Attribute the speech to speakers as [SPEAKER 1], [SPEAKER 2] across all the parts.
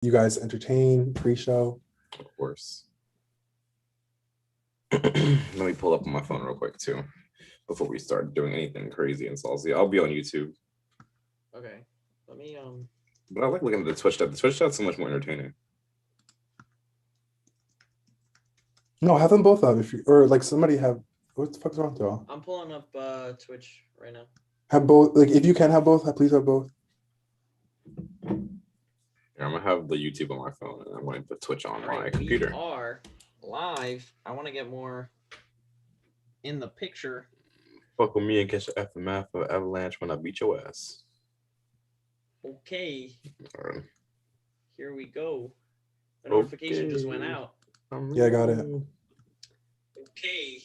[SPEAKER 1] you guys entertain pre-show.
[SPEAKER 2] Of course. Let me pull up on my phone real quick too before we start doing anything crazy and saucy. I'll be on YouTube.
[SPEAKER 3] Okay. Let me
[SPEAKER 2] But I like looking at the Twitch chat. The Twitch chat's so much more entertaining.
[SPEAKER 1] No, have them both up if you or like somebody have. What the fuck's wrong with y'all?
[SPEAKER 3] I'm pulling up Twitch right now.
[SPEAKER 1] Have both. Like if you can have both, please have both.
[SPEAKER 2] Yeah, I'm gonna have the YouTube on my phone and I'm going to put Twitch on my computer.
[SPEAKER 3] We are live. I want to get more in the picture.
[SPEAKER 2] Fuck with me and catch the FMF of Avalanche when I beat your ass.
[SPEAKER 3] Okay.
[SPEAKER 2] All right.
[SPEAKER 3] Here we go. The notification just went out.
[SPEAKER 1] Yeah, I got it.
[SPEAKER 3] Okay.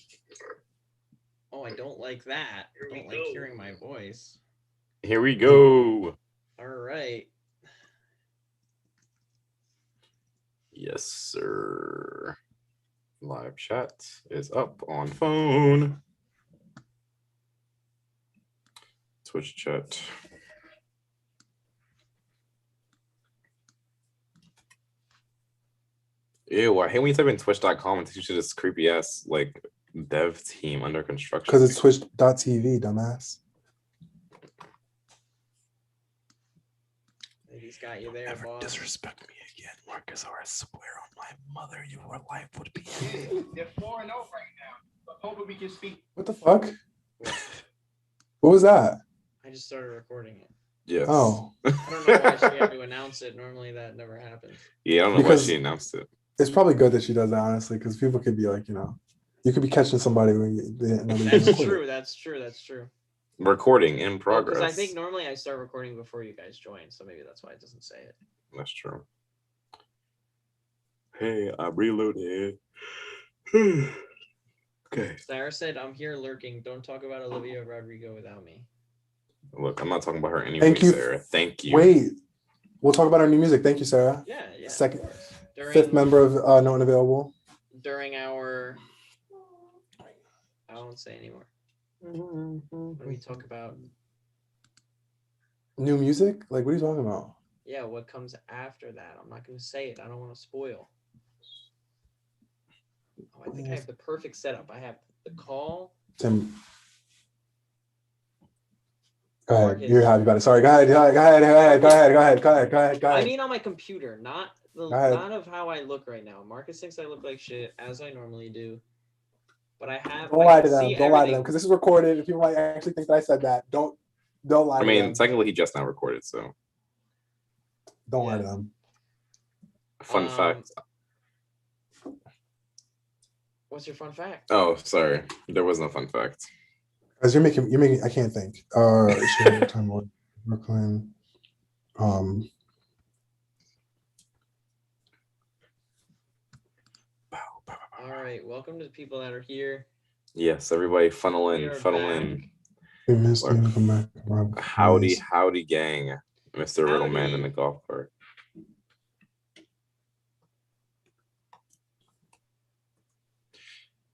[SPEAKER 3] Oh, I don't like that. I don't like hearing my voice.
[SPEAKER 2] Here we go.
[SPEAKER 3] All right.
[SPEAKER 2] Yes, sir. Live chat is up on phone. Twitch chat. Ew, I hate when you type in twitch.com and teach you this creepy ass like dev team under construction.
[SPEAKER 1] Because it's twitch.tv, dumbass.
[SPEAKER 3] He's got you there,
[SPEAKER 2] Never
[SPEAKER 3] boss.
[SPEAKER 2] disrespect me again, Marcus, or I swear on my mother, your life would be.
[SPEAKER 4] They're 4-0 right now. But hoping we can speak.
[SPEAKER 1] What the fuck? What was that?
[SPEAKER 3] I just started recording it.
[SPEAKER 2] Yes.
[SPEAKER 1] Oh.
[SPEAKER 3] I don't know why she had to announce it. Normally that never happens.
[SPEAKER 2] Yeah, I don't know why she announced it.
[SPEAKER 1] It's probably good that she does that, honestly, because people could be like, you could be catching somebody when they didn't know.
[SPEAKER 3] That's true. That's true. That's true.
[SPEAKER 2] Recording in progress.
[SPEAKER 3] Because I think normally I start recording before you guys join, so maybe that's why it doesn't say it.
[SPEAKER 2] That's true. Hey, I reloaded. Okay.
[SPEAKER 3] Sarah said, "I'm here lurking. Don't talk about Olivia Rodrigo without me."
[SPEAKER 2] Look, I'm not talking about her anyway,
[SPEAKER 1] Thank you.
[SPEAKER 2] Sarah. Thank you.
[SPEAKER 1] Wait, we'll talk about our new music. Thank you, Sarah.
[SPEAKER 3] Yeah.
[SPEAKER 1] Second, fifth member of No One Available.
[SPEAKER 3] During our, I won't say anymore. When we talk about
[SPEAKER 1] new music, like what are you talking about?
[SPEAKER 3] Yeah, what comes after that? I'm not going to say it. I don't want to spoil. Oh, I think I have the perfect setup. I have the call.
[SPEAKER 1] Tim. Go ahead. Marcus. You're happy about it. Sorry. Go ahead.
[SPEAKER 3] I mean on my computer, not of how I look right now. Marcus thinks I look like shit, as I normally do. But I have.
[SPEAKER 1] Don't lie to them. Don't lie to them, because this is recorded. If people might actually think that I said that, don't lie.
[SPEAKER 2] I mean, technically, he just now recorded, so.
[SPEAKER 1] Don't lie to them.
[SPEAKER 2] Fun fact.
[SPEAKER 3] What's your fun fact?
[SPEAKER 2] Oh, sorry. There was no fun fact.
[SPEAKER 1] Because you're making. I can't think. Brooklyn.
[SPEAKER 3] All right, welcome to the people that are here.
[SPEAKER 2] Yes, everybody funnel in.
[SPEAKER 1] We missed you. Come back, Rob.
[SPEAKER 2] Howdy, gang. Mr. Riddleman in the golf cart.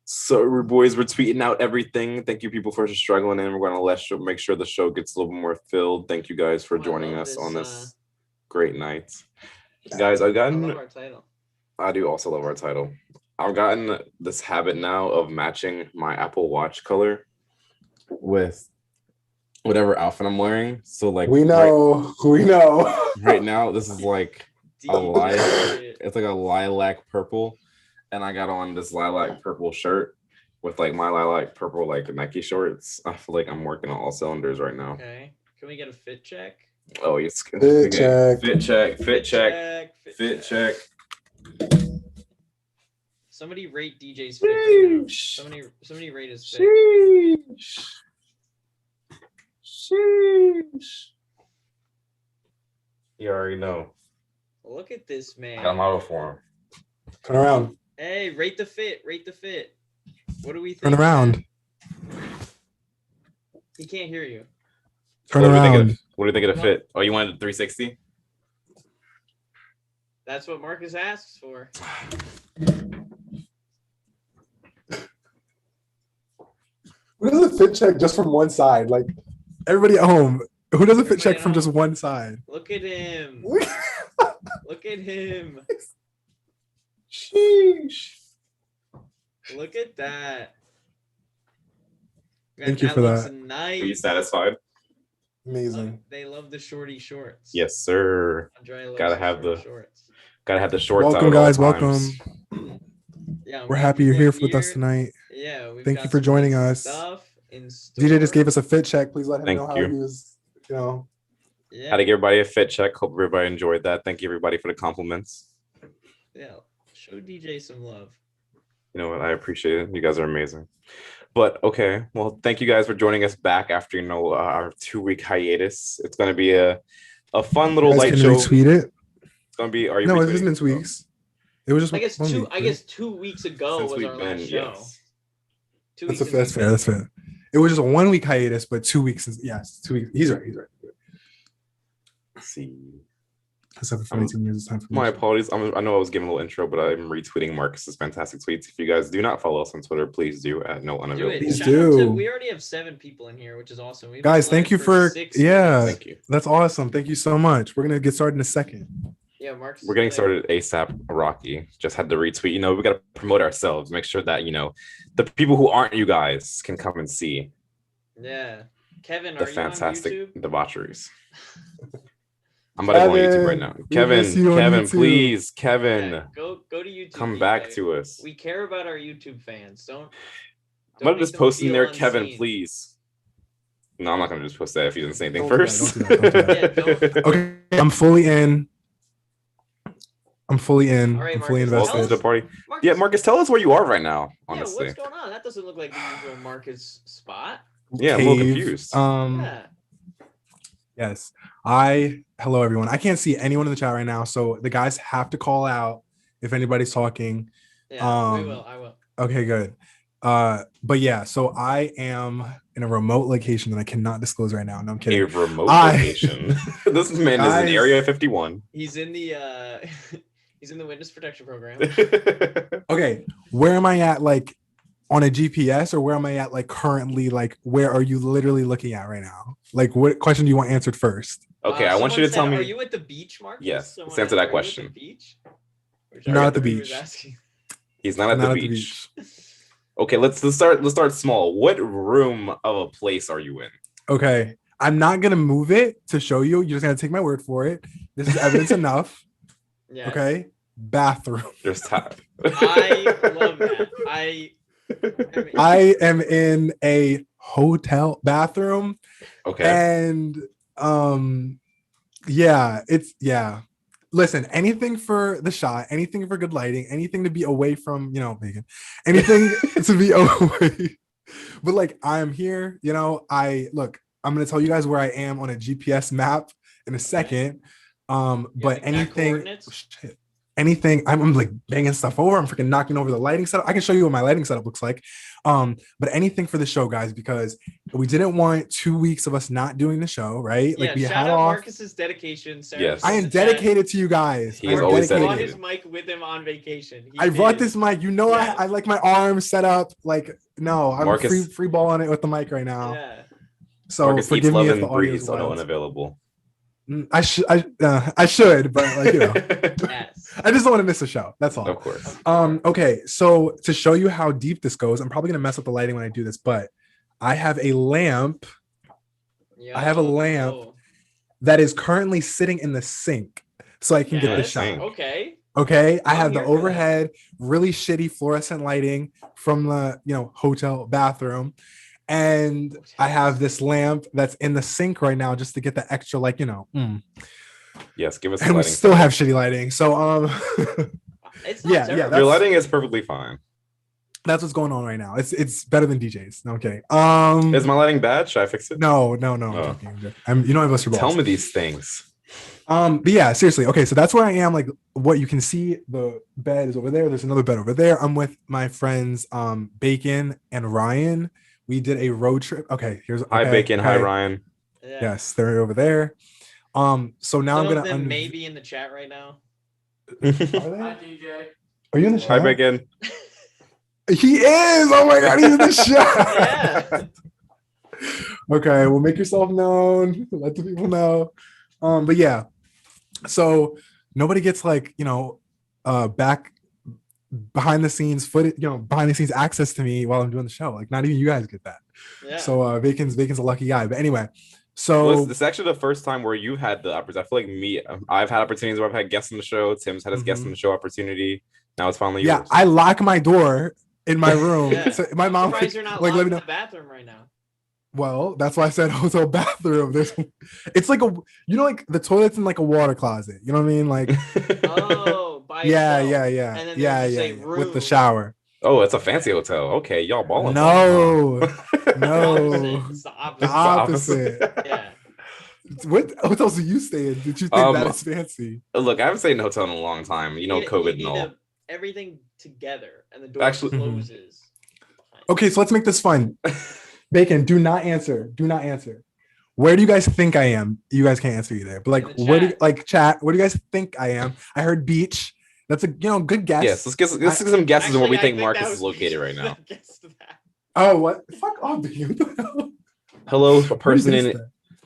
[SPEAKER 2] So, boys, we're tweeting out everything. Thank you, people, for struggling in. We're going to make sure the show gets a little bit more filled. Thank you guys for joining us on this great night. Guys, I love our title. I do also love our title. I've gotten this habit now of matching my Apple Watch color with whatever outfit I'm wearing. So like
[SPEAKER 1] we know.
[SPEAKER 2] Right now, this is like it's like a lilac purple, and I got on this lilac purple shirt with like my lilac purple like Nike shorts. I feel like I'm working on all cylinders right now.
[SPEAKER 3] Okay, can we get a fit check?
[SPEAKER 2] Oh, it's
[SPEAKER 1] fit check.
[SPEAKER 2] Fit check.
[SPEAKER 3] Somebody rate DJ's fit right now. Somebody rate his fit.
[SPEAKER 2] Sheesh. You already know.
[SPEAKER 3] Look at this man.
[SPEAKER 2] I got a model for him.
[SPEAKER 1] Turn around.
[SPEAKER 3] Hey, rate the fit. What do we think?
[SPEAKER 1] Turn around.
[SPEAKER 3] He can't hear you.
[SPEAKER 1] Turn around.
[SPEAKER 2] What do you think of the fit? Oh, you wanted a 360?
[SPEAKER 3] That's what Marcus asks for.
[SPEAKER 1] Who does a fit check just from one side? Like everybody at home, who does a fit check from just one side?
[SPEAKER 3] Look at him. Look at him.
[SPEAKER 1] Sheesh.
[SPEAKER 3] Look at that. Man,
[SPEAKER 1] Thank you for
[SPEAKER 3] looks
[SPEAKER 1] that.
[SPEAKER 3] nice.
[SPEAKER 2] Are you satisfied?
[SPEAKER 1] Amazing.
[SPEAKER 3] They love the shorty shorts.
[SPEAKER 2] Yes, sir.
[SPEAKER 3] Andrea loves
[SPEAKER 2] Gotta
[SPEAKER 3] the
[SPEAKER 2] have
[SPEAKER 3] short
[SPEAKER 2] the
[SPEAKER 3] shorts.
[SPEAKER 2] gotta have the shorts
[SPEAKER 1] Welcome,
[SPEAKER 2] out at all
[SPEAKER 1] guys.
[SPEAKER 2] times.
[SPEAKER 1] Welcome.
[SPEAKER 3] Yeah,
[SPEAKER 1] We're happy you're
[SPEAKER 3] people
[SPEAKER 1] here with us tonight.
[SPEAKER 3] Yeah, we've
[SPEAKER 1] Thank
[SPEAKER 3] got
[SPEAKER 1] you for
[SPEAKER 3] some
[SPEAKER 1] joining
[SPEAKER 3] nice
[SPEAKER 1] us.
[SPEAKER 3] Stuff in store.
[SPEAKER 1] DJ just gave us a fit check. Please let him
[SPEAKER 2] Thank
[SPEAKER 1] know how
[SPEAKER 2] you.
[SPEAKER 1] he was, you know.
[SPEAKER 3] Yeah.
[SPEAKER 2] Had to give everybody a fit check. Hope everybody enjoyed that. Thank you everybody for the compliments.
[SPEAKER 3] Yeah. Show DJ some love.
[SPEAKER 2] You know what? I appreciate it. You guys are amazing. But okay, well, thank you guys for joining us back after our 2-week hiatus. It's gonna be a fun little
[SPEAKER 1] You guys
[SPEAKER 2] light
[SPEAKER 1] can
[SPEAKER 2] show.
[SPEAKER 1] retweet it.
[SPEAKER 2] It's gonna be. Are you?
[SPEAKER 1] No, it
[SPEAKER 2] retweeting?
[SPEAKER 1] hasn't been 2 weeks. It was just
[SPEAKER 3] I guess
[SPEAKER 1] one
[SPEAKER 3] two.
[SPEAKER 1] week,
[SPEAKER 3] I
[SPEAKER 1] right?
[SPEAKER 3] guess 2 weeks ago
[SPEAKER 2] Since
[SPEAKER 3] was
[SPEAKER 2] we've
[SPEAKER 3] our
[SPEAKER 2] been,
[SPEAKER 3] last show.
[SPEAKER 2] yes.
[SPEAKER 3] 2
[SPEAKER 1] That's,
[SPEAKER 3] weeks.
[SPEAKER 1] that's fair. That's fair. It was just a 1 week hiatus, but 2 weeks since. Yes, 2 weeks. He's right.
[SPEAKER 2] Let's see.
[SPEAKER 1] Except for 22 years, it's time for me.
[SPEAKER 2] My apologies. I know I was giving a little intro, but I'm retweeting Marcus's fantastic tweets. If you guys do not follow us on Twitter, please do at no
[SPEAKER 3] Do
[SPEAKER 2] unavailable.
[SPEAKER 3] it.
[SPEAKER 1] Please
[SPEAKER 3] Shout out to,
[SPEAKER 1] do.
[SPEAKER 3] we already have 7 people in here, which is awesome. We've
[SPEAKER 1] Guys,
[SPEAKER 3] been
[SPEAKER 1] thank you
[SPEAKER 3] live
[SPEAKER 1] for
[SPEAKER 3] 6
[SPEAKER 1] yeah.
[SPEAKER 3] weeks.
[SPEAKER 2] Thank you.
[SPEAKER 1] That's awesome. Thank you so much. We're gonna get started in a second.
[SPEAKER 3] Yeah, Marcus.
[SPEAKER 2] We're getting started ASAP. Rocky just had to retweet. We got to promote ourselves. Make sure that the people who aren't you guys can come and see
[SPEAKER 3] Yeah, Kevin,
[SPEAKER 2] the
[SPEAKER 3] are you on
[SPEAKER 2] fantastic
[SPEAKER 3] YouTube?
[SPEAKER 2] debaucheries. I'm about to go on YouTube right now.
[SPEAKER 1] we miss you on
[SPEAKER 2] Kevin,
[SPEAKER 1] YouTube.
[SPEAKER 2] please, Kevin,
[SPEAKER 3] Yeah, go to YouTube.
[SPEAKER 2] come
[SPEAKER 3] DJ.
[SPEAKER 2] back to us.
[SPEAKER 3] We care about our YouTube fans. Don't.
[SPEAKER 2] I'm gonna
[SPEAKER 3] make
[SPEAKER 2] just
[SPEAKER 3] them
[SPEAKER 2] post in
[SPEAKER 3] feel
[SPEAKER 2] there, Kevin,
[SPEAKER 3] unseen.
[SPEAKER 2] please. No, I'm not gonna just post that if he doesn't say anything
[SPEAKER 1] Don't do
[SPEAKER 2] first.
[SPEAKER 1] that, don't do that,
[SPEAKER 3] don't do that. Yeah,
[SPEAKER 1] Okay, I'm fully in.
[SPEAKER 3] All right,
[SPEAKER 1] I'm fully
[SPEAKER 3] Marcus,
[SPEAKER 2] Welcome
[SPEAKER 1] invested.
[SPEAKER 2] to the party.
[SPEAKER 3] Marcus,
[SPEAKER 2] Yeah, Marcus, tell us where you are right now.
[SPEAKER 3] Yeah,
[SPEAKER 2] Honestly,
[SPEAKER 3] what's going on? That doesn't look like the usual Marcus spot.
[SPEAKER 2] yeah, I'm a little
[SPEAKER 1] Cave.
[SPEAKER 2] confused.
[SPEAKER 3] Yeah.
[SPEAKER 1] Yes. Hello everyone. I can't see anyone in the chat right now, so the guys have to call out if anybody's talking.
[SPEAKER 3] Yeah, we will. I will.
[SPEAKER 1] Okay, good. But yeah, so I am in a remote location that I cannot disclose right now. No, I'm
[SPEAKER 2] A
[SPEAKER 1] kidding.
[SPEAKER 2] remote location. This man is in
[SPEAKER 1] Guys.
[SPEAKER 2] Area 51.
[SPEAKER 3] He's in the he's in the witness protection program.
[SPEAKER 1] Okay, where am I at, like on a GPS, or where am I at, like currently, like where are you literally looking at right now? Like what question do you want answered first?
[SPEAKER 2] Okay, I want you to
[SPEAKER 3] someone
[SPEAKER 2] tell
[SPEAKER 3] said,
[SPEAKER 2] me.
[SPEAKER 3] Are you at the beach, Marcus?
[SPEAKER 2] Yes,
[SPEAKER 3] Someone
[SPEAKER 2] let's answer
[SPEAKER 3] asked,
[SPEAKER 2] that
[SPEAKER 3] "Are you at
[SPEAKER 2] question."
[SPEAKER 3] the beach? Which
[SPEAKER 1] Not
[SPEAKER 3] I
[SPEAKER 1] at the
[SPEAKER 3] remember he was
[SPEAKER 1] beach.
[SPEAKER 3] asking.
[SPEAKER 2] He's not at
[SPEAKER 1] Not
[SPEAKER 2] the beach. Okay, let's start small. What room of a place are you in?
[SPEAKER 1] Okay, I'm not gonna move it to show you. You're just gonna take my word for it. This is evidence enough.
[SPEAKER 3] Yeah.
[SPEAKER 1] Okay, bathroom.
[SPEAKER 2] There's time.
[SPEAKER 3] I love that.
[SPEAKER 1] I am in a hotel bathroom,
[SPEAKER 2] Okay.
[SPEAKER 1] and yeah. Listen, anything for the shot, anything for good lighting, anything to be away from, Megan, anything to be away. But like, I'm here, I'm going to tell you guys where I am on a GPS map in a second. But anything, I'm like banging stuff over. I'm freaking knocking over the lighting setup. I can show you what my lighting setup looks like. But anything for the show, guys, because we didn't want 2 weeks of us not doing the show, right?
[SPEAKER 3] Yeah,
[SPEAKER 1] Like we
[SPEAKER 3] shout
[SPEAKER 1] had
[SPEAKER 3] out
[SPEAKER 1] off.
[SPEAKER 3] Marcus's dedication. Sarah
[SPEAKER 2] Yes.
[SPEAKER 1] I am dedicated to you guys.
[SPEAKER 2] He is
[SPEAKER 1] I'm
[SPEAKER 2] always
[SPEAKER 3] He brought
[SPEAKER 2] dedicated.
[SPEAKER 3] his mic with him on vacation.
[SPEAKER 1] I brought this mic.
[SPEAKER 3] Yeah.
[SPEAKER 1] I like my arms set up. Like, no, I'm
[SPEAKER 2] Marcus-
[SPEAKER 1] free ball on it with the mic right now.
[SPEAKER 3] Yeah.
[SPEAKER 1] So
[SPEAKER 2] Marcus eats,
[SPEAKER 1] forgive
[SPEAKER 2] love,
[SPEAKER 1] me if the
[SPEAKER 2] and
[SPEAKER 1] audio
[SPEAKER 2] breathes,
[SPEAKER 1] is
[SPEAKER 2] so no
[SPEAKER 1] wild.
[SPEAKER 2] unavailable.
[SPEAKER 1] I should, but like,
[SPEAKER 3] Yes.
[SPEAKER 1] I just don't want to miss a show. That's all.
[SPEAKER 2] Of course.
[SPEAKER 1] Okay, so to show you how deep this goes, I'm probably gonna mess up the lighting when I do this, but I have a lamp I have a lamp
[SPEAKER 3] Yo.
[SPEAKER 1] that is currently sitting in the sink, so I can get the
[SPEAKER 3] Yes.
[SPEAKER 1] shot.
[SPEAKER 3] Okay.
[SPEAKER 1] Okay, I
[SPEAKER 3] I'm
[SPEAKER 1] have the
[SPEAKER 3] here for that.
[SPEAKER 1] overhead, really shitty fluorescent lighting from the hotel bathroom, and I have this lamp that's in the sink right now just to get the extra
[SPEAKER 2] Yes, give us.
[SPEAKER 1] and we
[SPEAKER 2] lighting
[SPEAKER 1] still
[SPEAKER 2] setup.
[SPEAKER 1] have shitty lighting. So
[SPEAKER 3] It's not
[SPEAKER 1] Yeah,
[SPEAKER 3] terrible.
[SPEAKER 1] that's-
[SPEAKER 2] Your lighting is perfectly fine.
[SPEAKER 1] that's what's going on right now. It's better than DJ's. No, I'm kidding.
[SPEAKER 2] Is my lighting bad? Should I fix it?
[SPEAKER 1] No. I'm
[SPEAKER 2] Oh.
[SPEAKER 1] joking. I bust your balls.
[SPEAKER 2] Tell me these things.
[SPEAKER 1] But yeah, seriously. Okay, so that's where I am. Like, what you can see, the bed is over there. There's another bed over there. I'm with my friends, Bacon and Ryan. We did a road trip. Okay, here's
[SPEAKER 2] Hi,
[SPEAKER 1] okay,
[SPEAKER 2] Bacon. Hi,
[SPEAKER 1] okay.
[SPEAKER 2] Ryan.
[SPEAKER 3] Yeah.
[SPEAKER 1] Yes, they're over there. So now
[SPEAKER 3] Some
[SPEAKER 1] I'm
[SPEAKER 3] of
[SPEAKER 1] gonna
[SPEAKER 3] them may be in the chat right now.
[SPEAKER 1] Are
[SPEAKER 4] Hi,
[SPEAKER 1] they?
[SPEAKER 4] DJ.
[SPEAKER 1] Are you in the
[SPEAKER 2] Hi,
[SPEAKER 1] chat?
[SPEAKER 2] Bacon.
[SPEAKER 1] He is. Oh my god, he's in the
[SPEAKER 3] Yeah.
[SPEAKER 1] chat. Okay, well, make yourself known. Let the people know. But yeah. So nobody gets like, back behind the scenes footage, behind the scenes access to me while I'm doing the show. Like not even you guys get that.
[SPEAKER 3] Yeah.
[SPEAKER 1] So Bacon's a lucky guy. But anyway,
[SPEAKER 2] Well, this is actually the first time where you've had the opportunity. I feel like I've had opportunities where I've had guests on the show. Tim's had his guest on the show opportunity. Now it's finally yours.
[SPEAKER 1] I lock my door in my room.
[SPEAKER 3] Yeah.
[SPEAKER 1] So my mom
[SPEAKER 3] surprised you're not
[SPEAKER 1] like
[SPEAKER 3] locked in the bathroom right now.
[SPEAKER 1] Well, that's why I said hotel bathroom. It's like like the toilet's in like a water closet. You know what I mean? Like,
[SPEAKER 3] oh, by
[SPEAKER 1] yeah,
[SPEAKER 3] itself. And then
[SPEAKER 1] yeah, with the shower.
[SPEAKER 2] Oh, it's a fancy hotel. Okay, y'all balling.
[SPEAKER 1] No,
[SPEAKER 3] It's the
[SPEAKER 1] opposite.
[SPEAKER 3] Yeah.
[SPEAKER 1] What hotels do you stay in? Did you think that is fancy?
[SPEAKER 2] Look, I haven't stayed in a hotel in a long time. COVID and all.
[SPEAKER 3] Everything together, and the door
[SPEAKER 2] Actually
[SPEAKER 3] closes.
[SPEAKER 1] Okay, so let's make this fun. Bacon, do not answer. Where do you guys think I am? You guys can't answer either. But like, chat? What do you guys think I am? I heard beach. That's a good guess.
[SPEAKER 2] Yes, let's get some guesses on where we think Marcus is located right now.
[SPEAKER 1] Oh, what? Fuck off, you.
[SPEAKER 2] Hello, a person in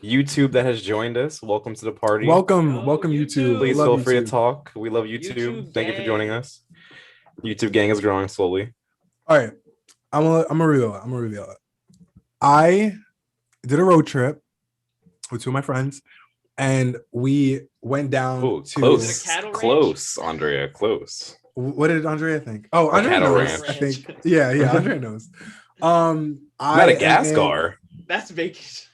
[SPEAKER 2] YouTube that has joined us. Welcome to the party.
[SPEAKER 1] Welcome, YouTube.
[SPEAKER 2] Please feel free to talk. We love YouTube. Thank you for joining us. YouTube gang is growing slowly.
[SPEAKER 1] All right, I'm gonna reveal it. I did a road trip with two of my friends, and we went down to
[SPEAKER 2] close, Andrea, close.
[SPEAKER 1] What did Andrea think? Oh, Andrea knows.
[SPEAKER 2] Ranch.
[SPEAKER 1] I think. Yeah, Andrea knows.
[SPEAKER 2] Madagascar.
[SPEAKER 3] That's vacation.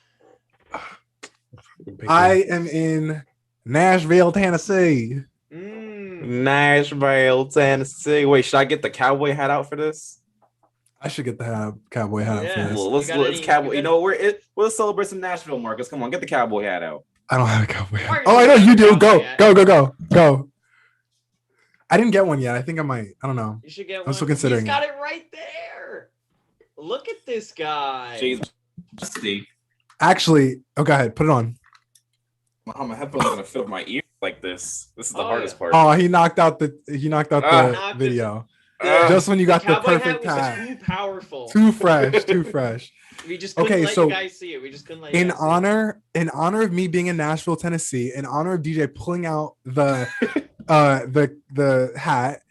[SPEAKER 1] I am in Nashville, Tennessee.
[SPEAKER 2] Nashville, Tennessee. Wait, should I get the cowboy hat out for this?
[SPEAKER 1] I should get the cowboy hat out for this.
[SPEAKER 2] Well, let's cowboy. We'll celebrate some Nashville, Marcus. Come on, get the cowboy hat out.
[SPEAKER 1] I don't have a cowboy hat. Oh, I know you do. Go. I didn't get one yet. I think I might. I don't know.
[SPEAKER 3] You should get one.
[SPEAKER 1] I'm still considering.
[SPEAKER 3] He's got it right there. Look at this guy.
[SPEAKER 2] Jeez.
[SPEAKER 1] Actually, go ahead. Put it on.
[SPEAKER 2] My headphones are gonna fit my ear like this. This is the hardest part.
[SPEAKER 1] Oh, he knocked out the video. Just when you got the perfect hat.
[SPEAKER 3] Too powerful.
[SPEAKER 1] Too fresh.
[SPEAKER 3] We just couldn't let you guys see it. We just couldn't let you guys see it. In honor of me being in Nashville, Tennessee, in honor of DJ pulling out the hat,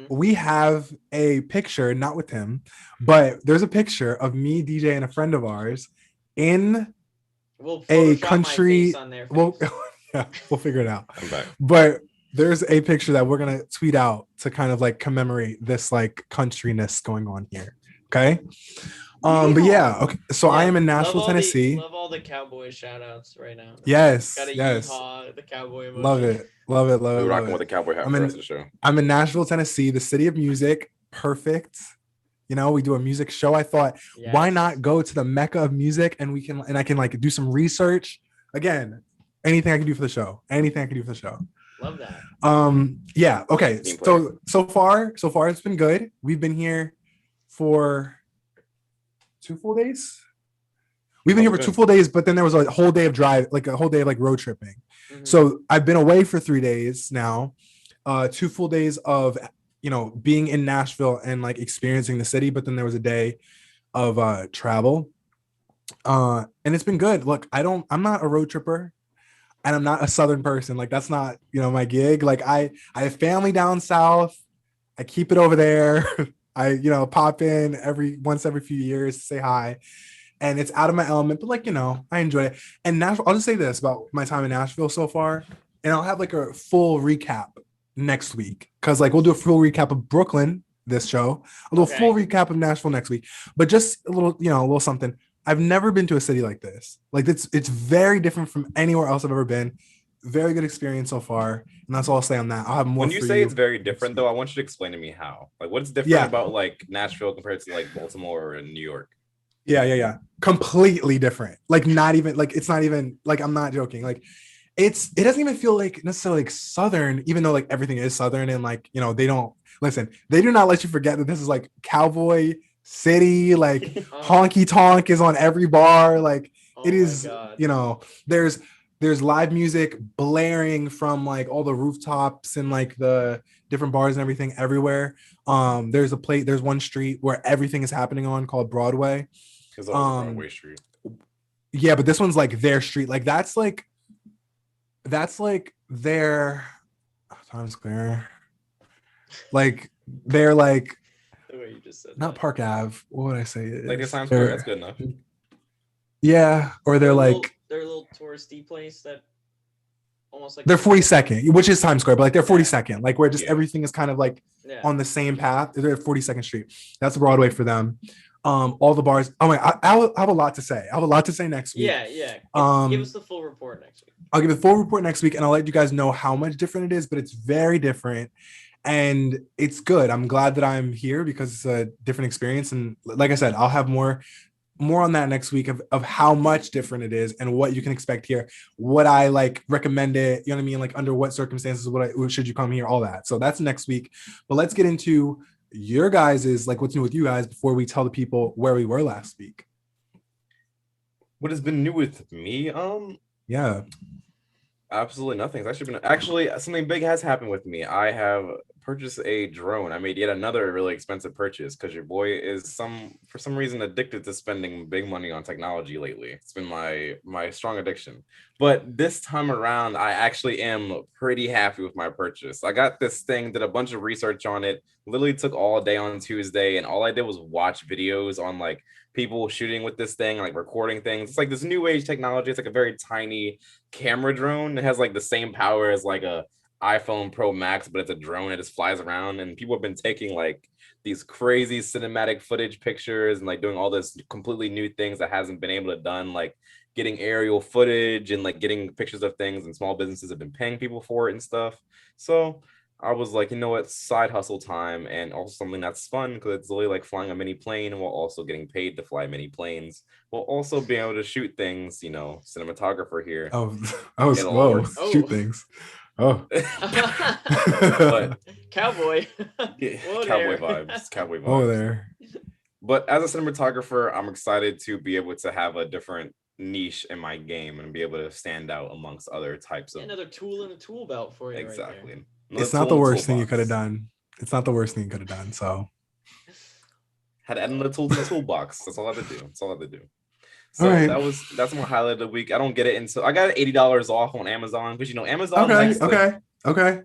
[SPEAKER 3] we have a picture, not with him, but there's a picture of me, DJ, and a friend of ours in a country. We'll figure it out.
[SPEAKER 2] I'm back.
[SPEAKER 1] But there's a picture that we're gonna tweet out to kind of like commemorate this like countryness going on here. Okay. But yeah, okay. So I am in Nashville, Tennessee.
[SPEAKER 3] Love all the cowboy shout outs right now.
[SPEAKER 1] Yes.
[SPEAKER 3] Got a yeehaw, the cowboy emoji.
[SPEAKER 1] Love it.
[SPEAKER 2] We're rocking with the cowboy hat for the rest of the show.
[SPEAKER 1] I'm in Nashville, Tennessee, the city of music. Perfect. We do a music show. I thought, why not go to the Mecca of music and I can like do some research. Again, anything I can do for the show.
[SPEAKER 3] Love that.
[SPEAKER 1] Yeah. Okay. So far it's been good. We've been here for 2 full days. We've been here for 2 full days, but then there was a whole day of road tripping. So I've been away for 3 days now. 2 full days of being in Nashville and like experiencing the city, but then there was a day of travel. And it's been good. Look, I'm not a road tripper. And I'm not a Southern person. Like that's not, my gig. Like I have family down south. I keep it over there. I, pop in once every few years to say hi. And it's out of my element, but I enjoy it. And Nashville, I'll just say this about my time in Nashville so far. And I'll have like a full recap next week. Cause like we'll do a full recap of Brooklyn, this show. I'll do a full recap of Nashville next week. But just a little something. I've never been to a city like this. Like it's very different from anywhere else I've ever been. Very good experience so far, and that's all I'll say on that. I'll have more.
[SPEAKER 2] When you say it's very different, though, I want you to explain to me how. Like, what's different about like Nashville compared to like Baltimore and New York?
[SPEAKER 1] Yeah. Completely different. Like not even like it's not even like I'm not joking. Like it doesn't even feel like necessarily like Southern, even though like everything is Southern and like they don't listen. They do not let you forget that this is like cowboy city, like honky tonk is on every bar, like it is there's live music blaring from like all the rooftops and like the different bars and everything everywhere. There's one street where everything is happening on called Broadway.
[SPEAKER 2] Broadway Street.
[SPEAKER 1] Yeah, but this one's like their street. Like that's like their Times Square. Like they're like
[SPEAKER 3] The way you just said
[SPEAKER 1] not
[SPEAKER 3] that.
[SPEAKER 1] Park Ave. What would I say? It
[SPEAKER 2] Like the
[SPEAKER 1] is?
[SPEAKER 2] Times Square, that's good enough.
[SPEAKER 1] Yeah, or they're like
[SPEAKER 3] they're a little touristy place that almost like
[SPEAKER 1] they're 42nd, which is Times Square, but like they're 42nd, like where just
[SPEAKER 2] Yeah.
[SPEAKER 1] everything is kind of like on the same path. They're at 42nd Street. That's Broadway for them. All the bars. Oh my, I have a lot to say. I have a lot to say next week.
[SPEAKER 3] Yeah. Give us the full report next week.
[SPEAKER 1] I'll give a full report next week, and I'll let you guys know how much different it is, but it's very different. And it's good. I'm glad that I'm here because it's a different experience. And like I said, I'll have more on that next week of how much different it is and what you can expect here. What I like recommend it, you know what I mean? Like under what circumstances should you come here, all that. So that's next week. But let's get into your guys's, like what's new with you guys before we tell the people where we were last week.
[SPEAKER 2] What has been new with me?
[SPEAKER 1] Yeah.
[SPEAKER 2] Absolutely nothing. It's actually something big has happened with me. I have purchased a drone. I made yet another really expensive purchase because your boy is for some reason addicted to spending big money on technology lately. It's been my strong addiction. But this time around, I actually am pretty happy with my purchase. I got this thing, did a bunch of research on it, literally took all day on Tuesday, and all I did was watch videos on like people shooting with this thing, like recording things. It's like this new age technology. It's like a very tiny camera drone. It has like the same power as like a iPhone Pro Max, but it's a drone. It just flies around, and people have been taking like these crazy cinematic footage pictures and like doing all this completely new things that hasn't been able to done, like getting aerial footage and like getting pictures of things, and small businesses have been paying people for it and stuff. So I was like, you know what, side hustle time, and also something that's fun because it's literally like flying a mini plane while also getting paid to fly mini planes, while also being able to shoot things, you know, cinematographer here.
[SPEAKER 1] Shoot things. Oh.
[SPEAKER 3] But cowboy.
[SPEAKER 2] Cowboy vibes. Cowboy vibes.
[SPEAKER 1] Oh, there.
[SPEAKER 2] But as a cinematographer, I'm excited to be able to have a different niche in my game and be able to stand out amongst other types of
[SPEAKER 3] another tool in the tool belt for you.
[SPEAKER 2] Exactly.
[SPEAKER 3] Right,
[SPEAKER 1] it's not the worst thing you could have done. It's not the worst thing you could have done. So
[SPEAKER 2] had to add another tool to the toolbox. That's all I had to do. That's all I had to do. So that's my highlight of the week. I don't get it until I got $80 off on Amazon, because you know Amazon
[SPEAKER 1] okay.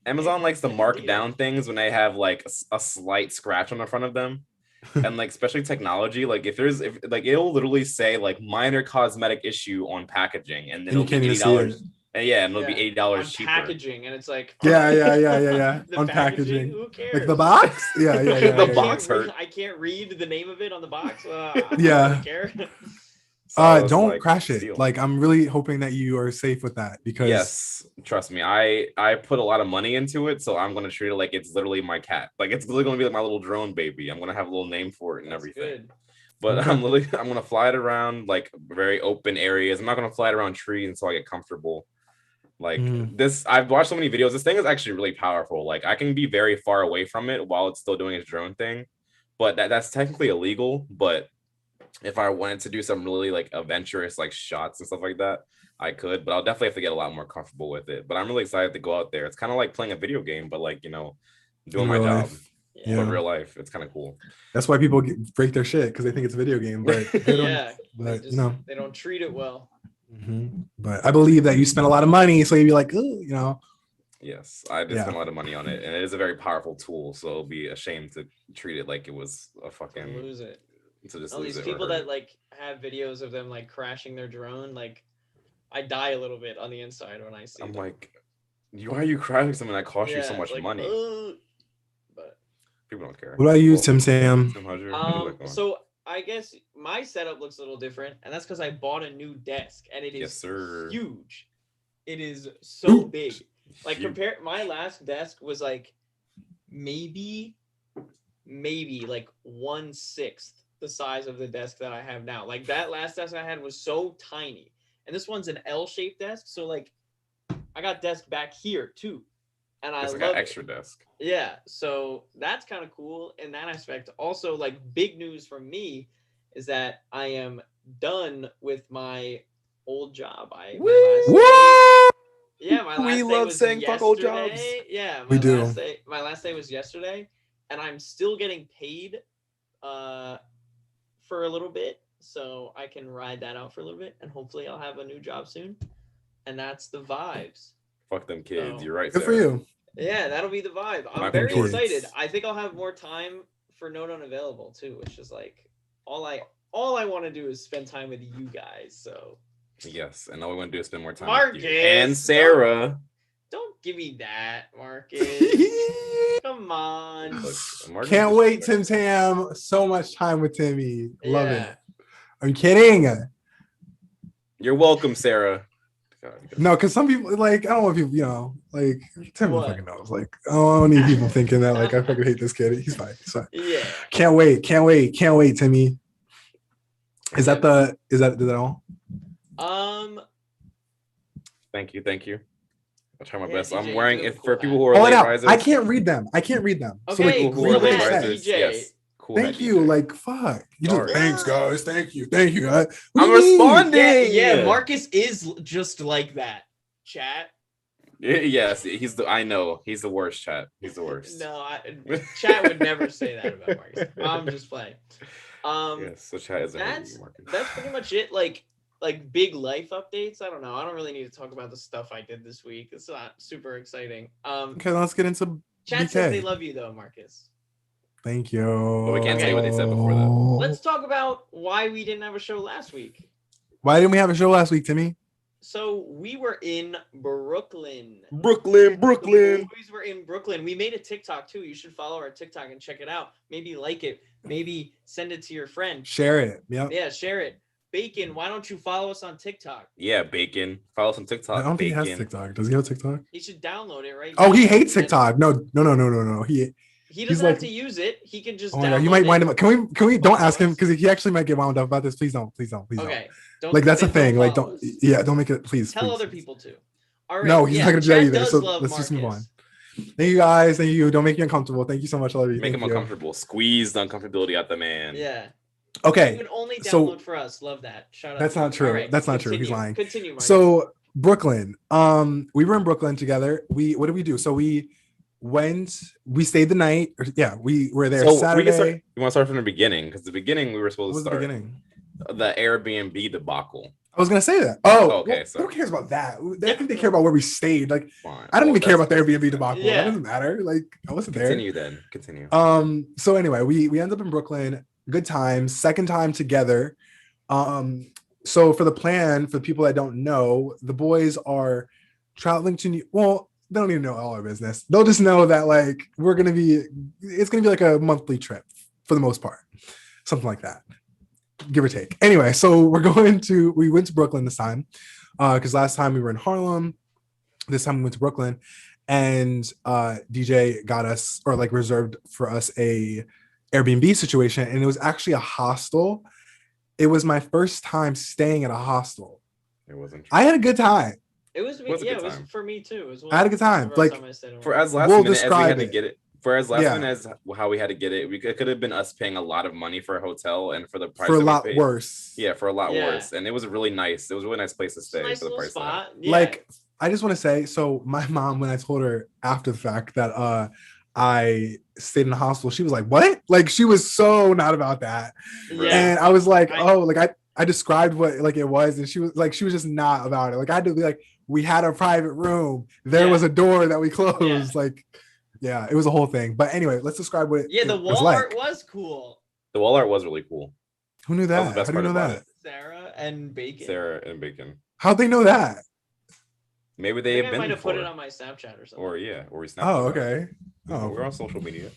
[SPEAKER 2] Amazon likes to mark down things when they have like a slight scratch on the front of them. And like especially technology, like if it'll literally say like minor cosmetic issue on packaging, and then it'll be $80. And it'll be $80 cheaper.
[SPEAKER 3] Packaging, and it's like
[SPEAKER 1] yeah. On packaging.
[SPEAKER 3] Who cares?
[SPEAKER 1] Like the box? Yeah.
[SPEAKER 2] The box hurt.
[SPEAKER 3] I can't read the name of it on the box.
[SPEAKER 1] Yeah.
[SPEAKER 3] I don't care.
[SPEAKER 1] Don't like, crash it. Steal. Like I'm really hoping that you are safe with that, because
[SPEAKER 2] yes, trust me, I put a lot of money into it, so I'm gonna treat it like it's literally my cat. Like it's literally gonna be like my little drone baby. I'm gonna have a little name for it and everything. Good. But I'm gonna fly it around like very open areas. I'm not gonna fly it around trees until I get comfortable. Like this, I've watched so many videos. This thing is actually really powerful. Like I can be very far away from it while it's still doing its drone thing, but that's technically illegal. But if I wanted to do some really like adventurous like shots and stuff like that, I could. But I'll definitely have to get a lot more comfortable with it. But I'm really excited to go out there. It's kind of like playing a video game, but like, you know, doing my job. Yeah. In real life, it's kind of cool.
[SPEAKER 1] That's why people break their shit, because they think it's a video game, but they don't,
[SPEAKER 3] they don't treat it well.
[SPEAKER 1] But I believe that you spent a lot of money, so you'd be like, oh, you know.
[SPEAKER 2] Yes, I did spend a lot of money on it, and it is a very powerful tool. So it'll be a shame to treat it like it was a fucking
[SPEAKER 3] lose it.
[SPEAKER 2] To just
[SPEAKER 3] all
[SPEAKER 2] lose
[SPEAKER 3] these
[SPEAKER 2] it
[SPEAKER 3] people that like have videos of them like crashing their drone, like I die a little bit on the inside when I see.
[SPEAKER 2] I'm like, why are you crashing something that costs you so much money?
[SPEAKER 3] But
[SPEAKER 2] people don't care.
[SPEAKER 1] What about you, Tim Sam?
[SPEAKER 3] So I guess my setup looks a little different, and that's because I bought a new desk, and it is huge. It is so big. Like my last desk was like maybe like 1/6 the size of the desk that I have now. Like that last desk I had was so tiny, and this one's an L-shaped desk. So like I got desk back here too, and I love
[SPEAKER 2] an extra desk.
[SPEAKER 3] Yeah, so that's kind of cool in that aspect. Also, like big news from me is that I am done with my old job. My last day was saying fuck old jobs. Yeah, my last day was yesterday, and I'm still getting paid for a little bit, so I can ride that out for a little bit, and hopefully I'll have a new job soon. And that's the vibes.
[SPEAKER 2] Fuck them kids. You're right.
[SPEAKER 1] Good for you.
[SPEAKER 5] Yeah, that'll be the vibe. I'm
[SPEAKER 2] Michael
[SPEAKER 5] very
[SPEAKER 2] Jordan.
[SPEAKER 5] excited. I think I'll have more time for Note Unavailable too, which is like all I want to do is spend time with you guys. So
[SPEAKER 2] Yes, and all we want to do is spend more time
[SPEAKER 5] Marcus,
[SPEAKER 2] with you. And Sarah.
[SPEAKER 5] Don't give me that, Marcus. Come on.
[SPEAKER 2] Look, Marcus
[SPEAKER 1] Can't
[SPEAKER 2] is
[SPEAKER 1] wait,
[SPEAKER 2] just-
[SPEAKER 1] Tim Tam. So much time with Timmy. Love
[SPEAKER 5] Yeah.
[SPEAKER 1] it. I'm kidding.
[SPEAKER 2] You're welcome, Sarah. God,
[SPEAKER 1] No, because some people like I don't want people, you know, like Tim
[SPEAKER 5] What?
[SPEAKER 1] fucking knows. Like I don't need people thinking that like I fucking hate this kid. He's fine. He's fine.
[SPEAKER 5] Yeah.
[SPEAKER 1] Can't wait, Timmy. Is that all?
[SPEAKER 2] Thank you. I'll try my
[SPEAKER 5] Yeah,
[SPEAKER 2] best.
[SPEAKER 5] DJ,
[SPEAKER 2] I'm wearing
[SPEAKER 5] you
[SPEAKER 2] it
[SPEAKER 5] have a
[SPEAKER 2] for
[SPEAKER 5] cool
[SPEAKER 2] people
[SPEAKER 5] hat.
[SPEAKER 2] who are
[SPEAKER 1] Call it
[SPEAKER 2] late
[SPEAKER 1] out.
[SPEAKER 2] risers.
[SPEAKER 1] I can't read them. So
[SPEAKER 5] Okay,
[SPEAKER 1] like,
[SPEAKER 2] people who
[SPEAKER 1] read
[SPEAKER 2] are
[SPEAKER 1] what
[SPEAKER 2] late
[SPEAKER 1] it
[SPEAKER 5] hat,
[SPEAKER 2] risers.
[SPEAKER 1] says.
[SPEAKER 5] DJ.
[SPEAKER 2] Yes. Cool.
[SPEAKER 1] Thank
[SPEAKER 2] hat,
[SPEAKER 1] you.
[SPEAKER 2] DJ.
[SPEAKER 1] Like fuck. You just
[SPEAKER 2] Sorry.
[SPEAKER 1] thanks, guys. Thank you. What
[SPEAKER 2] I'm
[SPEAKER 1] do you mean?
[SPEAKER 2] responding.
[SPEAKER 5] Yeah, Marcus is just like that. Chat.
[SPEAKER 2] Yes, I know he's the worst. Chat. He's the worst.
[SPEAKER 5] No, chat would never say that about Marcus. I'm just playing.
[SPEAKER 2] Yes. So chat isn't
[SPEAKER 5] That's
[SPEAKER 2] Marcus.
[SPEAKER 5] pretty much it. Like big life updates. I don't know. I don't really need to talk about the stuff I did this week. It's not super exciting.
[SPEAKER 1] Okay, let's get into
[SPEAKER 5] Chat says they
[SPEAKER 1] BK.
[SPEAKER 5] love you though, Marcus.
[SPEAKER 1] Thank you.
[SPEAKER 2] But we can't say what they said before that.
[SPEAKER 5] Let's talk about why we didn't have a show last week.
[SPEAKER 1] Why didn't we have a show last week, Timmy?
[SPEAKER 5] So we were in Brooklyn.
[SPEAKER 2] Brooklyn.
[SPEAKER 5] The boys were in Brooklyn. We made a TikTok too. You should follow our TikTok and check it out. Maybe like it. Maybe send it to your friend.
[SPEAKER 1] Share it. Yep.
[SPEAKER 5] Yeah, share it. Bacon, why don't you follow us on TikTok?
[SPEAKER 2] Yeah, Bacon. Follow us on TikTok.
[SPEAKER 1] I don't think he has
[SPEAKER 2] Bacon.
[SPEAKER 1] TikTok. Does he have TikTok?
[SPEAKER 5] He should download it right
[SPEAKER 1] Oh,
[SPEAKER 5] now.
[SPEAKER 1] he hates
[SPEAKER 5] And
[SPEAKER 1] TikTok. No.
[SPEAKER 5] He
[SPEAKER 1] He's
[SPEAKER 5] doesn't
[SPEAKER 1] like-
[SPEAKER 5] have to use it. He can just
[SPEAKER 1] Oh my
[SPEAKER 5] download
[SPEAKER 1] god, you might
[SPEAKER 5] it.
[SPEAKER 1] wind him up. Can we don't
[SPEAKER 5] Follow
[SPEAKER 1] ask him
[SPEAKER 5] us.
[SPEAKER 1] because he actually might get wound up about this. Please don't.
[SPEAKER 5] Okay. Don't,
[SPEAKER 1] Like that's a
[SPEAKER 5] then
[SPEAKER 1] thing. Like
[SPEAKER 5] follow
[SPEAKER 1] don't.
[SPEAKER 5] us.
[SPEAKER 1] Yeah, don't make it. Please.
[SPEAKER 5] Tell
[SPEAKER 1] please.
[SPEAKER 5] other people too. All right.
[SPEAKER 1] No, he's not gonna do that
[SPEAKER 5] Chad
[SPEAKER 1] either.
[SPEAKER 5] does
[SPEAKER 1] So
[SPEAKER 5] love
[SPEAKER 1] let's just move on.
[SPEAKER 5] Marcus.
[SPEAKER 1] Thank you guys. Thank you. Don't make me uncomfortable. Thank you so much. I love you.
[SPEAKER 2] Make
[SPEAKER 1] Thank
[SPEAKER 2] him
[SPEAKER 1] you.
[SPEAKER 2] uncomfortable. Squeeze the uncomfortability out the man.
[SPEAKER 5] Yeah. You
[SPEAKER 1] Okay.
[SPEAKER 5] can only download
[SPEAKER 1] So-
[SPEAKER 5] for us. Love that. Shout out.
[SPEAKER 1] That's
[SPEAKER 5] to
[SPEAKER 1] not
[SPEAKER 5] you.
[SPEAKER 1] true.
[SPEAKER 5] All right,
[SPEAKER 1] That's not true. He's
[SPEAKER 5] continue.
[SPEAKER 1] lying.
[SPEAKER 5] Continue, Marcus.
[SPEAKER 1] So Brooklyn. We were in Brooklyn together. What did we do? So we stayed the night. We were there
[SPEAKER 2] So
[SPEAKER 1] Saturday.
[SPEAKER 2] you want to start from the beginning? Because the beginning we were
[SPEAKER 1] What
[SPEAKER 2] supposed
[SPEAKER 1] was
[SPEAKER 2] to
[SPEAKER 1] the
[SPEAKER 2] start
[SPEAKER 1] beginning?
[SPEAKER 2] the Airbnb debacle.
[SPEAKER 1] I was gonna say that. Oh,
[SPEAKER 2] Okay,
[SPEAKER 1] well,
[SPEAKER 2] so-
[SPEAKER 1] who cares about that? I think they care about where we stayed. Like,
[SPEAKER 2] Fine.
[SPEAKER 1] I don't
[SPEAKER 2] Well,
[SPEAKER 1] even care
[SPEAKER 2] that's-
[SPEAKER 1] about the Airbnb debacle.
[SPEAKER 5] Yeah.
[SPEAKER 1] That doesn't matter. Like, I wasn't there.
[SPEAKER 2] Continue then. Continue.
[SPEAKER 1] So anyway, we ended up in Brooklyn. Good times. Second time together. So for the plan, for the people that don't know, the boys are traveling to they don't even know all our business. They'll just know that like it's gonna be like a monthly trip for the most part, something like that, give or take. Anyway, so we went to Brooklyn this time because last time we were in Harlem. This time we went to Brooklyn, and DJ got us or like reserved for us a Airbnb situation, and it was actually a hostel. It was my first time staying at a hostel.
[SPEAKER 2] It wasn't.
[SPEAKER 1] I had a good time.
[SPEAKER 5] it was
[SPEAKER 2] it was a
[SPEAKER 5] yeah,
[SPEAKER 2] good
[SPEAKER 5] it was
[SPEAKER 2] time.
[SPEAKER 5] for me too. It was
[SPEAKER 1] I had a good time.
[SPEAKER 5] the first
[SPEAKER 1] Like,
[SPEAKER 5] time I stayed in
[SPEAKER 2] For
[SPEAKER 5] one.
[SPEAKER 2] as last
[SPEAKER 1] We'll
[SPEAKER 2] minute as we
[SPEAKER 1] describe
[SPEAKER 2] had to
[SPEAKER 1] it.
[SPEAKER 2] get it. For as last
[SPEAKER 1] Yeah.
[SPEAKER 2] minute as how we had to get it, it could have been us paying a lot of money for a hotel and for the price
[SPEAKER 1] For a
[SPEAKER 2] that we
[SPEAKER 1] lot
[SPEAKER 2] paid.
[SPEAKER 1] worse.
[SPEAKER 2] Yeah, for a lot
[SPEAKER 5] Yeah.
[SPEAKER 2] worse, and it was really nice. It was a really nice place to
[SPEAKER 5] It's a
[SPEAKER 2] stay
[SPEAKER 5] nice
[SPEAKER 2] for the
[SPEAKER 5] little
[SPEAKER 2] price.
[SPEAKER 5] spot. Yeah.
[SPEAKER 1] Like, I just want to say, so my mom, when I told her after the fact that I stayed in a hostel, she was like, "What?" Like, she was so not about that.
[SPEAKER 5] yeah.
[SPEAKER 1] And I was like,
[SPEAKER 5] I-
[SPEAKER 1] "Oh," like I described what like it was, and she was just not about it. Like, I had to be like, we had a private room. There
[SPEAKER 5] Yeah.
[SPEAKER 1] was a door that we closed.
[SPEAKER 5] Yeah.
[SPEAKER 1] Like, yeah, it was a whole thing. But anyway, let's describe what
[SPEAKER 5] Yeah, the
[SPEAKER 1] it was
[SPEAKER 5] wall
[SPEAKER 1] like.
[SPEAKER 5] art was cool.
[SPEAKER 2] The wall art was really cool.
[SPEAKER 1] Who knew
[SPEAKER 2] That was
[SPEAKER 1] that?
[SPEAKER 2] the best
[SPEAKER 1] How do you know
[SPEAKER 2] part about
[SPEAKER 1] that?
[SPEAKER 5] Sarah and Bacon.
[SPEAKER 2] Sarah and Bacon.
[SPEAKER 1] How'd they know that?
[SPEAKER 2] Maybe
[SPEAKER 5] I
[SPEAKER 2] they
[SPEAKER 5] think
[SPEAKER 2] have
[SPEAKER 5] I
[SPEAKER 2] been
[SPEAKER 5] might have
[SPEAKER 2] before.
[SPEAKER 5] put it on my Snapchat or something.
[SPEAKER 2] Or we snapped.
[SPEAKER 1] Oh,
[SPEAKER 2] it up.
[SPEAKER 1] okay.
[SPEAKER 2] We're
[SPEAKER 1] Oh,
[SPEAKER 2] on social media.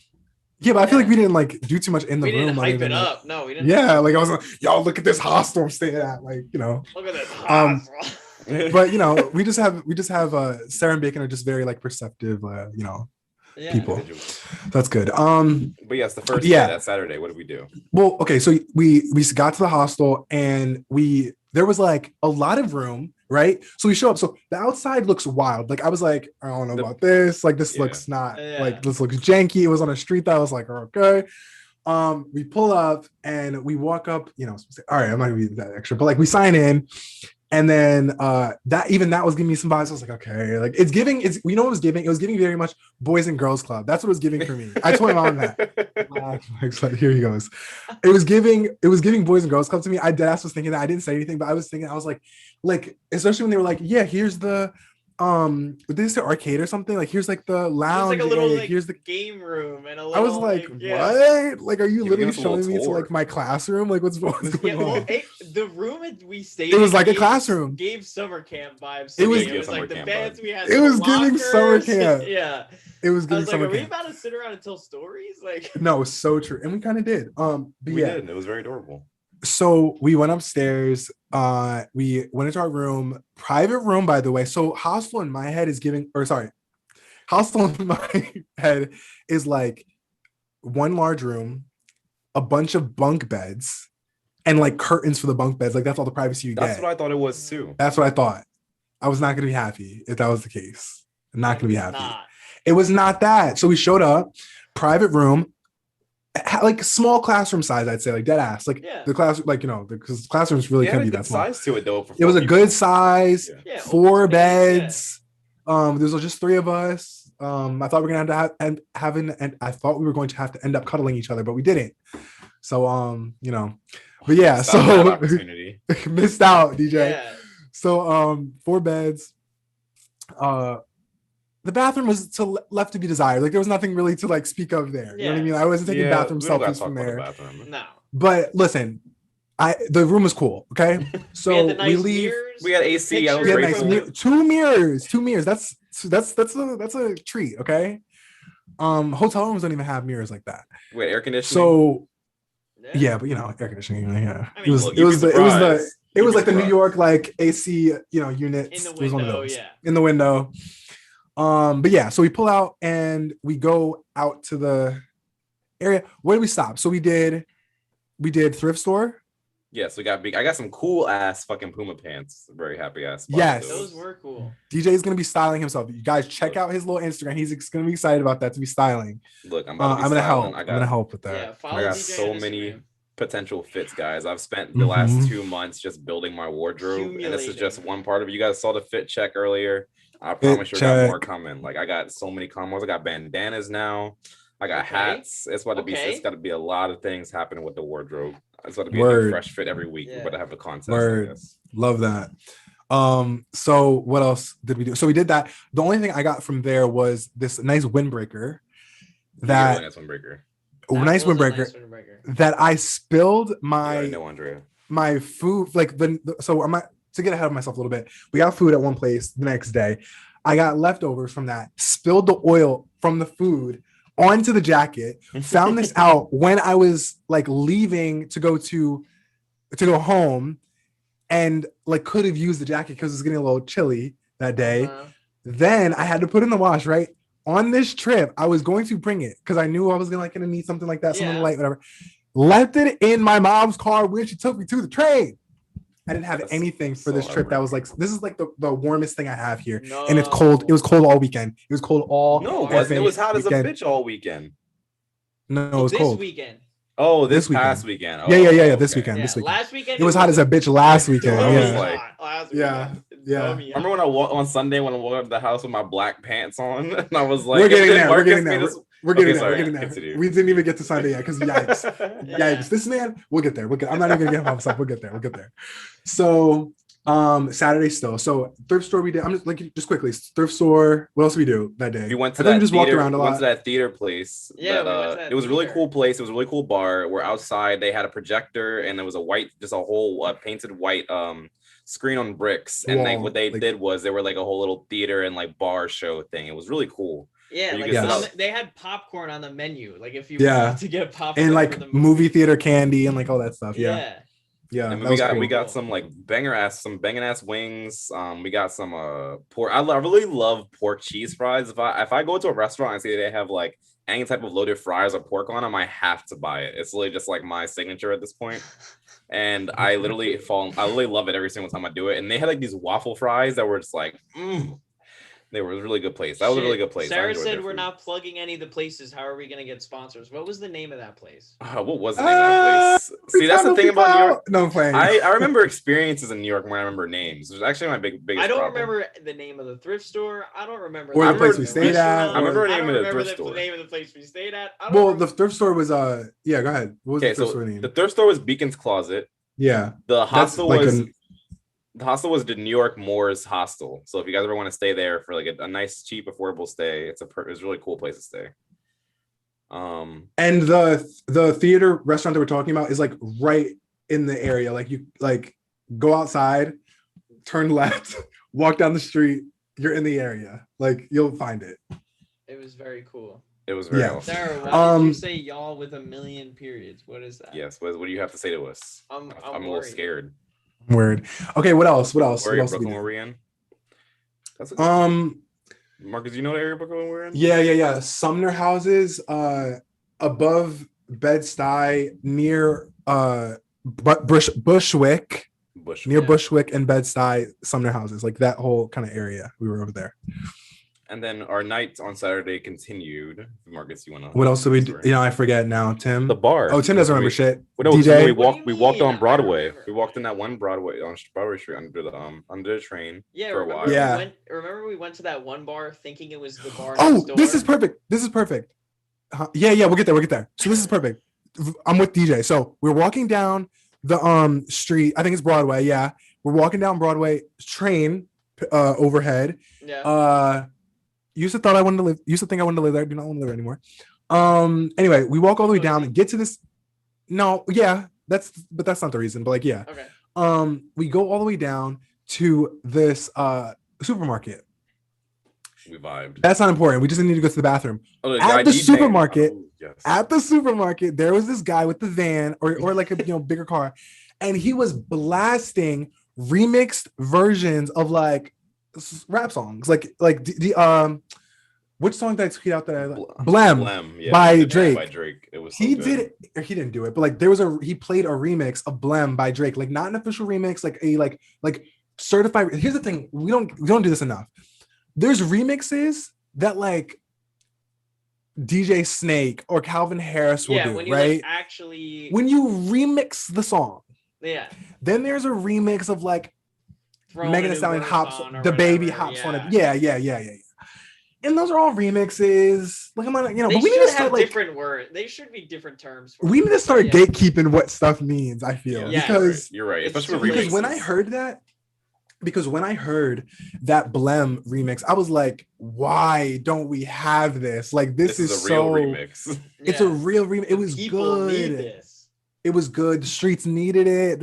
[SPEAKER 1] yeah, but I feel like
[SPEAKER 5] Yeah.
[SPEAKER 1] we didn't like do too much in the
[SPEAKER 5] we
[SPEAKER 1] room.
[SPEAKER 5] didn't
[SPEAKER 1] other
[SPEAKER 5] hype
[SPEAKER 1] than,
[SPEAKER 5] it
[SPEAKER 1] like-
[SPEAKER 5] up. No, we didn't.
[SPEAKER 1] Yeah, like I was like, y'all look at this hostel I'm staying at, like, you know.
[SPEAKER 5] Look at this.
[SPEAKER 1] Um, But you know, we just have Sarah and Bacon are just very like perceptive, you know,
[SPEAKER 5] yeah.
[SPEAKER 1] people.
[SPEAKER 2] Individuals.
[SPEAKER 1] That's good.
[SPEAKER 2] But yes, the first day,
[SPEAKER 1] Yeah.
[SPEAKER 2] that Saturday, what did we do?
[SPEAKER 1] Well, okay, so we got to the hostel and there was like a lot of room, right? So we show up. So the outside looks wild. Like I was like, I don't know about this. Like this
[SPEAKER 2] Yeah.
[SPEAKER 1] looks not
[SPEAKER 5] Yeah.
[SPEAKER 1] like this looks janky. It was on a street that I was like, okay. We pull up and we walk up, you know, all right, I'm not gonna be that extra, but like we sign in. And then that was giving me some vibes. I was like, okay, like it was giving very much Boys and Girls Club. That's what it was giving for me. I told my mom that. Here he goes. It was giving Boys and Girls Club to me. I deadass was thinking that. I didn't say anything, but I was like, especially when they were like, yeah, here's the this is the arcade or something. Like here's like the
[SPEAKER 5] There's
[SPEAKER 1] lounge
[SPEAKER 5] like a little
[SPEAKER 1] area.
[SPEAKER 5] like
[SPEAKER 1] Here's the
[SPEAKER 5] game room and a little.
[SPEAKER 1] I was like,
[SPEAKER 5] yeah.
[SPEAKER 1] what? Like, are you
[SPEAKER 2] Giving
[SPEAKER 1] literally
[SPEAKER 2] us a little
[SPEAKER 1] showing me to
[SPEAKER 2] tour.
[SPEAKER 1] like my classroom? Like, what's going
[SPEAKER 5] Yeah, well,
[SPEAKER 1] on?
[SPEAKER 5] the room we stayed.
[SPEAKER 1] It was
[SPEAKER 5] in
[SPEAKER 1] like a
[SPEAKER 5] gave-
[SPEAKER 1] classroom.
[SPEAKER 5] Gave summer camp vibes.
[SPEAKER 1] It
[SPEAKER 5] To
[SPEAKER 1] was-
[SPEAKER 5] me.
[SPEAKER 2] It
[SPEAKER 5] It
[SPEAKER 2] was
[SPEAKER 5] was like
[SPEAKER 2] summer
[SPEAKER 5] the
[SPEAKER 2] camp
[SPEAKER 5] beds
[SPEAKER 2] vibes.
[SPEAKER 5] we had.
[SPEAKER 1] It was
[SPEAKER 5] little
[SPEAKER 1] giving summer
[SPEAKER 5] lockers.
[SPEAKER 1] camp.
[SPEAKER 5] Yeah.
[SPEAKER 1] It was
[SPEAKER 5] I
[SPEAKER 1] giving
[SPEAKER 5] was like,
[SPEAKER 1] summer
[SPEAKER 5] are we
[SPEAKER 1] camp.
[SPEAKER 5] about to sit around and tell stories? Like,
[SPEAKER 1] No, so true, and we kind of did. But
[SPEAKER 2] We
[SPEAKER 1] yeah.
[SPEAKER 2] did. It was very adorable.
[SPEAKER 1] So we went upstairs. We went into our room, private room, by the way. So hostel in my head is giving, or sorry, hostel in my head is like one large room, a bunch of bunk beds, and like curtains for the bunk beds. Like that's all the privacy you
[SPEAKER 2] That's
[SPEAKER 1] get.
[SPEAKER 2] what I thought it was too.
[SPEAKER 1] That's what I thought. I was not gonna be happy if that was the case. Not gonna be
[SPEAKER 5] it was
[SPEAKER 1] happy.
[SPEAKER 5] not.
[SPEAKER 1] It was not that. So we showed up, private room, like small classroom size, I'd say, like dead ass. Like
[SPEAKER 5] Yeah.
[SPEAKER 1] the class, like because classrooms really
[SPEAKER 2] It
[SPEAKER 1] can
[SPEAKER 2] had
[SPEAKER 1] be
[SPEAKER 2] a good
[SPEAKER 1] that small.
[SPEAKER 2] size to it though. For
[SPEAKER 1] It was
[SPEAKER 2] four
[SPEAKER 1] a
[SPEAKER 2] people.
[SPEAKER 1] good size,
[SPEAKER 2] Yeah.
[SPEAKER 5] Yeah,
[SPEAKER 1] 4
[SPEAKER 5] open space, yeah.
[SPEAKER 1] beds. There was just 3 of us. I thought we were gonna have to and I thought we were going to have to end up cuddling each other, but we didn't. So but yeah,
[SPEAKER 2] Missed out on that
[SPEAKER 1] so
[SPEAKER 2] opportunity.
[SPEAKER 1] missed out, DJ.
[SPEAKER 5] Yeah.
[SPEAKER 1] So 4 beds. The bathroom was left to be desired. Like there was nothing really to like speak of there. You know what I
[SPEAKER 5] Yeah.
[SPEAKER 1] mean? I wasn't taking bathroom
[SPEAKER 2] we don't gotta
[SPEAKER 1] selfies
[SPEAKER 2] talk
[SPEAKER 1] from
[SPEAKER 2] about the
[SPEAKER 1] there.
[SPEAKER 2] bathroom.
[SPEAKER 5] No.
[SPEAKER 1] But listen, the room was cool. Okay, so
[SPEAKER 5] We had the nice
[SPEAKER 1] we leave.
[SPEAKER 5] mirrors,
[SPEAKER 2] We had
[SPEAKER 5] the
[SPEAKER 2] AC, I was
[SPEAKER 1] We had
[SPEAKER 5] pictures
[SPEAKER 1] nice
[SPEAKER 5] from the-
[SPEAKER 1] 2 mirrors. That's a treat. Okay. Hotel rooms don't even have mirrors like that.
[SPEAKER 2] Wait, air conditioning.
[SPEAKER 1] So yeah, but air conditioning. Yeah,
[SPEAKER 5] I mean, look,
[SPEAKER 1] it was
[SPEAKER 2] surprised.
[SPEAKER 1] the
[SPEAKER 2] You'd be
[SPEAKER 1] New
[SPEAKER 2] surprised.
[SPEAKER 1] York like AC units.
[SPEAKER 5] In the
[SPEAKER 1] It was one of
[SPEAKER 5] window,
[SPEAKER 1] those.
[SPEAKER 5] yeah.
[SPEAKER 1] In the window. But yeah, so we pull out and we go out to the area. Where did we stop? So we did thrift store.
[SPEAKER 2] Yes, I got some cool ass fucking Puma pants. Very happy ass.
[SPEAKER 1] Yes.
[SPEAKER 5] Those were cool.
[SPEAKER 1] DJ is gonna be styling himself. You guys check out his little Instagram. He's gonna be excited about that to be styling.
[SPEAKER 2] Look, I'm
[SPEAKER 1] I'm gonna help.
[SPEAKER 2] I
[SPEAKER 1] I'm gonna help with
[SPEAKER 5] Yeah,
[SPEAKER 1] that.
[SPEAKER 5] follow
[SPEAKER 2] I got
[SPEAKER 5] DJ
[SPEAKER 2] so
[SPEAKER 5] on
[SPEAKER 2] many
[SPEAKER 5] Instagram.
[SPEAKER 2] potential fits, guys. I've spent the last
[SPEAKER 1] Mhm.
[SPEAKER 2] 2 months just building my wardrobe, and this is
[SPEAKER 5] Accumulating.
[SPEAKER 2] just one part of it. You guys saw the fit check earlier. I promise you, I got more
[SPEAKER 1] check.
[SPEAKER 2] coming. Like I got so many combos. I got bandanas now. I got
[SPEAKER 5] Okay.
[SPEAKER 2] hats. It's about to
[SPEAKER 5] Okay.
[SPEAKER 2] it's got to be a lot of things happening with the wardrobe. It's about to be a
[SPEAKER 1] Word.
[SPEAKER 2] new fresh fit every week.
[SPEAKER 5] Yeah.
[SPEAKER 2] We're about to have a contest.
[SPEAKER 1] Word.
[SPEAKER 2] I guess.
[SPEAKER 1] Love that. So what else did we do? So we did that. The only thing I got from there was this nice windbreaker.
[SPEAKER 2] You
[SPEAKER 1] That
[SPEAKER 2] really nice windbreaker.
[SPEAKER 5] That
[SPEAKER 1] nice
[SPEAKER 5] was a
[SPEAKER 1] windbreaker
[SPEAKER 5] nice windbreaker.
[SPEAKER 1] that I spilled
[SPEAKER 2] Yeah, I
[SPEAKER 1] my
[SPEAKER 2] know, Andrea.
[SPEAKER 1] my food, like so I'm not, to get ahead of myself a little bit. We got food at one place the next day. I got leftovers from that, spilled the oil from the food onto the jacket, found this out when I was like leaving to go home, and like could have used the jacket because it was getting a little chilly that day.
[SPEAKER 5] Uh-huh.
[SPEAKER 1] Then I had to put it in the wash, right? On this trip, I was going to bring it because I knew I was gonna need something like that, something
[SPEAKER 5] Yeah.
[SPEAKER 1] light, whatever. Left it in my mom's car when she took me to the train. I didn't have
[SPEAKER 2] That's
[SPEAKER 1] anything for
[SPEAKER 2] so
[SPEAKER 1] this trip that was like,
[SPEAKER 2] heartbreaking.
[SPEAKER 1] this is like the warmest thing I have here.
[SPEAKER 5] No.
[SPEAKER 1] And it's cold. It was cold all weekend. It was cold all
[SPEAKER 2] No, it
[SPEAKER 5] effing
[SPEAKER 2] wasn't. It was hot as a
[SPEAKER 1] weekend.
[SPEAKER 2] bitch all weekend.
[SPEAKER 1] No, it was
[SPEAKER 5] this
[SPEAKER 1] cold.
[SPEAKER 5] weekend.
[SPEAKER 2] Oh,
[SPEAKER 1] This
[SPEAKER 2] this past weekend.
[SPEAKER 1] Yeah,
[SPEAKER 2] Oh,
[SPEAKER 1] this
[SPEAKER 2] okay.
[SPEAKER 1] weekend.
[SPEAKER 5] Yeah,
[SPEAKER 1] This weekend.
[SPEAKER 5] last weekend.
[SPEAKER 1] It was hot as a bitch last weekend.
[SPEAKER 2] I was
[SPEAKER 1] Yeah.
[SPEAKER 2] like-
[SPEAKER 5] last
[SPEAKER 1] Yeah,
[SPEAKER 5] weekend.
[SPEAKER 1] yeah.
[SPEAKER 5] Dummy.
[SPEAKER 2] Remember when I walked on Sunday when I walked up to the house with my black pants on, and I was like,
[SPEAKER 1] We're getting there. We're
[SPEAKER 2] Marcus
[SPEAKER 1] getting
[SPEAKER 2] made
[SPEAKER 1] there.
[SPEAKER 2] us-
[SPEAKER 1] We're getting
[SPEAKER 2] Okay,
[SPEAKER 1] there.
[SPEAKER 2] sorry,
[SPEAKER 1] We're getting there.
[SPEAKER 2] continue.
[SPEAKER 1] We didn't even get to Sunday yet because yikes.
[SPEAKER 5] Yeah.
[SPEAKER 1] Yikes. This man, we'll get there. I'm not even gonna get myself. We'll get there. We'll get there. So Saturday still. So thrift store we did. I'm just like just quickly. Thrift store. What else did we do that day?
[SPEAKER 2] We went to
[SPEAKER 1] I think
[SPEAKER 2] that
[SPEAKER 1] we just
[SPEAKER 2] theater,
[SPEAKER 1] walked around a
[SPEAKER 2] we went
[SPEAKER 1] lot.
[SPEAKER 2] to that theater place.
[SPEAKER 5] Yeah,
[SPEAKER 2] that,
[SPEAKER 5] we went to that
[SPEAKER 2] it was a really
[SPEAKER 5] theater.
[SPEAKER 2] cool place. It was a really cool bar. Where outside they had a projector and there was just a whole painted white screen on bricks. And
[SPEAKER 1] Wall,
[SPEAKER 2] what they
[SPEAKER 1] like-
[SPEAKER 2] did was they were like a whole little theater and like bar show thing. It was really cool.
[SPEAKER 5] Yeah,
[SPEAKER 2] You
[SPEAKER 5] like
[SPEAKER 1] could
[SPEAKER 5] on
[SPEAKER 1] sit
[SPEAKER 5] they had popcorn on the menu. Like if you
[SPEAKER 1] Yeah.
[SPEAKER 5] wanted to get popcorn
[SPEAKER 1] And
[SPEAKER 5] for
[SPEAKER 1] like
[SPEAKER 5] the
[SPEAKER 1] movie theater candy and like all that stuff. Yeah.
[SPEAKER 5] Yeah.
[SPEAKER 1] Yeah.
[SPEAKER 2] And
[SPEAKER 1] that
[SPEAKER 2] we
[SPEAKER 1] was
[SPEAKER 2] got
[SPEAKER 1] cool.
[SPEAKER 2] some like banging ass wings. We got some pork. I really love pork cheese fries. If I go to a restaurant and see they have like any type of loaded fries or pork on them, I have to buy it. It's literally just like my signature at this point. And I literally love it every single time I do it. And they had like these waffle fries that were just like, they were a really good place. That was a really good place. I
[SPEAKER 5] Sarah
[SPEAKER 2] enjoyed
[SPEAKER 5] said
[SPEAKER 2] their
[SPEAKER 5] we're
[SPEAKER 2] food.
[SPEAKER 5] not plugging any of the places. How are we gonna get sponsors? What was the name of that place?
[SPEAKER 2] What was the name of that place? See, that's the thing about New York.
[SPEAKER 1] No, I'm playing.
[SPEAKER 2] I remember experiences in New York when I remember names. It's actually my biggest
[SPEAKER 5] I don't
[SPEAKER 2] problem.
[SPEAKER 5] remember the name of the thrift store. I don't remember
[SPEAKER 1] Or
[SPEAKER 2] the
[SPEAKER 5] name
[SPEAKER 2] place
[SPEAKER 5] of
[SPEAKER 2] we
[SPEAKER 5] the
[SPEAKER 1] stayed at,
[SPEAKER 5] restaurant.
[SPEAKER 1] I remember
[SPEAKER 2] the name
[SPEAKER 5] don't
[SPEAKER 2] of the
[SPEAKER 5] remember
[SPEAKER 2] thrift store.
[SPEAKER 5] name of the place we stayed at. I don't
[SPEAKER 1] Well,
[SPEAKER 5] remember.
[SPEAKER 1] the thrift store was yeah, go ahead. What was
[SPEAKER 2] Okay,
[SPEAKER 1] the thrift
[SPEAKER 2] so
[SPEAKER 1] store name?
[SPEAKER 2] the thrift store was Beacon's Closet.
[SPEAKER 1] Yeah.
[SPEAKER 2] The
[SPEAKER 1] That's
[SPEAKER 2] hostel
[SPEAKER 1] like
[SPEAKER 2] was The hostel was the New York Moors Hostel. So if you guys ever want to stay there for like a nice, cheap, affordable stay, it's a really cool place to stay.
[SPEAKER 1] And the theater restaurant that we're talking about is like right in the area. Like you like go outside, turn left, walk down the street, you're in the area. Like you'll find it.
[SPEAKER 5] It was very cool.
[SPEAKER 2] It was very awesome.
[SPEAKER 5] Sarah, why did you say y'all with a million periods? What is that?
[SPEAKER 2] Yes, what do you have to say to us?
[SPEAKER 5] I'm
[SPEAKER 2] a little scared.
[SPEAKER 1] Word. Okay, what else? What else?
[SPEAKER 2] Where Brooklyn were we in? That's Marcus, you know the area Brooklyn we're in?
[SPEAKER 1] Yeah. Sumner houses, above Bed-Stuy, near Bushwick. Near Bushwick and Bed-Stuy, Sumner houses, like that whole kind of area. We were over there.
[SPEAKER 2] And then our night on Saturday continued. Marcus, you want to?
[SPEAKER 1] What else did we do? I forget now. Tim.
[SPEAKER 2] The bar.
[SPEAKER 1] Oh, Tim doesn't remember shit.
[SPEAKER 2] DJ. We walked on Broadway. We walked in that one Broadway on Broadway Street under the train.
[SPEAKER 5] Yeah.
[SPEAKER 2] For a while.
[SPEAKER 5] Remember we went to that one bar thinking it was the bar.
[SPEAKER 1] Oh, this is perfect. Yeah. We'll get there. So this is perfect. I'm with DJ. So we're walking down the street. I think it's Broadway. Yeah, we're walking down Broadway. Train overhead.
[SPEAKER 5] Yeah.
[SPEAKER 1] Used to think I wanted to live there. Do not want to live there anymore. Anyway, we walk all the way down and get to this. No, yeah, that's not the reason. But like, yeah.
[SPEAKER 5] Okay.
[SPEAKER 1] We go all the way down to this supermarket.
[SPEAKER 2] We vibed.
[SPEAKER 1] That's not important. We just need to go to the bathroom. At the supermarket, there was this guy with the van or like a bigger car, and he was blasting remixed versions of like rap songs, like the which song did I tweet out that Blem by Drake.
[SPEAKER 2] It was
[SPEAKER 1] he didn't do it, but like he played a remix of Blem by Drake, like not an official remix, like a like certified. Here's the thing, we don't do this enough. There's remixes that like DJ Snake or Calvin Harris will do,
[SPEAKER 5] when you
[SPEAKER 1] right?
[SPEAKER 5] Actually,
[SPEAKER 1] when you remix the song, then there's a remix of like Megan Thee Stallion hops, the baby hops on it. Yeah. And those are all remixes. Like I'm on, but we need to start like
[SPEAKER 5] different words. They should be different terms.
[SPEAKER 1] We need to start gatekeeping what stuff means. I feel because
[SPEAKER 2] you're right.
[SPEAKER 1] Especially because when I heard that Blem remix, I was like, why don't we have this? Like this is
[SPEAKER 2] a real remix.
[SPEAKER 1] It's a real remix. It was good.
[SPEAKER 5] Need this.
[SPEAKER 1] It was good. The streets needed it.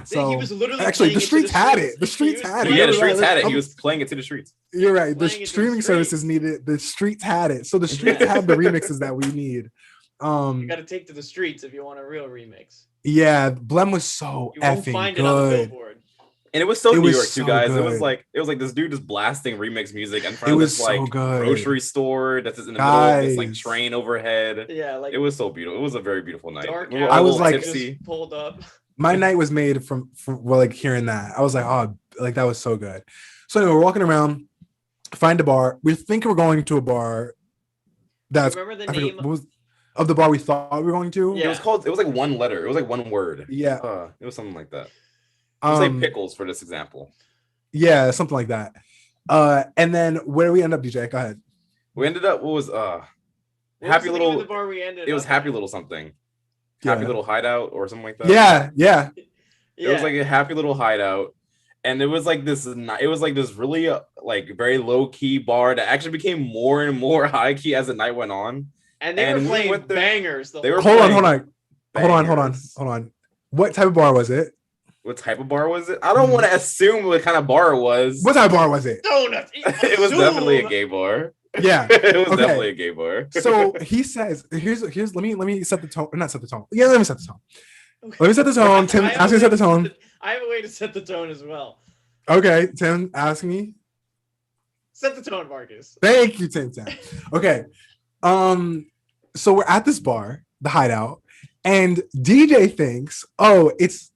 [SPEAKER 1] So
[SPEAKER 5] he was literally
[SPEAKER 1] actually, the streets had it. The streets had it.
[SPEAKER 2] Yeah, the streets had it. He was playing it to the streets.
[SPEAKER 1] You're right. The streaming services needed it. The streets had it. So the streets had the remixes that we need.
[SPEAKER 5] You got to take to the streets if you want a real remix.
[SPEAKER 1] Yeah, Blem was so effing good.
[SPEAKER 2] And it was so New York too, guys. Good. It was like this dude just blasting remix music in front of this like grocery store that's in the middle of this like train overhead.
[SPEAKER 5] Yeah, like
[SPEAKER 2] it was so beautiful. It was a very beautiful night.
[SPEAKER 1] I was like
[SPEAKER 2] tipsy.
[SPEAKER 5] Pulled up.
[SPEAKER 1] My night was made from like hearing that. I was like, oh, like that was so good. So anyway, we're walking around, find a bar. We think we're going to a bar. That's
[SPEAKER 5] remember the name
[SPEAKER 1] of the bar we thought we were going to.
[SPEAKER 2] Yeah. It was like one letter. It was like one word.
[SPEAKER 1] Yeah,
[SPEAKER 2] it was something like that. Say pickles for this example.
[SPEAKER 1] Yeah, something like that. And then where do we end up, DJ? Go ahead.
[SPEAKER 2] We ended up Happy Little.
[SPEAKER 5] The bar we ended
[SPEAKER 2] it was Happy Little something. Happy Little Hideout or something like that.
[SPEAKER 1] Yeah.
[SPEAKER 2] It was like a Happy Little Hideout, and it was like this. It was like this really like very low key bar that actually became more and more high key as the night went on.
[SPEAKER 5] And they were playing bangers.
[SPEAKER 1] Hold on. What type of bar was it?
[SPEAKER 2] What type of bar was it? I don't want to assume what kind of bar it was.
[SPEAKER 1] What type of bar was it?
[SPEAKER 5] Donuts.
[SPEAKER 2] It was definitely a gay bar.
[SPEAKER 1] Yeah.
[SPEAKER 2] It was definitely a gay bar.
[SPEAKER 1] So he says, here's let me set the tone. Not set the tone. Yeah, let me set the tone. Let me set the tone. Tim, ask me to set the tone.
[SPEAKER 5] I have a way to set the tone as well.
[SPEAKER 1] Okay, Tim, ask me.
[SPEAKER 5] Set the tone, Marcus.
[SPEAKER 1] Thank you, Tim. Okay. So we're at this bar, the Hideout, and DJ thinks, oh, it's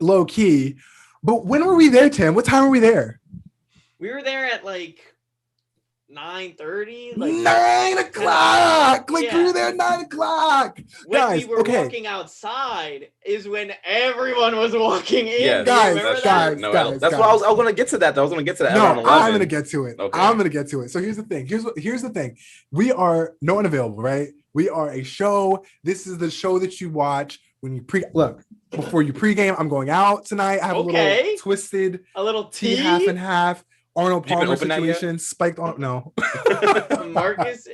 [SPEAKER 1] low key. But when were we there, Tim? What time were we there?
[SPEAKER 5] We were there at like 9:30. Like
[SPEAKER 1] 9 o'clock. We were there at 9 o'clock.
[SPEAKER 5] When
[SPEAKER 1] guys,
[SPEAKER 5] we were walking outside is when everyone was walking in.
[SPEAKER 2] Yes,
[SPEAKER 1] guys.
[SPEAKER 2] That's why I was going to get to that. I was going to get to that.
[SPEAKER 1] No, I'm going to get to it. Okay. I'm going to get to it. So here's the thing. Here's the thing. We are No Unavailable, right? We are a show. This is the show that you watch when you look. before you pregame. I'm going out tonight. I have a little twisted,
[SPEAKER 5] a little
[SPEAKER 1] tea half and half. Arnold Palmer situation spiked on. No,
[SPEAKER 5] Marcus.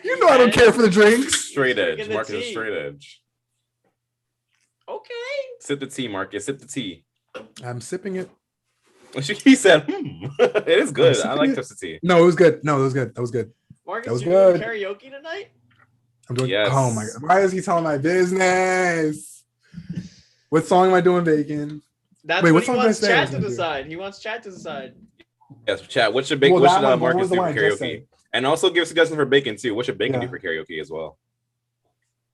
[SPEAKER 1] You know I don't care for the drinks.
[SPEAKER 2] Straight edge. Marcus is straight edge.
[SPEAKER 5] Okay.
[SPEAKER 2] Sip the tea, Marcus. Sip the tea.
[SPEAKER 1] I'm sipping it.
[SPEAKER 2] He said, it is good. I like twisted tea.
[SPEAKER 1] No, it was good. No, it was good. That was good.
[SPEAKER 5] Marcus,
[SPEAKER 1] that was
[SPEAKER 5] good. Doing karaoke tonight?
[SPEAKER 1] I'm doing. Yes. Oh my god! Why is he telling my business? What song am I doing, Bacon?
[SPEAKER 5] That's what he wants chat to decide. He wants chat to decide.
[SPEAKER 2] Yes, chat. What should Marcus do for karaoke? And also give suggestions for Bacon too. What should Bacon do for karaoke as well?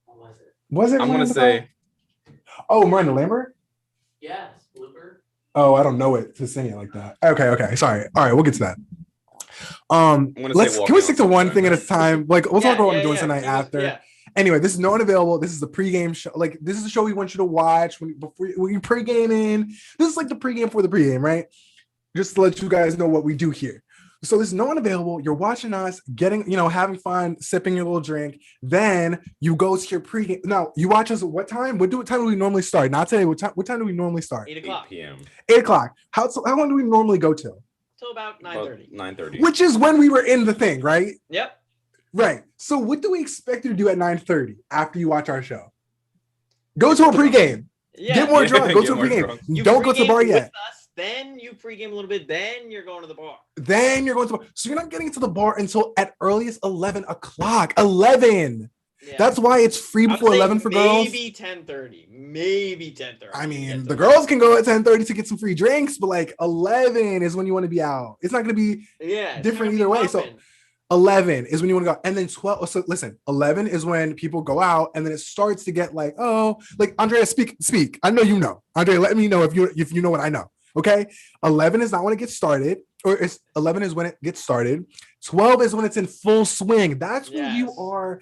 [SPEAKER 3] What was it? Was it?
[SPEAKER 2] I'm gonna say.
[SPEAKER 3] Oh, Miranda Lambert.
[SPEAKER 5] Yes, Blooper.
[SPEAKER 3] Oh, I don't know it to sing it like that. Okay. Sorry. All right, we'll get to that. Can we stick to one thing at a time? Like, we'll talk about what we're doing tonight after. Yeah. Anyway, this is No One Available. This is the pregame show. Like, this is a show we want you to watch before you pregame in. This is like the pregame for the pregame, right? Just to let you guys know what we do here. So this is No One Available. You're watching us, getting, having fun, sipping your little drink. Then you go to your pregame. Now, you watch us at what time? What time do we normally start? Not today. What time do we normally start?
[SPEAKER 5] 8 o'clock.
[SPEAKER 2] 8 p.m.
[SPEAKER 3] 8 o'clock. How long do we normally go till?
[SPEAKER 5] Till about 9:30.
[SPEAKER 2] 9:30.
[SPEAKER 3] Which is when we were in the thing, right?
[SPEAKER 5] Yep.
[SPEAKER 3] Right. So what do we expect you to do at 9:30 after you watch our show? Go to a pregame. Yeah. Get more drunk. Go to a pregame. Don't go to the bar yet.
[SPEAKER 5] Then you pregame a little bit. Then you're going to the bar.
[SPEAKER 3] So you're not getting to the bar until at earliest 11 o'clock. 11. Yeah. That's why it's free before 11 for girls.
[SPEAKER 5] Maybe 10:30. Maybe 10:30.
[SPEAKER 3] I mean, the girls can go at 10:30 to get some free drinks, but like 11 is when you want to be out. It's not going to be different either way. So 11 is when you want to go. And then 12. So listen, 11 is when people go out, and then it starts to get like, oh, like Andrea, speak. I know you know. Andrea, let me know if you know what I know. Okay, 11 is not when it gets started, or 11 is when it gets started. 12 is when it's in full swing. That's when you are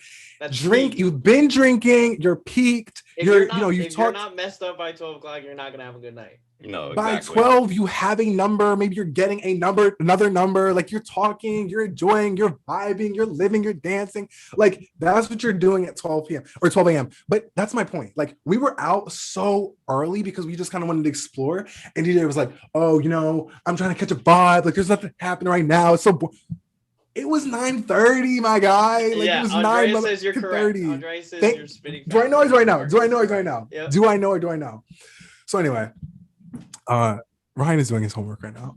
[SPEAKER 3] drink. You've been drinking. You're peaked.
[SPEAKER 5] If you're not messed up by 12 o'clock, you're not gonna have a good night.
[SPEAKER 2] No, exactly.
[SPEAKER 3] By 12, you have a number. Maybe you're getting another number. Like, you're talking, you're enjoying, you're vibing, you're living, you're dancing. Like, that's what you're doing at 12 p.m. or 12 a.m. But that's my point. Like, we were out so early because we just kind of wanted to explore. And DJ was like, oh, I'm trying to catch a vibe. Like, there's nothing happening right now. It's so it was 9:30, my guy. Like, it was
[SPEAKER 5] Andrea says you're correct. Andrea says you're spitting.
[SPEAKER 3] Do I know it right now? Do I know it right now? Yep. Do I know or do I know? So anyway. Ryan is doing his homework right now.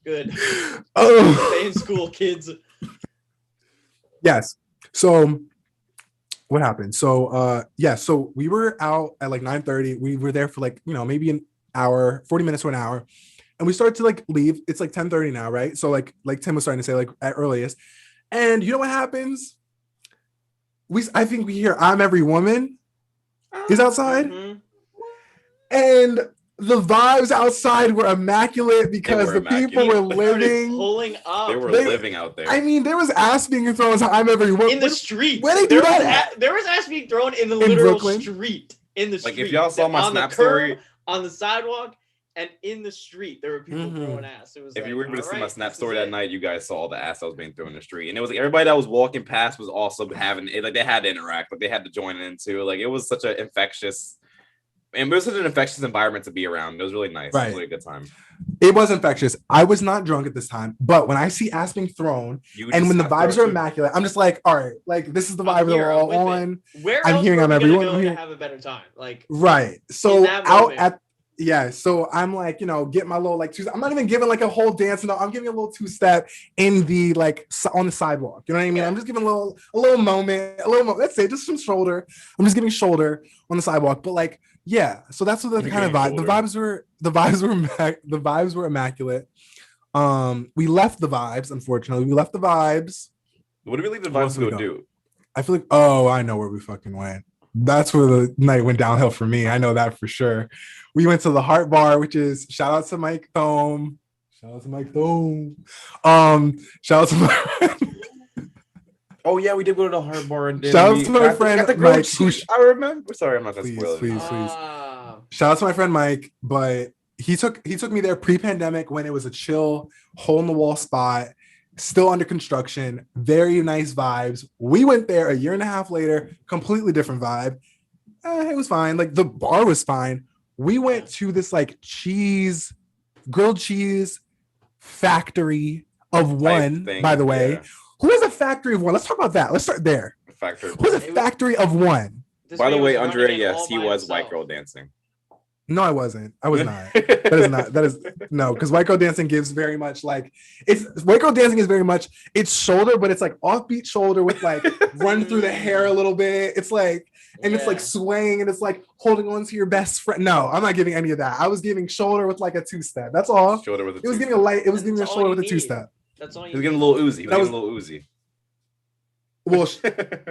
[SPEAKER 5] Good.
[SPEAKER 3] Stay
[SPEAKER 5] in school, kids.
[SPEAKER 3] Yes. So what happened? So so we were out at like 9:30. We were there for like, maybe an hour, 40 minutes to an hour. And we started to like leave. It's like 10:30 now, right? So like Tim was starting to say, like, at earliest. And you know what happens? I think we hear I'm Every Woman is outside.
[SPEAKER 5] Mm-hmm.
[SPEAKER 3] And the vibes outside were immaculate because people were living.
[SPEAKER 5] Pulling up.
[SPEAKER 2] They were living out there.
[SPEAKER 3] I mean, there was ass being thrown. I'm Every Woman
[SPEAKER 5] in the street.
[SPEAKER 3] Where they do that?
[SPEAKER 5] There was ass being thrown in the literal street. In the street.
[SPEAKER 2] Like, if y'all saw my Snap story,
[SPEAKER 5] on the sidewalk. And in the street, there were people throwing ass. It was
[SPEAKER 2] if you were able to see my Snap story that night, you guys saw all the ass that was being thrown in the street. And it was like everybody that was walking past was also having it. Like, they had to interact. Like, they had to join in too. Like, it was such an infectious environment to be around. It was really nice.
[SPEAKER 3] Right.
[SPEAKER 2] It was really a good time.
[SPEAKER 3] It was infectious. I was not drunk at this time, but when I see ass being thrown and when the vibes are immaculate, I'm just like, all right, like, this is the vibe they're all on.
[SPEAKER 5] I'm hearing I'm Every Woman to have a better time. Like,
[SPEAKER 3] right. So so I'm like, get my little like two. I'm not even giving like a whole dance. No, I'm giving a little two-step in the like on the sidewalk. You know what I mean? Yeah. I'm just giving a little moment. That's it. Just some shoulder. I'm just giving shoulder on the sidewalk. But like, yeah. So that's what the kind of vibe. The vibes were immaculate. We left the vibes. Unfortunately, we left the vibes.
[SPEAKER 2] What did we leave the vibes to go do?
[SPEAKER 3] I feel like, I know where we fucking went. That's where the night went downhill for me. I know that for sure. We went to the Heart Bar, which is shout out to Mike Thome. Shout out to my
[SPEAKER 2] Oh yeah, we did go to the Heart Bar and
[SPEAKER 3] shout out to my friend Mike.
[SPEAKER 2] I remember. Sorry, I'm not gonna spoil it.
[SPEAKER 3] Please. Shout out to my friend Mike, but he took me there pre-pandemic when it was a chill, hole in the wall spot, still under construction, very nice vibes. We went there a year and a half later, completely different vibe.
[SPEAKER 1] It was fine. Like the bar was fine. We went to this like grilled cheese factory of one,
[SPEAKER 2] thing,
[SPEAKER 1] by the way.
[SPEAKER 2] yeah.
[SPEAKER 1] Who is a factory of one? Let's talk about that. Let's start there. Who's a factory of one?
[SPEAKER 2] By the way, Andrea, yes, he was white girl dancing.
[SPEAKER 1] No, I wasn't. I was not. That is no, because white girl dancing gives very much like white girl dancing is very much it's shoulder, but it's like offbeat shoulder with like run through the hair a little bit. It's like it's like swaying and it's like holding on to your best friend. No, I'm not giving any of that. I was giving shoulder with like a 2-step. That's all.
[SPEAKER 2] Shoulder with a 2-step.
[SPEAKER 1] It was giving a light. It was giving a shoulder with a 2-step.
[SPEAKER 5] That's all.
[SPEAKER 2] He was getting a little Uzi. He was getting a little Uzi.
[SPEAKER 1] Well,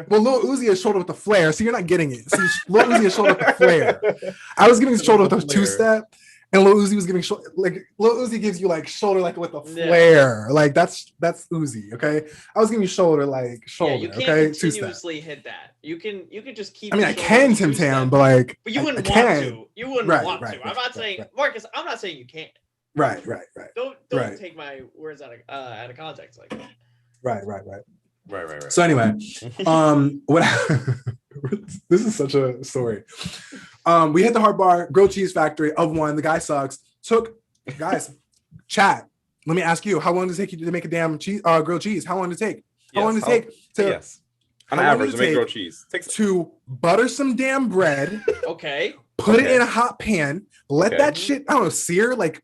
[SPEAKER 1] Lil Uzi is shoulder with the flare, so you're not getting it. See, Lil Uzi is shoulder with the flare. I was giving shoulder with a 2-step, and Lil Uzi was giving like Lil Uzi gives you like shoulder like with a flare. Like that's Uzi. Okay, I was giving you shoulder like shoulder.
[SPEAKER 5] Yeah, you can't
[SPEAKER 1] okay,
[SPEAKER 5] continuously hit that. You can just keep.
[SPEAKER 1] I mean, I can Tim Tam, but like,
[SPEAKER 5] but you wouldn't want to. You wouldn't want to. I'm not saying Marcus. I'm not saying you can't.
[SPEAKER 1] Right.
[SPEAKER 5] Don't take my words out of context like that.
[SPEAKER 1] Right.
[SPEAKER 2] Right.
[SPEAKER 1] So anyway, what this is such a story. We hit the hard bar, grilled cheese factory of one. The guy sucks. Guys, chat. Let me ask you, how long does it take you to make a damn grilled cheese? How long does it take? How long does it take to
[SPEAKER 2] on average to make grilled cheese? Takes
[SPEAKER 1] to butter some damn bread.
[SPEAKER 5] Okay.
[SPEAKER 1] Put it in a hot pan. Let that shit, I don't know, sear like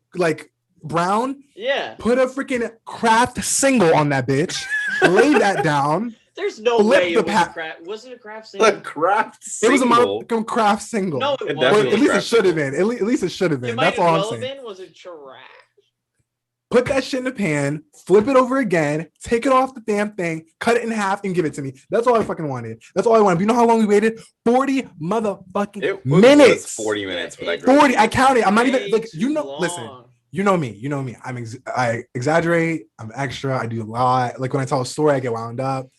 [SPEAKER 1] brown.
[SPEAKER 5] Yeah.
[SPEAKER 1] Put a freaking Kraft single on that bitch. Lay that down.
[SPEAKER 5] There's no way it was a Kraft. Was it a Kraft single?
[SPEAKER 2] A Kraft single.
[SPEAKER 1] It was a motherfucking Kraft single.
[SPEAKER 5] No, it
[SPEAKER 1] wasn't. At least it should have
[SPEAKER 2] been.
[SPEAKER 1] At least it should have been.
[SPEAKER 5] That's
[SPEAKER 1] all I'm saying.
[SPEAKER 5] Was it trash?
[SPEAKER 1] Put that shit in the pan, flip it over again, take it off the damn thing, cut it in half, and give it to me. That's all I fucking wanted. That's all I wanted. But you know how long we waited? 40 motherfucking minutes.
[SPEAKER 2] 40 minutes for that.
[SPEAKER 1] 40. I counted. I'm not even like listen. You know me. I exaggerate. I'm extra. I do a lot. Like when I tell a story, I get wound up.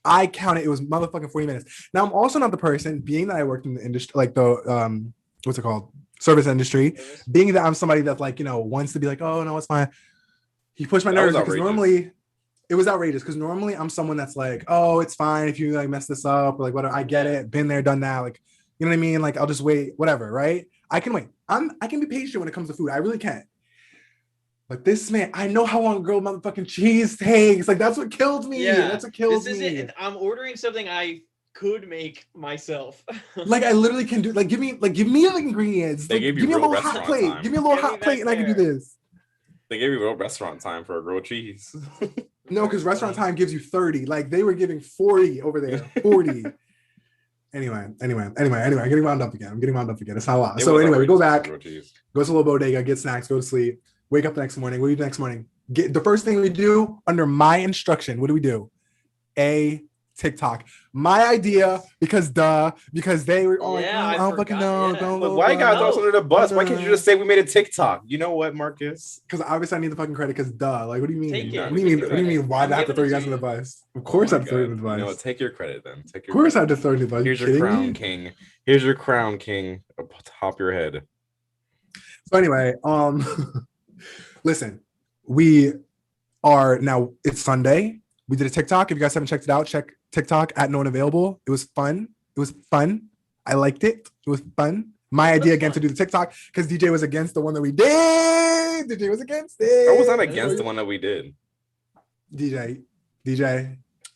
[SPEAKER 1] I counted. It was motherfucking 40 minutes. Now I'm also not the person, being that I worked in the industry, like the what's it called, service industry. Being that I'm somebody that like wants to be like, oh no, it's fine. He pushed my nerves because normally it was outrageous. Because normally I'm someone that's like, oh, it's fine if you like mess this up or like whatever. I get it. Been there, done that. Like you know what I mean. Like I'll just wait. Whatever. Right. I can wait. I can be patient when it comes to food. I really can. But this man, I know how long grilled motherfucking cheese takes. Like that's what killed me. Yeah, that's what kills me.
[SPEAKER 5] I'm ordering something I could make myself.
[SPEAKER 1] Like I literally can do. Like give me the ingredients.
[SPEAKER 2] They gave you
[SPEAKER 1] give me a little
[SPEAKER 2] hot
[SPEAKER 1] plate.
[SPEAKER 2] Time.
[SPEAKER 1] Give me a little hot plate, and I can do this.
[SPEAKER 2] They gave you real restaurant time for a grilled cheese.
[SPEAKER 1] No, because restaurant time gives you 30. Like they were giving 40 over there. 40. Anyway, I'm getting wound up again. It's not a lot. So anyway, we go back, go to a little bodega, get snacks, go to sleep, wake up the next morning. What do you do next morning? The first thing we do under my instruction, what do we do? A TikTok. My idea, because they were all I don't fucking know.
[SPEAKER 2] Look, why you gotta throw us under the bus? Why can't you just say we made a TikTok? You know what, Marcus?
[SPEAKER 1] Because obviously I need the fucking credit. Because Like, what do you mean? What do you mean? Why do I have to throw you guys under the bus? Of course I have to throw you under the bus.
[SPEAKER 2] No, take your credit then.
[SPEAKER 1] Of course I have to throw you under the bus.
[SPEAKER 2] Here's your crown, king. Here's your crown, king. Atop your head.
[SPEAKER 1] So anyway, listen, we are now. It's Sunday. We did a TikTok. If you guys haven't checked it out, check TikTok at No One Available. It was fun. I liked it. It was fun. My idea again to do the TikTok because DJ was against the one that we did. DJ was against it.
[SPEAKER 2] I was not against the one that we did.
[SPEAKER 1] DJ.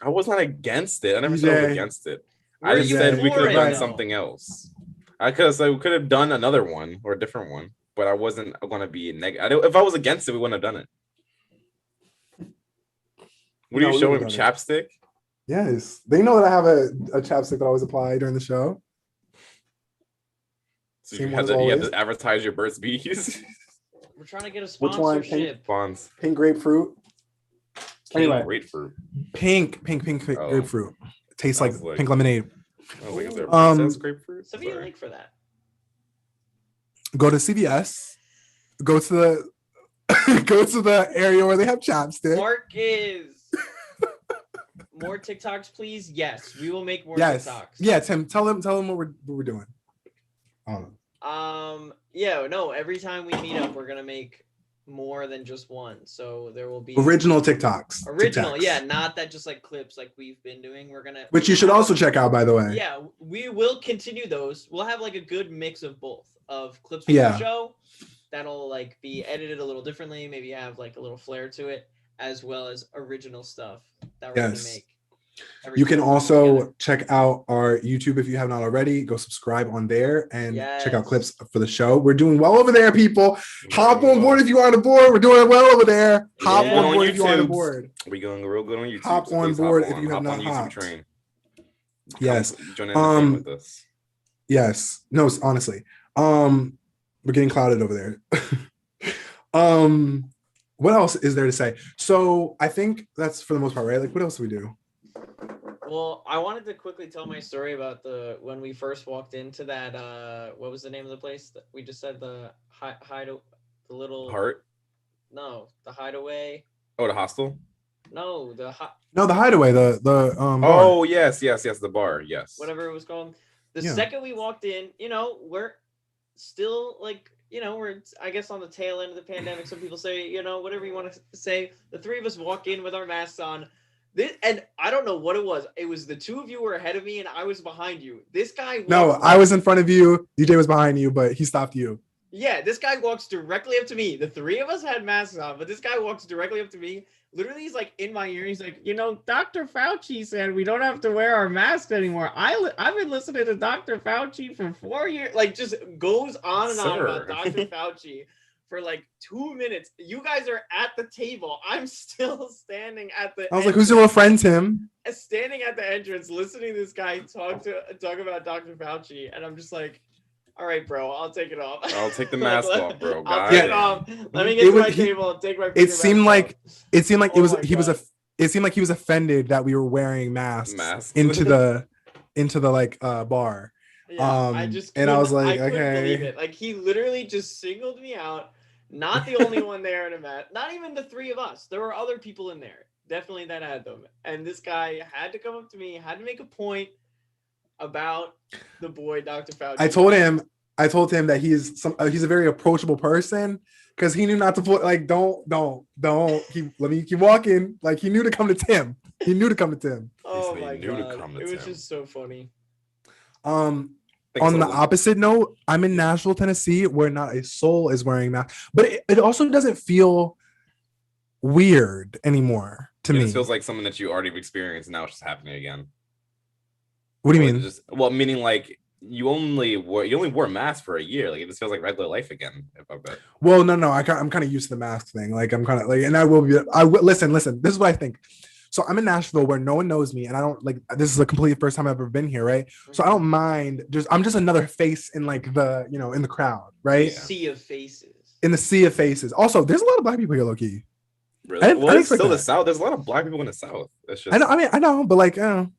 [SPEAKER 2] I was not against it. I never said I was against it. I just said we could have done something else. We could have done another one or a different one, but I wasn't going to be negative. If I was against it, we wouldn't have done it. What are you showing them? Chapstick?
[SPEAKER 1] Yes. They know that I have a chapstick that I always apply during the show.
[SPEAKER 2] So you have to advertise your Burt's Bees.
[SPEAKER 5] We're trying to get a sponsorship.
[SPEAKER 1] Which one? Pink grapefruit. Anyway,
[SPEAKER 2] grapefruit.
[SPEAKER 1] Pink grapefruit. It tastes like pink lemonade.
[SPEAKER 2] Oh, is there princess grapefruit?
[SPEAKER 5] So what do you like for that?
[SPEAKER 1] Go to CVS. Go to the area where they have chapstick.
[SPEAKER 5] Marcus. More TikToks, please. Yes, we will make more TikToks.
[SPEAKER 1] Yeah, Tim, tell them what we're doing.
[SPEAKER 5] Yeah, no. Every time we meet up, we're gonna make more than just one. So there will be
[SPEAKER 1] original TikToks.
[SPEAKER 5] Original, yeah, not that just like clips like we've been doing.
[SPEAKER 1] Which you should also check out, by the way.
[SPEAKER 5] Yeah, we will continue those. We'll have like a good mix of both, of clips from the show that'll like be edited a little differently, maybe have like a little flair to it, as well as original stuff that we're gonna make.
[SPEAKER 1] You can also check out our YouTube if you have not already. Go subscribe on there and check out clips for the show. We're doing well over there, people. Hop on board if you are on the board. We're doing well over there. Hop on board if you are on the board.
[SPEAKER 2] We're going real good on YouTube.
[SPEAKER 1] Hop on board if you have not hopped. Yes.
[SPEAKER 2] Join in with us.
[SPEAKER 1] Yes. No, honestly. We're getting clouded over there. What else is there to say? So I think that's for the most part, right? Like, what else do we do?
[SPEAKER 5] Well, I wanted to quickly tell my story about when we first walked into that. What was the name of the place that we just said? The the little
[SPEAKER 2] Heart.
[SPEAKER 5] No, the Hideaway.
[SPEAKER 2] Oh, the hostel.
[SPEAKER 5] No, the
[SPEAKER 1] Hideaway. The
[SPEAKER 2] bar. Oh yes, the bar. Yes.
[SPEAKER 5] Whatever it was called. The second we walked in, we're still like, we're I guess on the tail end of the pandemic. Some people say, whatever you want to say. The three of us walk in with our masks on. And I don't know what it was. It was the two of you were ahead of me and I was behind you. This guy.
[SPEAKER 1] No, I was in front of you. DJ was behind you, but he stopped you.
[SPEAKER 5] Yeah, this guy walks directly up to me. The three of us had masks on, but this guy walks directly up to me. Literally, he's like in my ear. He's like, Dr. Fauci said we don't have to wear our masks anymore. I've been listening to Dr. Fauci for 4 years. Like, just goes on and on about Dr. Fauci. For like 2 minutes. You guys are at the table. I'm still standing at the
[SPEAKER 1] I was like, who's your little friend, Tim?
[SPEAKER 5] Standing at the entrance, listening to this guy talk about Dr. Fauci. And I'm just like, all right, bro, I'll take it off.
[SPEAKER 2] I'll take the mask off, bro.
[SPEAKER 5] I'll take it off. Let me get to my table and take my
[SPEAKER 1] It seemed like he was offended that we were wearing masks into the like bar.
[SPEAKER 5] Yeah, I was like, I couldn't believe it. Like, he literally just singled me out. Not the only one there in a mask. Not even the three of us. There were other people in there, definitely, that had them. And this guy had to come up to me, had to make a point about the boy, Dr. Fauci.
[SPEAKER 1] I told him that he's a very approachable person because he knew not to put like don't. Let me keep walking. Like, he knew to come to Tim.
[SPEAKER 5] Oh my god, it was just so funny.
[SPEAKER 1] On the opposite note, I'm in Nashville, Tennessee, where not a soul is wearing masks, but it also doesn't feel weird anymore to me.
[SPEAKER 2] It feels like something that you already have experienced, and now it's just happening again.
[SPEAKER 1] What do you mean?
[SPEAKER 2] Meaning like you only wore masks for a year. Like, it just feels like regular life again. If I bet.
[SPEAKER 1] Well, no, I'm kind of used to the mask thing. Like, I'm kind of like, and I will be. Listen. This is what I think. So I'm in Nashville where no one knows me, and I don't like. This is the complete first time I've ever been here, right? So I don't mind. I'm just another face in like the in the crowd, right?
[SPEAKER 5] Sea of faces.
[SPEAKER 1] In the sea of faces. Also, there's a lot of black people here, low key.
[SPEAKER 2] Really? Well, it's still the South. There's a lot of black people in the South. It's just,
[SPEAKER 1] I know, but like,
[SPEAKER 2] the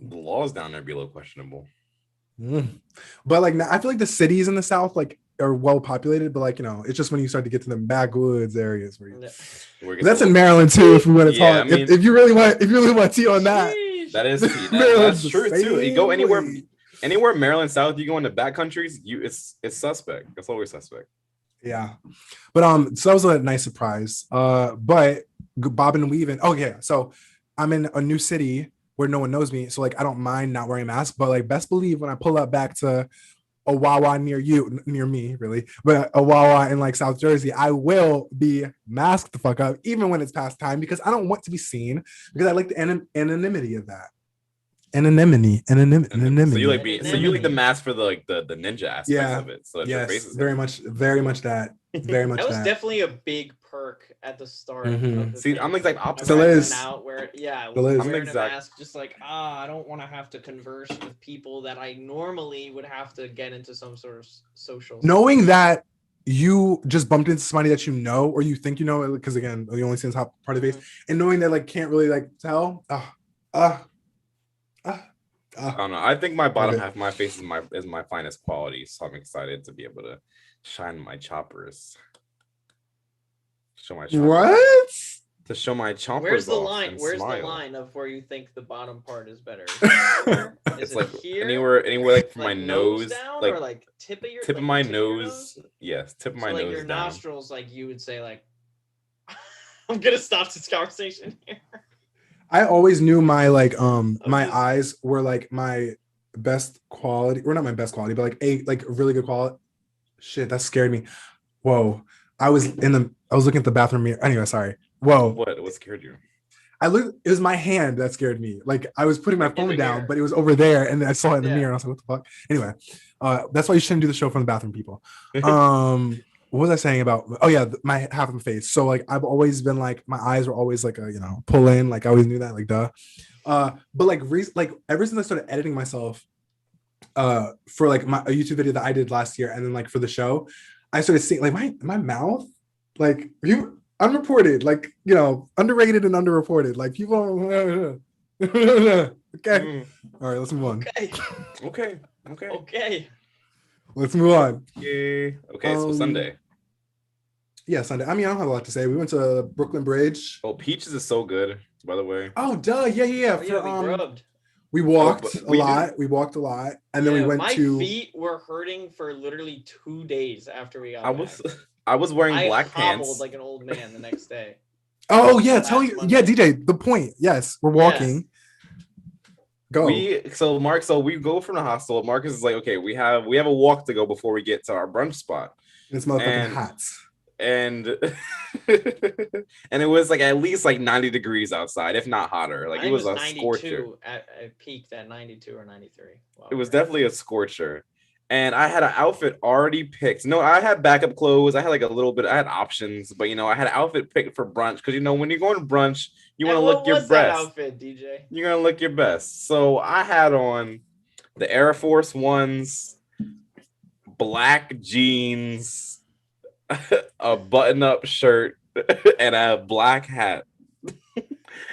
[SPEAKER 2] laws down there be a little questionable.
[SPEAKER 1] But like, I feel like the cities in the South like are well populated, but like, it's just when you start to get to the backwoods areas where that's in Maryland too. If we want to talk, if you really want to tea on that,
[SPEAKER 2] that is that's true too. You go anywhere Maryland South, you go into back countries, it's suspect. It's always suspect.
[SPEAKER 1] Yeah, but so that was a nice surprise. But bob and weaving. Oh yeah, so I'm in a new city where no one knows me, so like I don't mind not wearing a mask. But like, best believe when I pull up back to a Wawa near me, really, but a Wawa in like South Jersey, I will be masked the fuck up, even when it's past time, because I don't want to be seen, because I like the anonymity of that. Anonymity. So
[SPEAKER 2] you like the mask for the ninja aspects of it. So
[SPEAKER 1] yes, very much that. Very much.
[SPEAKER 5] That was definitely a big perk at the start.
[SPEAKER 1] Mm-hmm.
[SPEAKER 2] See, I'm like opposite.
[SPEAKER 1] Still is.
[SPEAKER 5] Wearing a mask, just like I don't want to have to converse with people that I normally would have to get into some sort of social.
[SPEAKER 1] Knowing that you just bumped into somebody that you know, or you think you know, because again, you only see the top part of the face, and knowing that like can't really like tell.
[SPEAKER 2] I don't know. I think my bottom half of my face is my finest quality, so I'm excited to be able to shine my choppers. Show my choppers.
[SPEAKER 1] What?
[SPEAKER 2] To show my chompers.
[SPEAKER 5] Where's the
[SPEAKER 2] off
[SPEAKER 5] line?
[SPEAKER 2] and
[SPEAKER 5] Where's
[SPEAKER 2] smile.
[SPEAKER 5] the line of where you think the bottom part is better?
[SPEAKER 2] It's like
[SPEAKER 5] here?
[SPEAKER 2] anywhere like from
[SPEAKER 5] Like
[SPEAKER 2] my nose
[SPEAKER 5] down,
[SPEAKER 2] like
[SPEAKER 5] or like tip of your
[SPEAKER 2] tip
[SPEAKER 5] like
[SPEAKER 2] of my
[SPEAKER 5] tip of your
[SPEAKER 2] nose. Yes, tip of
[SPEAKER 5] so
[SPEAKER 2] my
[SPEAKER 5] like
[SPEAKER 2] nose
[SPEAKER 5] your
[SPEAKER 2] down.
[SPEAKER 5] nostrils, like you would say like I'm gonna stop this conversation here.
[SPEAKER 1] I always knew my like my
[SPEAKER 5] just-
[SPEAKER 1] eyes were like my best quality, or not my best quality, but like a really good quality. Shit, that scared me. Whoa. I was looking at the bathroom mirror. Anyway, sorry. Whoa.
[SPEAKER 2] What scared you?
[SPEAKER 1] It was my hand that scared me. Like I was putting my
[SPEAKER 5] Like in
[SPEAKER 1] phone
[SPEAKER 5] the
[SPEAKER 1] down,
[SPEAKER 5] mirror.
[SPEAKER 1] but it was over there, and then I saw it in the
[SPEAKER 5] Yeah.
[SPEAKER 1] mirror, and I was like, what the fuck? Anyway, that's why you shouldn't do the show from the bathroom, people. What was I saying about? Oh yeah, my half of my face. So like I've always been like, my eyes were always like a, pull in. Like I always knew that, like duh. But like ever since I started editing myself, for like a YouTube video that I did last year, and then like for the show, I started seeing like my mouth, like unreported, like underrated and underreported. Like people. Okay. All right, let's move on.
[SPEAKER 2] Okay.
[SPEAKER 1] Let's move on.
[SPEAKER 2] Okay. So Sunday.
[SPEAKER 1] Yeah, Sunday. I mean, I don't have a lot to say. We went to Brooklyn Bridge.
[SPEAKER 2] Oh, Peaches is so good, by the way.
[SPEAKER 1] Oh, duh. Yeah.
[SPEAKER 5] Oh, yeah, we grubbed.
[SPEAKER 1] We walked
[SPEAKER 2] we
[SPEAKER 1] a lot. We walked a lot, and then we went
[SPEAKER 5] my
[SPEAKER 1] to.
[SPEAKER 5] My feet were hurting for literally 2 days after we got back.
[SPEAKER 2] I was wearing black
[SPEAKER 5] hobbled
[SPEAKER 2] pants.
[SPEAKER 5] like an old man the next day.
[SPEAKER 1] Oh yeah, tell you.
[SPEAKER 5] Monday.
[SPEAKER 1] Yeah, DJ. The point. Yes, we're walking. Go.
[SPEAKER 2] So we go from the hostel. Marcus is like, okay, we have a walk to go before we get to our brunch spot.
[SPEAKER 1] It's motherfucking hot.
[SPEAKER 2] And and it was like at least like 90 degrees outside, if not hotter. Like it was a
[SPEAKER 5] 92
[SPEAKER 2] scorcher.
[SPEAKER 5] At peaked at 92 or 93. Wow,
[SPEAKER 2] it was definitely a scorcher. And I had an outfit already picked. No, I had backup clothes. I had like a little bit. I had options, but I had an outfit picked for brunch because when you're going to brunch, you want to look your best.
[SPEAKER 5] That outfit, DJ?
[SPEAKER 2] You're gonna look your best. So I had on the Air Force Ones, black jeans, a button-up shirt, and a black hat.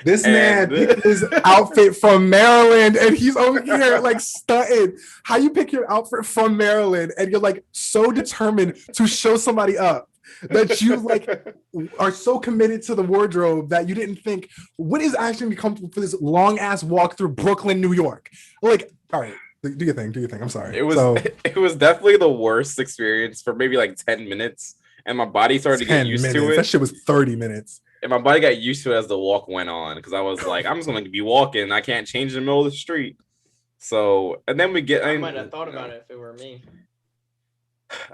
[SPEAKER 1] This man picked his outfit from Maryland, and he's over here like stunting. How you pick your outfit from Maryland, and you're like so determined to show somebody up that you like are so committed to the wardrobe that you didn't think what is actually comfortable for this long ass walk through Brooklyn, New York. Like, all right, do your thing. I'm sorry.
[SPEAKER 2] It was definitely the worst experience for maybe like 10 minutes, and my body started to get used to it.
[SPEAKER 1] That shit was 30 minutes.
[SPEAKER 2] And my body got used to it as the walk went on because I was like, I'm just going to be walking. I can't change in the middle of the street. So, and then
[SPEAKER 5] I might have thought about it if it were me.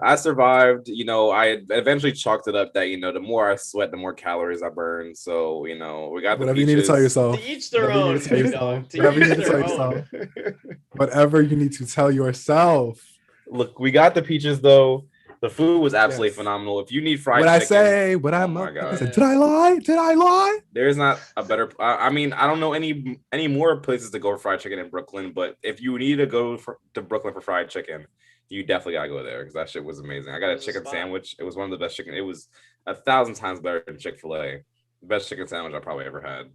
[SPEAKER 2] I survived. I eventually chalked it up that, the more I sweat, the more calories I burn. So, we got
[SPEAKER 1] whatever you need to tell yourself.
[SPEAKER 5] To each their own.
[SPEAKER 1] Whatever you need to tell yourself. Whatever you need to tell yourself.
[SPEAKER 2] Look, we got the peaches, though. The food was absolutely phenomenal. If you need fried chicken.
[SPEAKER 1] I said, did I lie?
[SPEAKER 2] There's not a better. I mean, I don't know any more places to go for fried chicken in Brooklyn, but if you need to go to Brooklyn for fried chicken, you definitely gotta go there because that shit was amazing. I got a chicken sandwich. It was one of the best chicken. It was 1,000 times better than Chick-fil-A. The best chicken sandwich I probably ever had.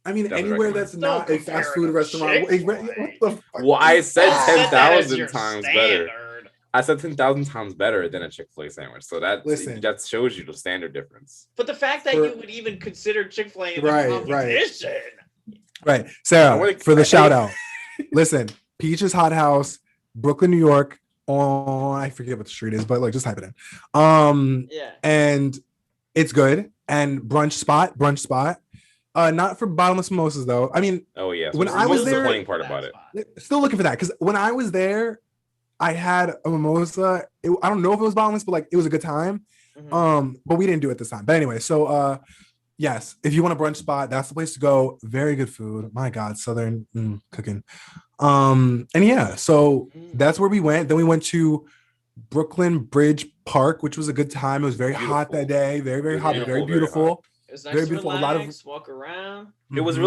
[SPEAKER 1] I mean, anywhere that's not a fast food restaurant. What the fuck?
[SPEAKER 2] Well, I said 10,000 times better. I said 10,000 times better than a Chick-fil-A sandwich. So that shows you the standard difference.
[SPEAKER 5] But the fact that you would even consider Chick-fil-A in the competition.
[SPEAKER 1] Right. Sarah, for the shout out. Listen, Peach's Hot House, Brooklyn, New York. I forget what the street is, but like just type it in. And it's good. And brunch spot. Not for bottomless mimosas though. I mean, when I was there,
[SPEAKER 2] the part about it.
[SPEAKER 1] Still looking for that because when I was there, I had a mimosa. I don't know if it was bottomless, but like it was a good time. Mm-hmm. But we didn't do it this time. But anyway, so yes, if you want a brunch spot, that's the place to go. Very good food. My God, Southern cooking. And yeah, so that's where we went. Then we went to Brooklyn Bridge Park, which was a good time. It was very hot that day. Very, very hot, but very beautiful.
[SPEAKER 5] It was nice very beautiful. Relax, a lot of walk around.
[SPEAKER 2] It was a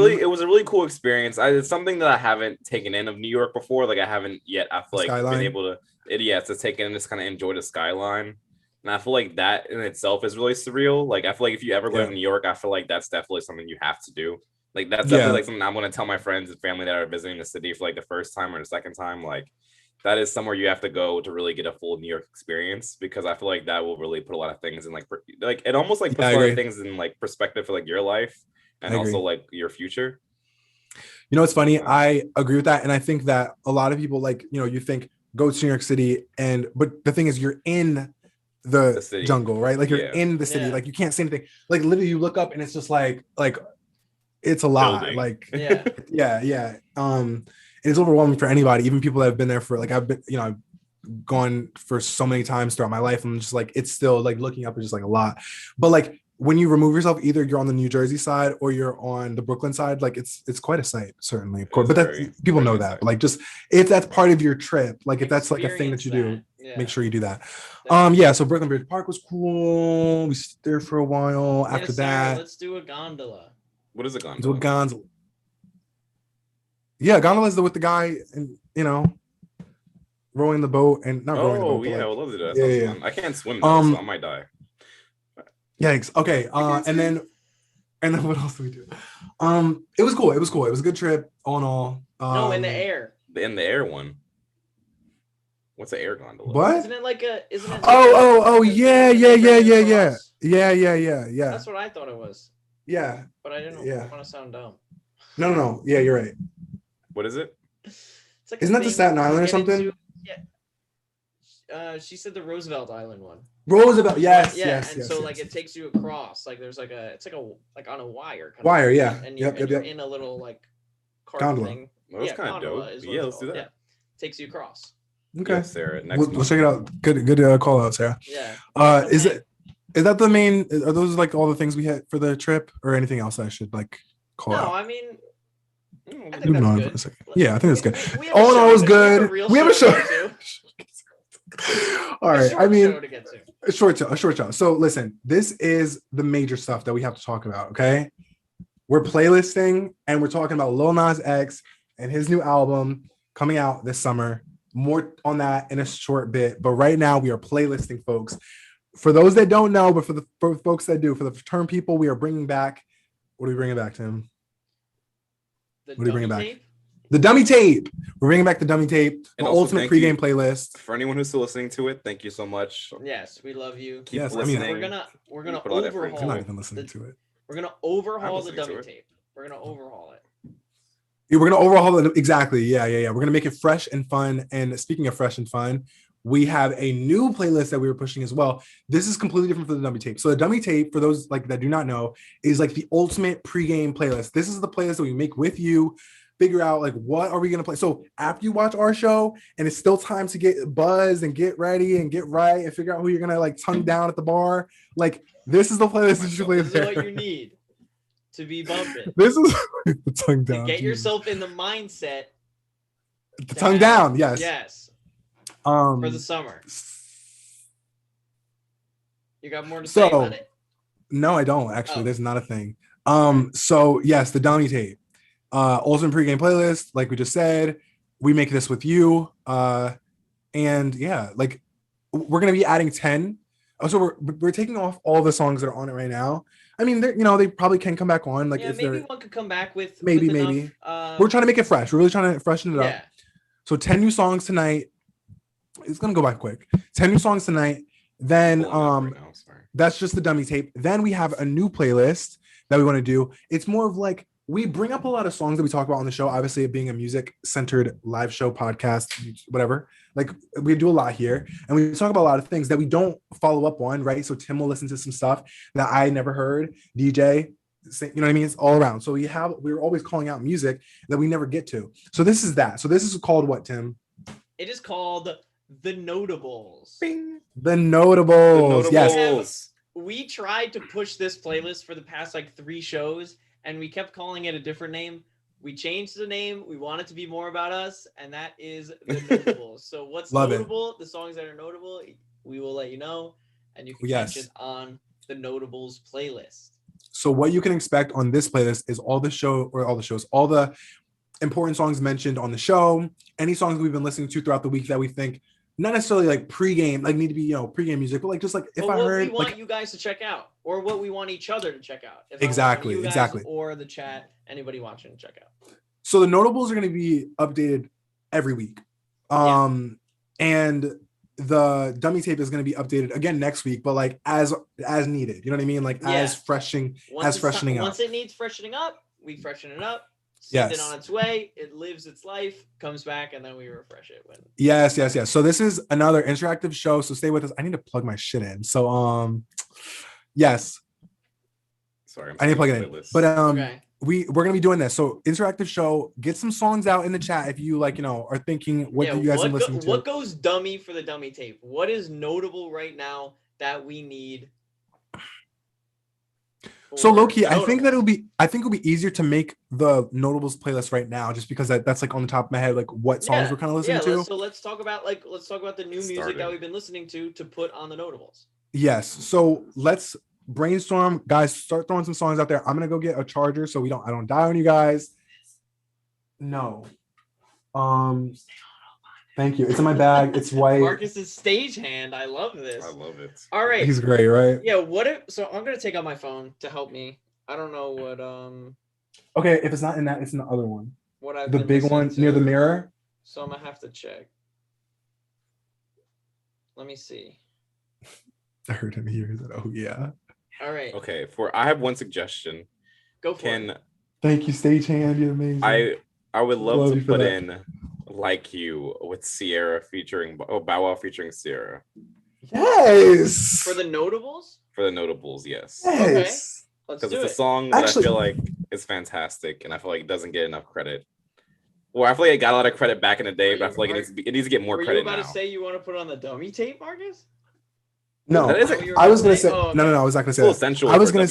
[SPEAKER 2] really cool experience. It's something that I haven't taken in of New York before. Like I haven't yet. I feel like been able to take in and just kind of enjoy the skyline. And I feel like that in itself is really surreal. Like I feel like if you ever go to New York, I feel like that's definitely something you have to do. Like that's definitely like something I'm going to tell my friends and family that are visiting the city for like the first time or the second time. Like that is somewhere you have to go to really get a full New York experience, because I feel like that will really put a lot of things in like it almost like puts a lot of things in like perspective for like your life and also like your future.
[SPEAKER 3] You know, it's funny. I agree with that. And I think that a lot of people like, you know, you think go to New York City but the thing is you're in the jungle, right? Like you're in the city, like you can't say anything. Like literally you look up and it's just like it's a lot.
[SPEAKER 2] Building.
[SPEAKER 3] Like yeah. It's overwhelming for anybody, even people that have been there for like I've been, you know, I've gone for so many times throughout my life. I'm just like, it's still like looking up is just like a lot. But like when you remove yourself, either you're on the New Jersey side or you're on the Brooklyn side, like it's quite a sight, certainly, of course. But that people know that. But like just if that's part of your trip, like if that's like a thing that you do, make sure you do that. So Brooklyn Bridge Park was cool. We stayed there for a while. After that,
[SPEAKER 5] let's do a gondola.
[SPEAKER 2] What is a gondola?
[SPEAKER 3] Do a gondola. Yeah, gondola is with the guy and you know rowing the boat and not rowing the boat.
[SPEAKER 2] Yeah,
[SPEAKER 3] like,
[SPEAKER 2] I would love to do that. Yeah. I can't swim though, so I might die.
[SPEAKER 3] Yikes. Okay. And then what else do we do? It was cool. It was a good trip all in all.
[SPEAKER 5] No, in the air.
[SPEAKER 2] In the air one. What's an air gondola?
[SPEAKER 3] What?
[SPEAKER 5] Isn't it like a?
[SPEAKER 3] Yeah.
[SPEAKER 5] That's what I thought it was.
[SPEAKER 3] Yeah.
[SPEAKER 5] But I didn't want to sound dumb.
[SPEAKER 3] No. Yeah, you're right.
[SPEAKER 2] What is it?
[SPEAKER 5] It's like
[SPEAKER 3] Isn't that the Staten Island or something?
[SPEAKER 5] She said the Roosevelt Island one.
[SPEAKER 3] Roosevelt, yes.
[SPEAKER 5] And so like it takes you across. Like there's it's like on a wire.
[SPEAKER 3] Wire, yeah.
[SPEAKER 5] And you're in a little like cart
[SPEAKER 3] gondola
[SPEAKER 5] thing.
[SPEAKER 2] Well, that's kind of dope. Yeah, let's do that. Yeah.
[SPEAKER 5] Takes you across.
[SPEAKER 3] Okay,
[SPEAKER 2] yeah, Sarah. We'll
[SPEAKER 3] check it out. Good call out, Sarah.
[SPEAKER 5] Yeah.
[SPEAKER 3] Is that the main? Are those like all the things we had for the trip, or anything else I should like call out?
[SPEAKER 5] No, I mean. I
[SPEAKER 3] think that's good. Yeah, I think that's good. All in all, it was good. We have a show. All right. I mean, a short show. So listen, this is the major stuff that we have to talk about. Okay, we're playlisting and we're talking about Lil Nas X and his new album coming out this summer. More on that in a short bit, but right now we are playlisting, folks. For those that don't know, but for folks that do, for the term people, we are bringing back. What are we bringing back, Tim? What are you bringing back? The dummy tape. We're bringing back the dummy tape, the ultimate pregame playlist.
[SPEAKER 2] For anyone who's still listening to it, thank you so much.
[SPEAKER 5] Yes, we love you.
[SPEAKER 2] Keep listening.
[SPEAKER 5] We're gonna overhaul.
[SPEAKER 3] I'm not even listening to it.
[SPEAKER 5] We're gonna overhaul the dummy tape. We're gonna overhaul it.
[SPEAKER 3] Yeah, we're gonna overhaul it. Exactly. Yeah. We're gonna make it fresh and fun. And speaking of fresh and fun, we have a new playlist that we were pushing as well. This is completely different from the dummy tape. So the dummy tape, for those like that do not know, is like the ultimate pregame playlist. This is the playlist that we make with you. Figure out like what are we gonna play. So after you watch our show and it's still time to get buzzed and get ready and get right and figure out who you're gonna like tongue down at the bar, like this is the playlist that you play.
[SPEAKER 5] This is what you need to be bumping.
[SPEAKER 3] This is the tongue down.
[SPEAKER 5] To get yourself in the mindset.
[SPEAKER 3] The tongue down, yes.
[SPEAKER 5] Yes. For the summer. You got more to say about it?
[SPEAKER 3] No, I don't actually. There's not a thing. So yes, the dummy tape. Ultimate pregame playlist, like we just said, we make this with you. And yeah, like we're gonna be adding 10. So we're taking off all the songs that are on it right now. I mean, they probably can come back on. Like if
[SPEAKER 5] maybe one could come back with
[SPEAKER 3] maybe.
[SPEAKER 5] Enough,
[SPEAKER 3] we're trying to make it fresh. We're really trying to freshen it up.
[SPEAKER 5] Yeah.
[SPEAKER 3] So 10 new songs tonight. It's gonna go by quick. 10 new songs tonight. Then that's just the dummy tape. Then we have a new playlist that we want to do. It's more of like we bring up a lot of songs that we talk about on the show. Obviously, it being a music-centered live show podcast, whatever. Like we do a lot here, and we talk about a lot of things that we don't follow up on, right? So Tim will listen to some stuff that I never heard. DJ, you know what I mean? It's all around. So we're always calling out music that we never get to. So this is that. So this is called what, Tim?
[SPEAKER 5] It is called The Notables.
[SPEAKER 3] Bing. The Notables. Yes.
[SPEAKER 5] We tried to push this playlist for the past like 3 shows, and we kept calling it a different name. We changed the name. We want it to be more about us, and that is The Notables. So what's notable? The songs that are notable, we will let you know, and you can catch it on The Notables playlist.
[SPEAKER 3] So what you can expect on this playlist is all the important songs mentioned on the show, any songs we've been listening to throughout the week that we think not necessarily like pregame, like need to be, pregame music, but like just like if I heard,
[SPEAKER 5] we want you guys to check out, or what we want each other to check out.
[SPEAKER 3] Exactly.
[SPEAKER 5] Or the chat, anybody watching to check out.
[SPEAKER 3] So the notables are going to be updated every week.
[SPEAKER 1] And the dummy tape is going to be updated again next week, but like as needed. You know what I mean? Like as freshening up.
[SPEAKER 5] Once it needs freshening up, we freshen it up. Send it on its way. It lives its life, comes back, and then we refresh it.
[SPEAKER 1] Yes. So this is another interactive show. So stay with us. I need to plug my shit in. So yes.
[SPEAKER 2] Sorry,
[SPEAKER 1] I need to plug it in. But okay. We're gonna be doing this. So interactive show. Get some songs out in the chat if you like. Are thinking what do you guys are listening to?
[SPEAKER 5] What goes dummy for the dummy tape? What is notable right now that we need?
[SPEAKER 1] So low key, I think it'll be easier to make the notables playlist right now, just because that's like on the top of my head, like what songs we're kind of listening to.
[SPEAKER 5] So let's talk about the new music that we've been listening to put on the notables.
[SPEAKER 1] Yes. So let's brainstorm, guys. Start throwing some songs out there. I'm gonna go get a charger so I don't die on you guys. No. Thank you. It's in my bag. It's white.
[SPEAKER 5] Marcus's stagehand. I love this.
[SPEAKER 2] I love it.
[SPEAKER 5] All right.
[SPEAKER 1] He's great, right?
[SPEAKER 5] Yeah. So I'm gonna take out my phone to help me. I don't know what.
[SPEAKER 1] Okay, if it's not in that, it's in the other one.
[SPEAKER 5] What I've
[SPEAKER 1] the big one near the mirror.
[SPEAKER 5] So I'm gonna have to check. Let me see.
[SPEAKER 1] I heard him here. That oh yeah.
[SPEAKER 5] All right.
[SPEAKER 2] Okay. I have one suggestion.
[SPEAKER 5] Go for it.
[SPEAKER 1] Thank you, stagehand. You're amazing.
[SPEAKER 2] I would love to put in Like You with Sierra featuring Bow Wow featuring Sierra.
[SPEAKER 1] Yes.
[SPEAKER 5] For the notables?
[SPEAKER 2] For the notables, yes.
[SPEAKER 1] Yes.
[SPEAKER 5] Okay.
[SPEAKER 2] Because it's a song that I feel like is fantastic, and I feel like it doesn't get enough credit. Well, I feel like it got a lot of credit back in the day, but I feel like it needs to get more credit now.
[SPEAKER 5] Were you about to say you want to put on the dummy tape, Marcus?
[SPEAKER 1] No, I was gonna say no. I was not gonna say that.
[SPEAKER 2] Essential.
[SPEAKER 1] I was gonna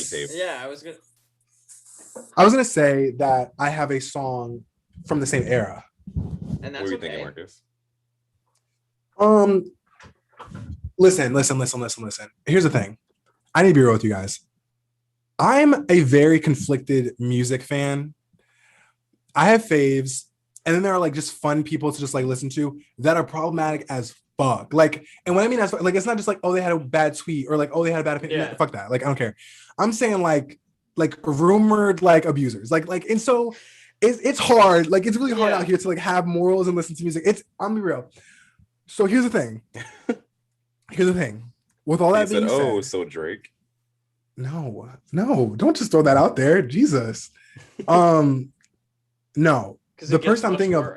[SPEAKER 1] I was gonna say that I have a song from the same era.
[SPEAKER 5] And that's
[SPEAKER 2] what were you thinking, Marcus?
[SPEAKER 1] Listen. Here's the thing. I need to be real with you guys. I'm a very conflicted music fan. I have faves, and then there are like just fun people to just like listen to that are problematic as fuck. Like, and what I mean is like it's not just like, oh, they had a bad tweet or like, oh, they had a bad opinion. Yeah. Fuck that. Like, I don't care. I'm saying like rumored like abusers. Like, and so it's hard. Like, it's really hard out here to like have morals and listen to music. I'm gonna be real. So here's the thing. With all that being said,
[SPEAKER 2] so Drake.
[SPEAKER 1] No, don't just throw that out there. Jesus. No. The person I'm thinking of,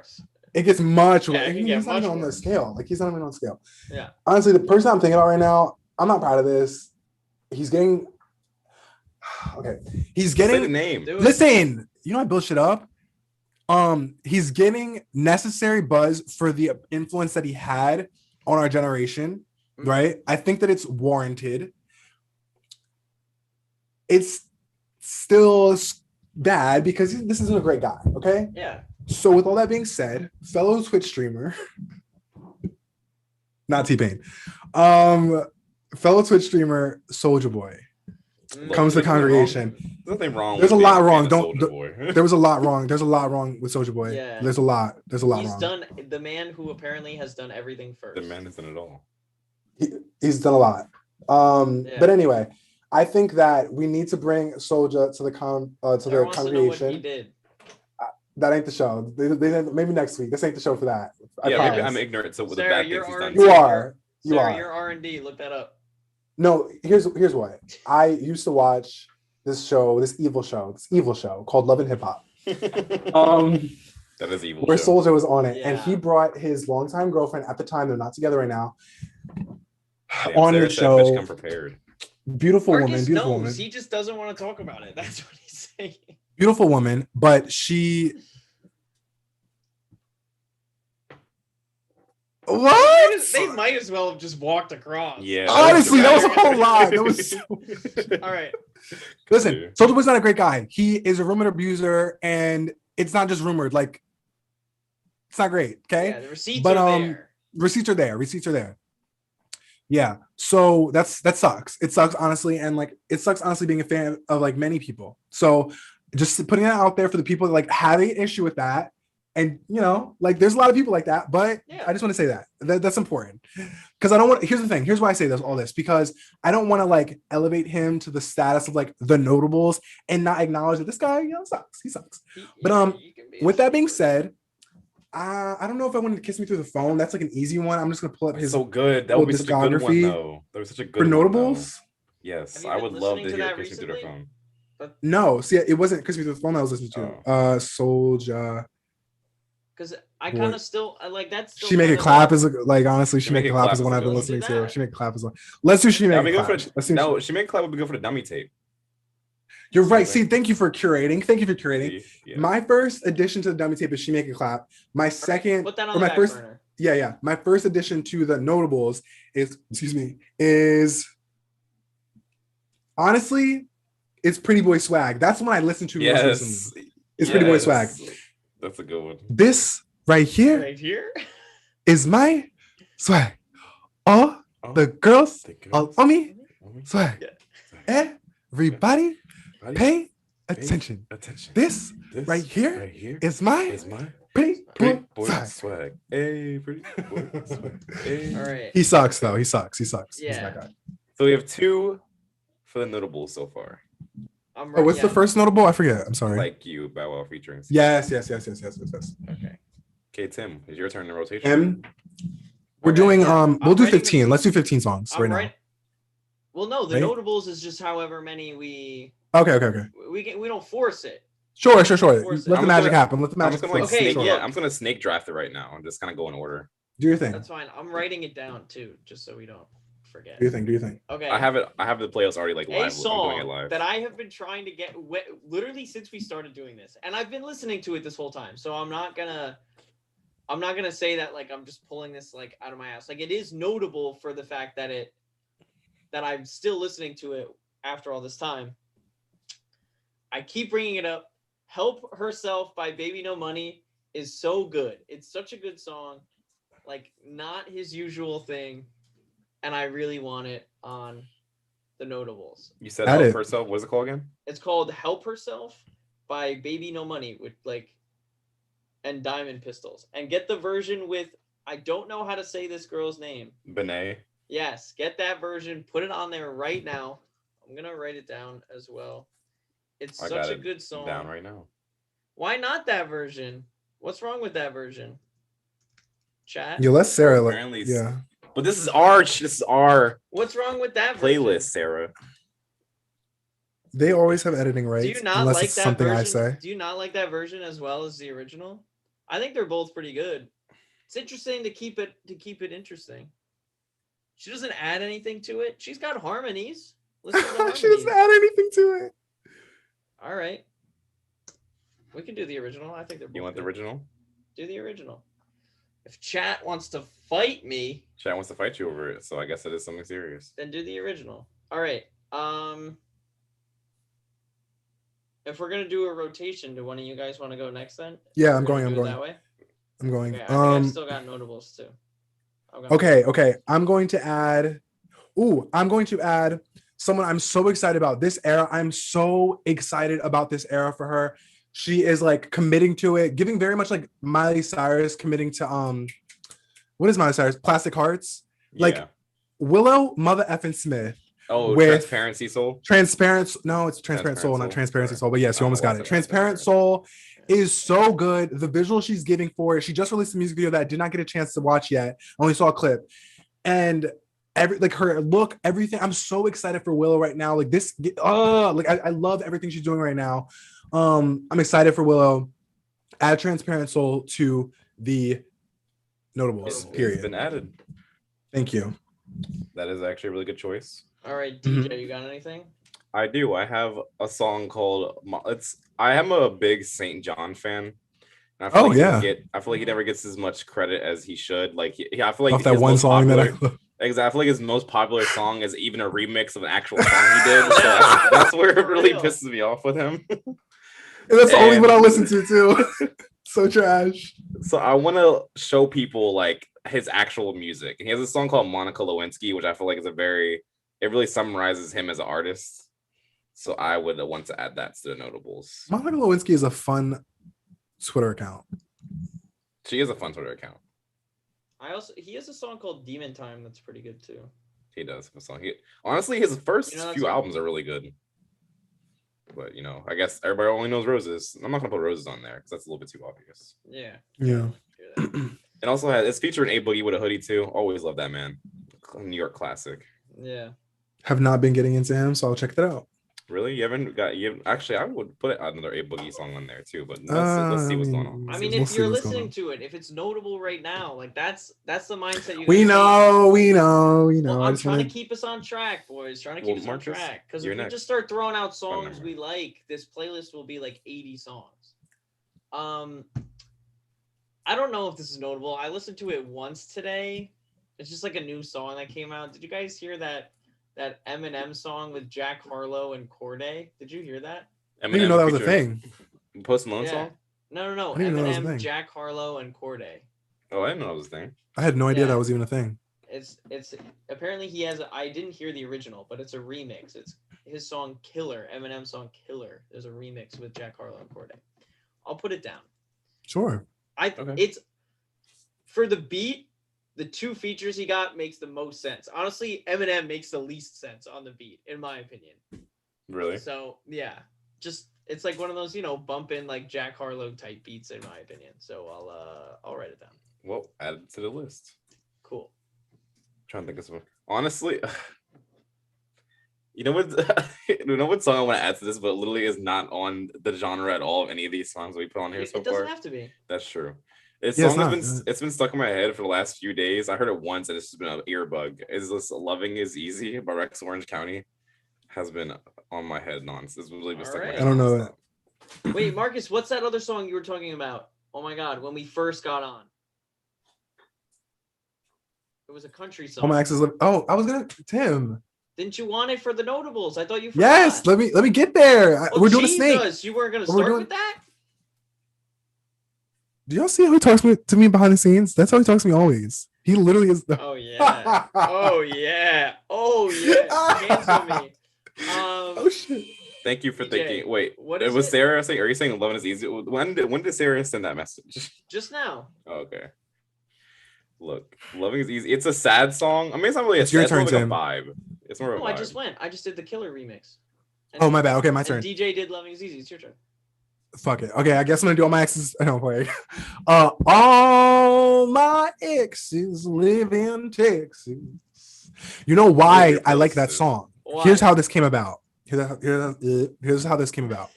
[SPEAKER 1] it gets much worse. He's not even on the scale. Like, he's not even on scale.
[SPEAKER 5] Yeah.
[SPEAKER 1] Honestly, the person I'm thinking about right now, I'm not proud of this. He's getting
[SPEAKER 2] Say the name.
[SPEAKER 1] Listen, I build shit up. He's getting necessary buzz for the influence that he had on our generation, right? I think that it's warranted. It's still bad because this isn't a great guy, okay?
[SPEAKER 5] Yeah.
[SPEAKER 1] So with all that being said, fellow Twitch streamer, not T-Pain, fellow Twitch streamer, Soulja Boy, comes to the congregation.
[SPEAKER 2] There's nothing wrong.
[SPEAKER 1] There's a lot wrong. There was a lot wrong. There's a lot wrong with Soulja Boy.
[SPEAKER 5] Yeah.
[SPEAKER 1] There's a lot wrong.
[SPEAKER 5] He's done the man who apparently has done everything first.
[SPEAKER 2] The man has done it all.
[SPEAKER 1] He's done a lot. But anyway, I think that we need to bring Soulja to the congregation.
[SPEAKER 5] To know what he did.
[SPEAKER 1] That ain't the show. They maybe next week. This ain't the show for that.
[SPEAKER 2] Maybe I'm ignorant. So with the bad things he's done.
[SPEAKER 1] You are.
[SPEAKER 5] You're R&D. Look that up.
[SPEAKER 1] No, here's what. I used to watch this evil show called Love and Hip Hop.
[SPEAKER 2] That is evil.
[SPEAKER 1] Where Soulja was on it, and he brought his longtime girlfriend at the time. They're not together right now. On the show.
[SPEAKER 2] Come prepared.
[SPEAKER 1] Beautiful
[SPEAKER 5] Marcus
[SPEAKER 1] woman.
[SPEAKER 5] Knows. He just doesn't want to talk about it. That's what he's saying.
[SPEAKER 1] Beautiful woman, but she. What?
[SPEAKER 5] They might as well have just walked across.
[SPEAKER 2] Yeah.
[SPEAKER 1] Honestly, that was a whole lot. That was so...
[SPEAKER 5] All right.
[SPEAKER 1] Listen, Soulja Boy's not a great guy. He is a rumored abuser, and it's not just rumored. Like, it's not great. Okay.
[SPEAKER 5] Yeah, the receipts are there.
[SPEAKER 1] Receipts are there. Yeah. So that sucks. It sucks, honestly, and like it sucks, honestly, being a fan of like many people. So just putting that out there for the people that like have an issue with that. And like there's a lot of people like that, but I just want to say that's important because I don't want. Here's the thing. Here's why I say all this because I don't want to like elevate him to the status of like the notables and not acknowledge that this guy sucks. He sucks. But with that being said,
[SPEAKER 3] I don't know if I wanted to Kiss Me Through the Phone. That's like an easy one. I'm just gonna pull up his
[SPEAKER 2] so good. That would be such a good one,
[SPEAKER 3] discography.
[SPEAKER 2] though. That was such a good
[SPEAKER 3] For
[SPEAKER 2] one,
[SPEAKER 3] notables.
[SPEAKER 2] Yes, I would love to hear Kiss Me Through the Phone.
[SPEAKER 3] No, see, it wasn't Kiss Me Through the Phone I was listening to. Soulja.
[SPEAKER 5] Because I kind of still I like that.
[SPEAKER 3] She Make It Clap is like honestly, She Make It Clap is the one I've been listening to. She Make It Clap is one. Let's do She Make It Clap.
[SPEAKER 2] No, She Make It Clap would be good for the dummy tape.
[SPEAKER 3] You're right. See, thank you for curating. Thank you for curating.
[SPEAKER 2] Yeah.
[SPEAKER 3] My first addition to the dummy tape is She Make It Clap. My second,
[SPEAKER 5] put that on
[SPEAKER 3] my first,
[SPEAKER 5] burner.
[SPEAKER 3] Yeah. My first addition to the notables is honestly, it's Pretty Boy Swag. That's one I listened to most recently. It's Pretty Boy Swag.
[SPEAKER 2] That's a good one.
[SPEAKER 3] This right here is my swag. All the girls on me swag. Everybody pay attention. This right here is my Pretty Boy Swag.
[SPEAKER 2] Hey, Pretty Boy Swag. Hey.
[SPEAKER 5] All right.
[SPEAKER 3] He sucks though. He sucks.
[SPEAKER 5] Yeah.
[SPEAKER 3] He's that guy.
[SPEAKER 2] So we have 2 for the notables so far.
[SPEAKER 3] What's the first notable? I forget. I'm sorry.
[SPEAKER 2] Like You, Bow Wow featuring.
[SPEAKER 3] Yes.
[SPEAKER 2] Okay, Tim, it's your turn in rotation.
[SPEAKER 3] We're doing we'll do 15. Let's do 15 songs right now.
[SPEAKER 5] Well, no, the notables is just however many we.
[SPEAKER 3] Okay.
[SPEAKER 5] We don't force it.
[SPEAKER 3] Sure. Let the magic happen. Let the magic happen.
[SPEAKER 2] I'm gonna snake draft it right now. I'm just kind of go in order.
[SPEAKER 3] Do your thing.
[SPEAKER 5] That's fine. I'm writing it down too, just so we don't forget.
[SPEAKER 3] Do your thing.
[SPEAKER 5] Okay.
[SPEAKER 2] I have the playlist already like live.
[SPEAKER 5] A song
[SPEAKER 2] I'm doing it live.
[SPEAKER 5] that I have been trying to get literally since we started doing this, and I've been listening to it this whole time. So I'm not gonna say that like I'm just pulling this like out of my ass. Like it is notable for the fact that I'm still listening to it after all this time. I keep bringing it up. Help Herself by Baby No Money is so good. It's such a good song. Like not his usual thing. And I really want it on the notables.
[SPEAKER 2] You said Help Herself. What's it called again?
[SPEAKER 5] It's called Help Herself by Baby No Money with and Diamond Pistols. And get the version with, I don't know how to say this girl's name.
[SPEAKER 2] Benet.
[SPEAKER 5] Yes, get that version. Put it on there right now. I'm going to write it down as well. It's such a good song.
[SPEAKER 2] Down right now.
[SPEAKER 5] Why not that version? What's wrong with that version? Chat?
[SPEAKER 3] You let Sarah
[SPEAKER 2] apparently, yeah. But this is our
[SPEAKER 5] What's wrong with that
[SPEAKER 2] playlist,
[SPEAKER 5] version?
[SPEAKER 2] Sarah.
[SPEAKER 3] They always have editing rights.
[SPEAKER 5] Do you not
[SPEAKER 3] unless
[SPEAKER 5] like
[SPEAKER 3] it's
[SPEAKER 5] that
[SPEAKER 3] something
[SPEAKER 5] version?
[SPEAKER 3] I say.
[SPEAKER 5] Do you not like that version as well as the original? I think they're both pretty good. It's interesting to keep it interesting. She doesn't add anything to it. She's got harmonies. Listen to the harmonies.
[SPEAKER 3] She doesn't add anything to it.
[SPEAKER 5] All right. We can do the original. I think they're both
[SPEAKER 2] You want
[SPEAKER 5] good.
[SPEAKER 2] the original?
[SPEAKER 5] Do the original. If chat wants to fight me.
[SPEAKER 2] Chat wants to fight you over it, so I guess it is something serious.
[SPEAKER 5] Then do the original. All right. If we're gonna do a rotation, do one of you guys want to go next then?
[SPEAKER 3] Yeah, I'm going.
[SPEAKER 5] That way?
[SPEAKER 3] I'm going.
[SPEAKER 5] Okay, I think I've still got notables too.
[SPEAKER 3] Okay. I'm going to add someone I'm so excited about this era. I'm so excited about this era for her. She is like committing to it, giving very much like Miley Cyrus committing to what is Miley Cyrus? Plastic Hearts. Like Willow Mother Effin Smith.
[SPEAKER 2] Oh, Transparency Soul.
[SPEAKER 3] No, it's Transparent Soul, not Transparency Soul. But yes, you almost got it. Transparent Soul is so good. The visual she's giving for it. She just released a music video that I did not get a chance to watch yet. I only saw a clip. And her look, everything. I'm so excited for Willow right now. Like this, I love everything she's doing right now. I'm excited for Willow. Add Transparent Soul to the notables. Period.
[SPEAKER 2] It's been added.
[SPEAKER 3] Thank you.
[SPEAKER 2] That is actually a really good choice.
[SPEAKER 5] All right, DJ, you got anything?
[SPEAKER 2] I do. I have a song called I am a big St. John fan. I feel I feel like he never gets as much credit as he should. Like I feel like
[SPEAKER 3] off that one song that I
[SPEAKER 2] exactly. I feel like his most popular song is even a remix of an actual song he did. So that's where it really pisses me off with him.
[SPEAKER 3] And that's the only one I listen to too. So trash.
[SPEAKER 2] So I want to show people like his actual music. And he has a song called Monica Lewinsky, which I feel like is it really summarizes him as an artist. So I would want to add that to the notables.
[SPEAKER 3] Monica Lewinsky is a fun Twitter account.
[SPEAKER 2] She is a fun Twitter account.
[SPEAKER 5] He has a song called Demon Time that's pretty good too.
[SPEAKER 2] He does have a song. Honestly, his first few albums are really good. But I guess everybody only knows Roses. I'm not gonna put Roses on there because that's a little bit too obvious.
[SPEAKER 5] Yeah.
[SPEAKER 3] Yeah.
[SPEAKER 2] And also it's featuring A Boogie with a hoodie too. Always love that man. New York classic.
[SPEAKER 5] Yeah.
[SPEAKER 3] Have not been getting into him, so I'll check that out.
[SPEAKER 2] Really? You haven't got you? Actually, I would put another A Boogie song on there too. But let's see what's going on.
[SPEAKER 5] I mean, if you're listening to it, if it's notable right now, like that's the mindset you.
[SPEAKER 3] We know.
[SPEAKER 5] Well, I'm trying to keep us on track, boys. Trying to keep us on track. Because if we just start throwing out songs we like, this playlist will be like 80 songs. I don't know if this is notable. I listened to it once today. It's just like a new song that came out. Did you guys hear that Eminem song with Jack Harlow and Corday? Did you hear that?
[SPEAKER 3] I didn't even know that was a thing.
[SPEAKER 2] Post Malone song?
[SPEAKER 5] No. Eminem, Jack Harlow, and Corday.
[SPEAKER 2] Oh, I didn't know that was a thing.
[SPEAKER 3] I had no idea that was even a thing.
[SPEAKER 5] It's apparently he has. I didn't hear the original, but it's a remix. It's his song Killer, Eminem's song Killer. There's a remix with Jack Harlow and Corday. I'll put it down.
[SPEAKER 3] Sure.
[SPEAKER 5] It's for the beat. The two features he got makes the most sense. Honestly, Eminem makes the least sense on the beat, in my opinion.
[SPEAKER 2] Really?
[SPEAKER 5] So yeah, just it's like one of those, bump in like Jack Harlow type beats, in my opinion. So I'll write it down.
[SPEAKER 2] Well, add it to the list.
[SPEAKER 5] Cool.
[SPEAKER 2] Trying to think of something. Honestly, you know what song I want to add to this, but literally is not on the genre at all of any of these songs we put on here so far.
[SPEAKER 5] It doesn't have to be.
[SPEAKER 2] That's true. It's been stuck in my head for the last few days. I heard it once and it's just been an earbug. Is this Loving Is Easy by Rex Orange County? Has been on my head nonsense. It's really been stuck in my head.
[SPEAKER 3] I don't know that.
[SPEAKER 5] Wait, Marcus, what's that other song you were talking about? Oh my god, when we first got on. It was a country song.
[SPEAKER 3] Oh, my exes live. Oh, I was gonna Tim.
[SPEAKER 5] Didn't you want it for the notables? I thought you forgot.
[SPEAKER 3] Yes, let me get there. We're doing a snake.
[SPEAKER 5] You weren't gonna start with that?
[SPEAKER 3] Do y'all see how he talks to me behind the scenes? That's how he talks to me always. He literally is.
[SPEAKER 5] Oh yeah. Oh yeah. Hands on me.
[SPEAKER 3] Oh shit.
[SPEAKER 2] Thank you for thinking. Wait,
[SPEAKER 5] what
[SPEAKER 2] it
[SPEAKER 5] is
[SPEAKER 2] was
[SPEAKER 5] it?
[SPEAKER 2] Sarah saying? Are you saying Loving Is Easy? When did Sarah send that message?
[SPEAKER 5] Just now.
[SPEAKER 2] Oh, okay. Look, Loving Is Easy. It's a sad song. I mean, it's not really
[SPEAKER 3] It's your turn,
[SPEAKER 2] more like
[SPEAKER 3] Tim.
[SPEAKER 2] a vibe. It's more of a vibe.
[SPEAKER 5] I just went. I just did the Killer remix.
[SPEAKER 3] Oh my bad. Okay, my turn.
[SPEAKER 5] DJ did Loving Is Easy. It's your turn.
[SPEAKER 3] Fuck it. Okay, I guess I'm gonna do all my exes. I don't play. All my exes live in Texas. You know why I like that song?
[SPEAKER 5] Why?
[SPEAKER 3] Here's how this came about. Here's how this came about.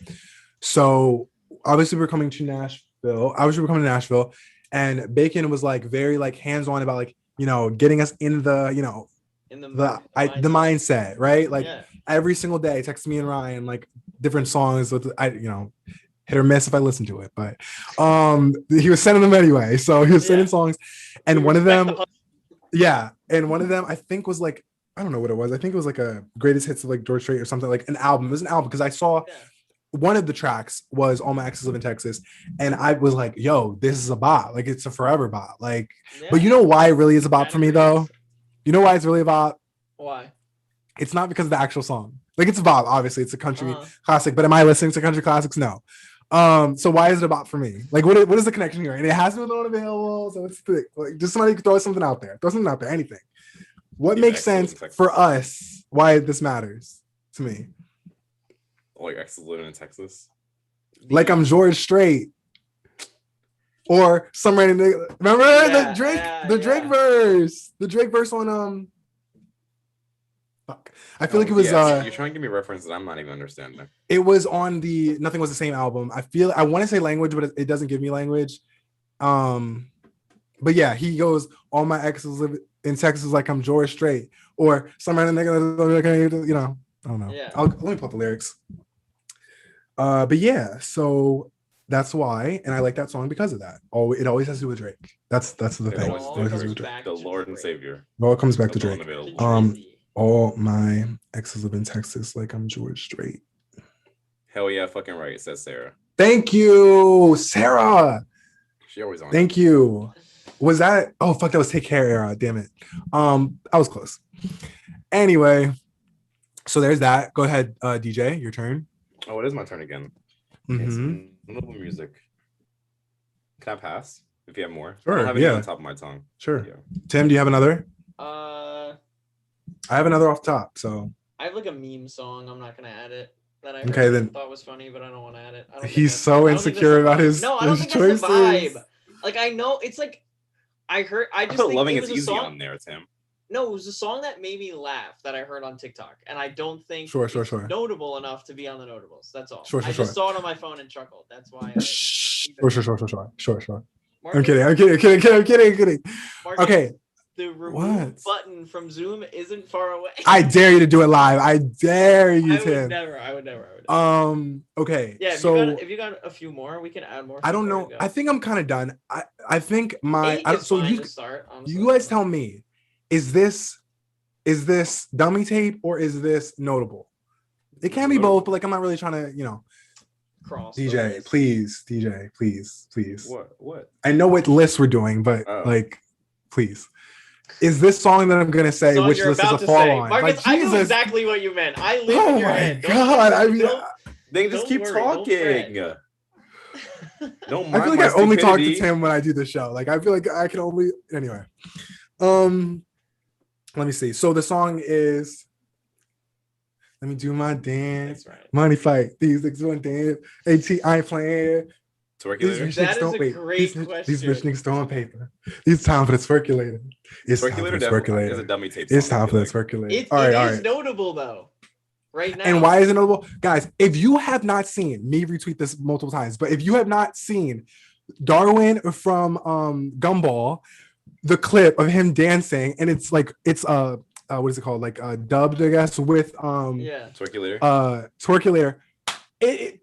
[SPEAKER 3] So obviously we're coming to Nashville. And Bacon was like very like hands-on about like, getting us in the, the mindset, right? Like every single day, text me and Ryan like different songs with hit or miss if I listen to it, but he was sending them anyway. So he was sending songs, and one of them I think was like, I don't know what it was. I think it was like a greatest hits of like George Strait or something, like an album. It was an album because I saw one of the tracks was All My Exes Live in Texas, and I was like, yo, this is a bop. Like it's a forever bop. Like, but you know why it really is a bop for me though? You know why it's really a bop?
[SPEAKER 5] Why?
[SPEAKER 3] It's not because of the actual song. Like it's a bop, obviously it's a country classic, but am I listening to country classics? No. So why is it a bop for me? Like what is the connection here? And it has to be unavailable, so it's thick. Like just somebody could throw something out there. Anything. What makes sense for us? Why this matters to me?
[SPEAKER 2] Like exes living in Texas.
[SPEAKER 3] Like I'm George Strait. Or some random nigga. Remember the Drake verse? The Drake verse on fuck. I feel like it was
[SPEAKER 2] you're trying to give me a reference that I'm not even understanding.
[SPEAKER 3] It was on the Nothing Was the Same album. I want to say Language, but it doesn't give me Language. But yeah, he goes, all my exes live in Texas like I'm George Strait. Or some random nigga, I don't know. Yeah. Let me pull up the lyrics. But yeah, so that's why, and I like that song because of that. It always has to do with Drake. That's the thing.
[SPEAKER 2] The Lord and Savior.
[SPEAKER 3] Well, it comes back to Drake. All my exes live in Texas like I'm George Strait.
[SPEAKER 2] Hell yeah, fucking right, says Sarah.
[SPEAKER 3] Thank you, Sarah.
[SPEAKER 2] She always on.
[SPEAKER 3] Thank you. Was that? Oh fuck, that was Take Care era. Damn it. I was close. Anyway, so there's that. Go ahead, DJ, your turn.
[SPEAKER 2] Oh, it is my turn again.
[SPEAKER 3] Mm-hmm.
[SPEAKER 2] Notable music. Can I pass if you have more?
[SPEAKER 3] Sure.
[SPEAKER 2] I don't have any on the top of my tongue.
[SPEAKER 3] Sure. Yeah. Tim, do you have another?
[SPEAKER 5] I
[SPEAKER 3] have another off top. So
[SPEAKER 5] I have like a meme song. I'm not gonna add it. That I
[SPEAKER 3] then
[SPEAKER 5] thought was funny, but I don't want to add it.
[SPEAKER 3] He's so insecure about his
[SPEAKER 5] I don't think
[SPEAKER 3] choices.
[SPEAKER 5] that's the vibe. Like I know it's like I just
[SPEAKER 2] felt
[SPEAKER 5] think
[SPEAKER 2] Loving
[SPEAKER 5] it
[SPEAKER 2] It's
[SPEAKER 5] was a
[SPEAKER 2] Easy
[SPEAKER 5] song.
[SPEAKER 2] on there, Tim.
[SPEAKER 5] No, it was a song that made me laugh that I heard on TikTok, and I don't think
[SPEAKER 3] Sure.
[SPEAKER 5] notable enough to be on the notables. That's all.
[SPEAKER 3] Sure.
[SPEAKER 5] I just saw it on my phone and chuckled. That's why.
[SPEAKER 3] Sure. I'm
[SPEAKER 5] Marcus,
[SPEAKER 3] kidding.
[SPEAKER 5] Marcus,
[SPEAKER 3] Okay.
[SPEAKER 5] the remove
[SPEAKER 3] What?
[SPEAKER 5] button from Zoom isn't far away.
[SPEAKER 3] I dare you to do it live. I dare you,
[SPEAKER 5] I would
[SPEAKER 3] Tim.
[SPEAKER 5] never.
[SPEAKER 3] Okay.
[SPEAKER 5] Yeah, if you got a few more, we can add more.
[SPEAKER 3] I don't know. I think I'm kind of done. I think my.
[SPEAKER 5] Eight is fine to start, honestly.
[SPEAKER 3] You guys tell me, is this dummy tape or is this notable? It can be both, but like I'm not really trying to,
[SPEAKER 5] cross.
[SPEAKER 3] DJ, please.
[SPEAKER 2] What?
[SPEAKER 3] I know what lists we're doing, but like, please. Is this song that I'm gonna say which list is a fall on?
[SPEAKER 5] Marcus,
[SPEAKER 3] like,
[SPEAKER 5] I know exactly what you meant. I live in your head.
[SPEAKER 3] God, I mean,
[SPEAKER 2] they just keep talking. Don't mind.
[SPEAKER 3] I feel like I only talk to Tim when I do the show. Like I feel like I can only anyway. Let me see. So the song is "Let Me Do My Dance."
[SPEAKER 5] That's right.
[SPEAKER 3] Money fight. These niggas want dance. AT, I ain't playing.
[SPEAKER 2] Twerkulator.
[SPEAKER 5] That is a great question.
[SPEAKER 3] These rich niggas throwing paper. It's time for the twerkulator. It's time for the twerkulator.
[SPEAKER 2] Is a dummy tape.
[SPEAKER 3] It's time for the twerkulator.
[SPEAKER 5] It is notable though. Right now.
[SPEAKER 3] And why is it notable? Guys, if you have not seen me retweet this multiple times, but if you have not seen Darwin from Gumball, the clip of him dancing, and it's what is it called? Like dubbed, I guess, with
[SPEAKER 2] Twerkulator.
[SPEAKER 3] Twerkulator.
[SPEAKER 2] It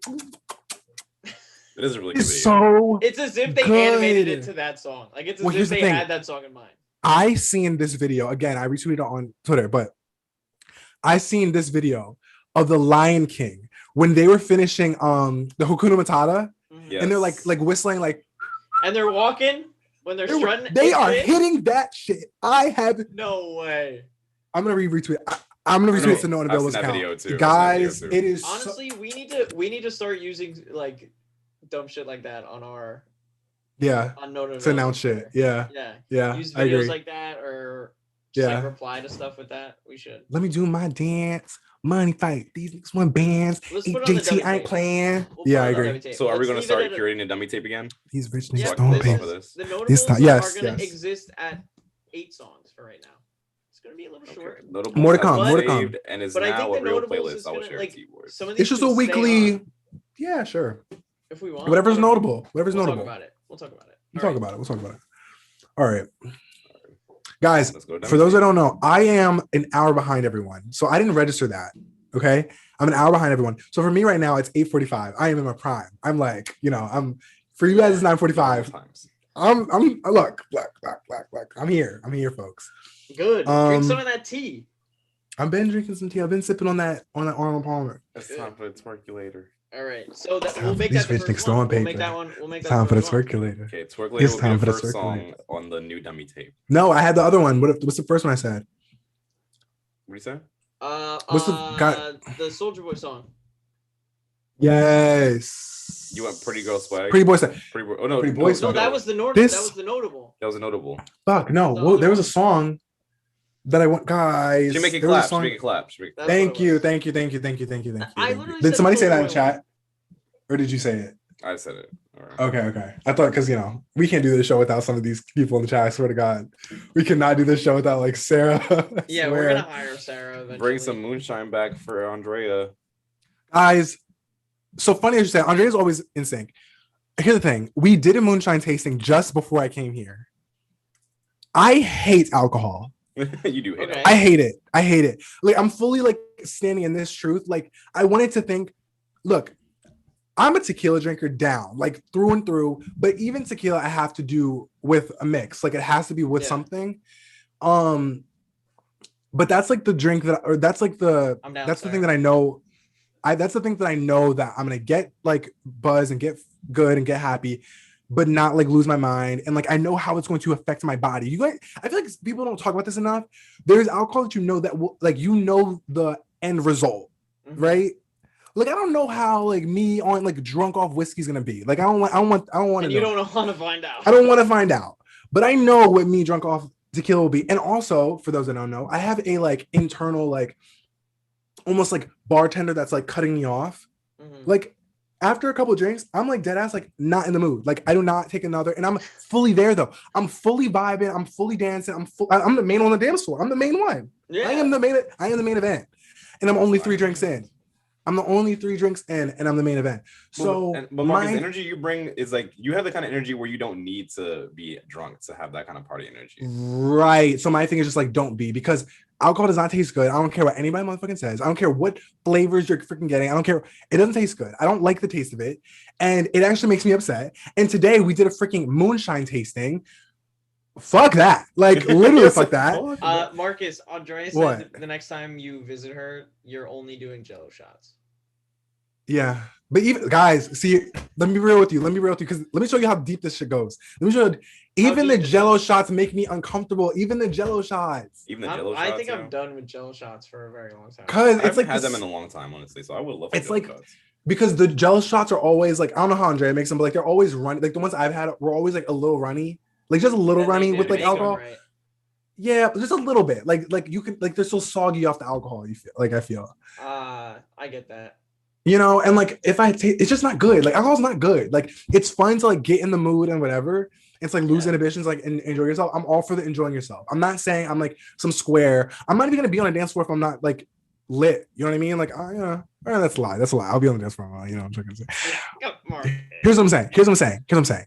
[SPEAKER 2] is a really good video.
[SPEAKER 3] So
[SPEAKER 5] it's as if they animated it to that song. Like it's as if they had that song in mind.
[SPEAKER 3] I seen this video again. I retweeted it on Twitter, but I seen this video of the Lion King when they were finishing the Hakuna Matata, and they're like whistling like,
[SPEAKER 5] and they're walking when they're strutting.
[SPEAKER 3] They are hitting that shit. I have
[SPEAKER 5] no way.
[SPEAKER 3] I'm gonna retweet. I'm gonna retweet to know the Bill's count. Guys, it is
[SPEAKER 5] honestly we need to start using like dumb shit like that on our on
[SPEAKER 3] to announce shit. Yeah.
[SPEAKER 5] Use videos like that or just like reply to stuff with that. We should.
[SPEAKER 3] Let me do my dance. Money fight. These niggas want bands. JT, I ain't playing. I agree.
[SPEAKER 2] So are we gonna start curating a dummy tape again?
[SPEAKER 3] These rich niggas throwing paper.
[SPEAKER 5] The notables are gonna exist at 8 songs for right now. It's gonna be a little short.
[SPEAKER 3] More to come.
[SPEAKER 2] And is now a real playlist. I will share it to you.
[SPEAKER 3] It's just a weekly. Yeah, sure.
[SPEAKER 5] If we want.
[SPEAKER 3] Whatever's notable.
[SPEAKER 5] We'll talk about it. We'll talk about it. All right.
[SPEAKER 3] Guys, for those that don't know, I am an hour behind everyone. So I didn't register that. Okay. I'm an hour behind everyone. So for me right now, it's 8:45. I am in my prime. I'm like, I'm for you guys, it's 9:45. I'm look, black. I'm here, folks.
[SPEAKER 5] Good. Drink some of that tea.
[SPEAKER 3] I've been drinking some tea. I've been sipping on that Arnold Palmer.
[SPEAKER 2] It's time for the twerkulator.
[SPEAKER 5] All right, so we'll make that the first one. We'll make that one.
[SPEAKER 3] Time for the twerkulator.
[SPEAKER 2] Okay, twerkulator will be the first song on the new dummy tape.
[SPEAKER 3] No, I had the other one. What's the first one I said?
[SPEAKER 2] What did you say?
[SPEAKER 3] What's
[SPEAKER 5] the Soldier Boy song?
[SPEAKER 3] Yes.
[SPEAKER 2] You went Pretty Girl Swag.
[SPEAKER 3] Pretty Boy Swag.
[SPEAKER 2] Pretty Boy
[SPEAKER 5] No, that was the notable. That was the notable.
[SPEAKER 2] That was a notable.
[SPEAKER 3] Fuck no. There was a song that I want, guys.
[SPEAKER 2] Should make it clap.
[SPEAKER 3] Thank you. Did somebody say that in chat, or did you say it?
[SPEAKER 2] I said it.
[SPEAKER 3] All right. Okay. I thought because we can't do this show without some of these people in the chat. I swear to God, we cannot do this show without like Sarah.
[SPEAKER 5] Yeah, we're gonna hire Sarah eventually.
[SPEAKER 2] Bring some moonshine back for Andrea.
[SPEAKER 3] Guys, so funny as you say, Andrea's always in sync. Here's the thing: we did a moonshine tasting just before I came here. I hate alcohol.
[SPEAKER 2] You do hate it.
[SPEAKER 3] I hate it. Like I'm fully like standing in this truth. Like I wanted to think, look, I'm a tequila drinker down, like through and through. But even tequila, I have to do with a mix. Like it has to be with something. But that's like the drink that's the thing that I know. That's the thing that I know that I'm gonna get like buzz and get good and get happy, but not like lose my mind. And like I know how it's going to affect my body. You guys, I feel like people don't talk about this enough. There's alcohol that that will, like the end result, right? Like I don't know how like me on like drunk off whiskey is gonna be. Like I don't want to.
[SPEAKER 5] You don't want to find out.
[SPEAKER 3] I don't want to find out, but I know what me drunk off tequila will be. And also for those that don't know, I have a like internal like almost like bartender that's like cutting me off. Like
[SPEAKER 1] after a couple of drinks, I'm like dead ass, like not in the mood. Like I do not take another, and I'm fully there though. I'm fully vibing. I'm fully dancing. I'm the main on the dance floor. I'm the main one.
[SPEAKER 5] Yeah.
[SPEAKER 1] I am the main event, and I'm only 3 drinks in. I'm the only 3 drinks in, and I'm the main event. So,
[SPEAKER 2] but Marcus, the energy you bring is like you have the kind of energy where you don't need to be drunk to have that kind of party energy.
[SPEAKER 1] Right. So my thing is just like, don't be, because alcohol does not taste good. I don't care what anybody motherfucking says. I don't care what flavors you're freaking getting. I don't care. It doesn't taste good. I don't like the taste of it, and it actually makes me upset. And today we did a freaking moonshine tasting. Fuck that. Like literally fuck that.
[SPEAKER 5] Marcus, Andrea said the next time you visit her, you're only doing Jello shots.
[SPEAKER 1] Yeah. But even guys, see, let me be real with you. Because let me show you how deep this shit goes. Let me show you, even the Jello shots make me uncomfortable. Even the Jello shots.
[SPEAKER 5] I think I'm done with Jello shots for a very long time.
[SPEAKER 1] Because
[SPEAKER 2] it's like had them in a long time, honestly. So I would love.
[SPEAKER 1] It's like shots. Because the Jello shots are always like, I don't know how Andrea makes them, but like they're always runny. Like the ones I've had were always like a little runny, like just a little runny with like alcohol. Right. Yeah, but just a little bit. Like you can like they're so soggy off the alcohol. You feel like I feel.
[SPEAKER 5] I get that.
[SPEAKER 1] You know, and like if I take, it's just not good. Like alcohol's not good. Like it's fun to like get in the mood and whatever. It's like lose inhibitions, like and enjoy yourself. I'm all for the enjoying yourself. I'm not saying I'm like some square. I'm not even gonna be on a dance floor if I'm not like lit. You know what I mean? Like, that's a lie. That's a lie. I'll be on the dance floor. You know what I'm trying to say. Here's what I'm saying.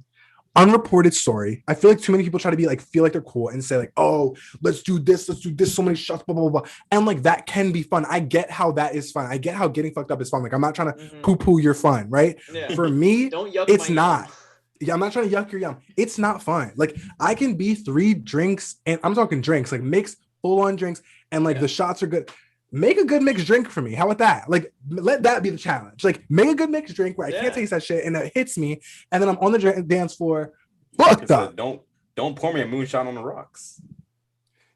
[SPEAKER 1] Unreported story. I feel like too many people try to be like feel like they're cool and say like, oh, let's do this, so many shots, blah blah blah. And like that can be fun. I get how that is fun. I get how getting fucked up is fun. Like I'm not trying to poo-poo your fun, right? Yeah. For me, it's not. Yeah, I'm not trying to yuck your yum. It's not fun. Like I can be 3 drinks, and I'm talking drinks, like mix full-on drinks, and like the shots are good. Make a good mixed drink for me. How about that? Like, let that be the challenge. Like, make a good mixed drink where I can't taste that shit and it hits me, and then I'm on the dance floor, fucked up.
[SPEAKER 2] Don't pour me a moonshine on the rocks.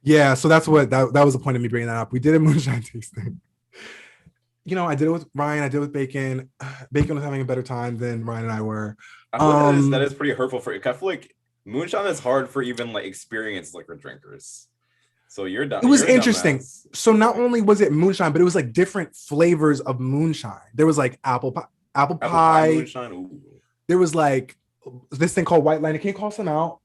[SPEAKER 1] Yeah, so that's what that was the point of me bringing that up. We did a moonshine tasting. You know, I did it with Ryan. I did it with Bacon. Bacon was having a better time than Ryan and I were.
[SPEAKER 2] I feel like that is pretty hurtful for you. I feel like moonshine is hard for even like experienced liquor drinkers. So you're done.
[SPEAKER 1] It was interesting. So not only was it moonshine, but it was like different flavors of moonshine. There was like apple pie. Moonshine. Ooh. There was like this thing called White Lightning. Can you call some out?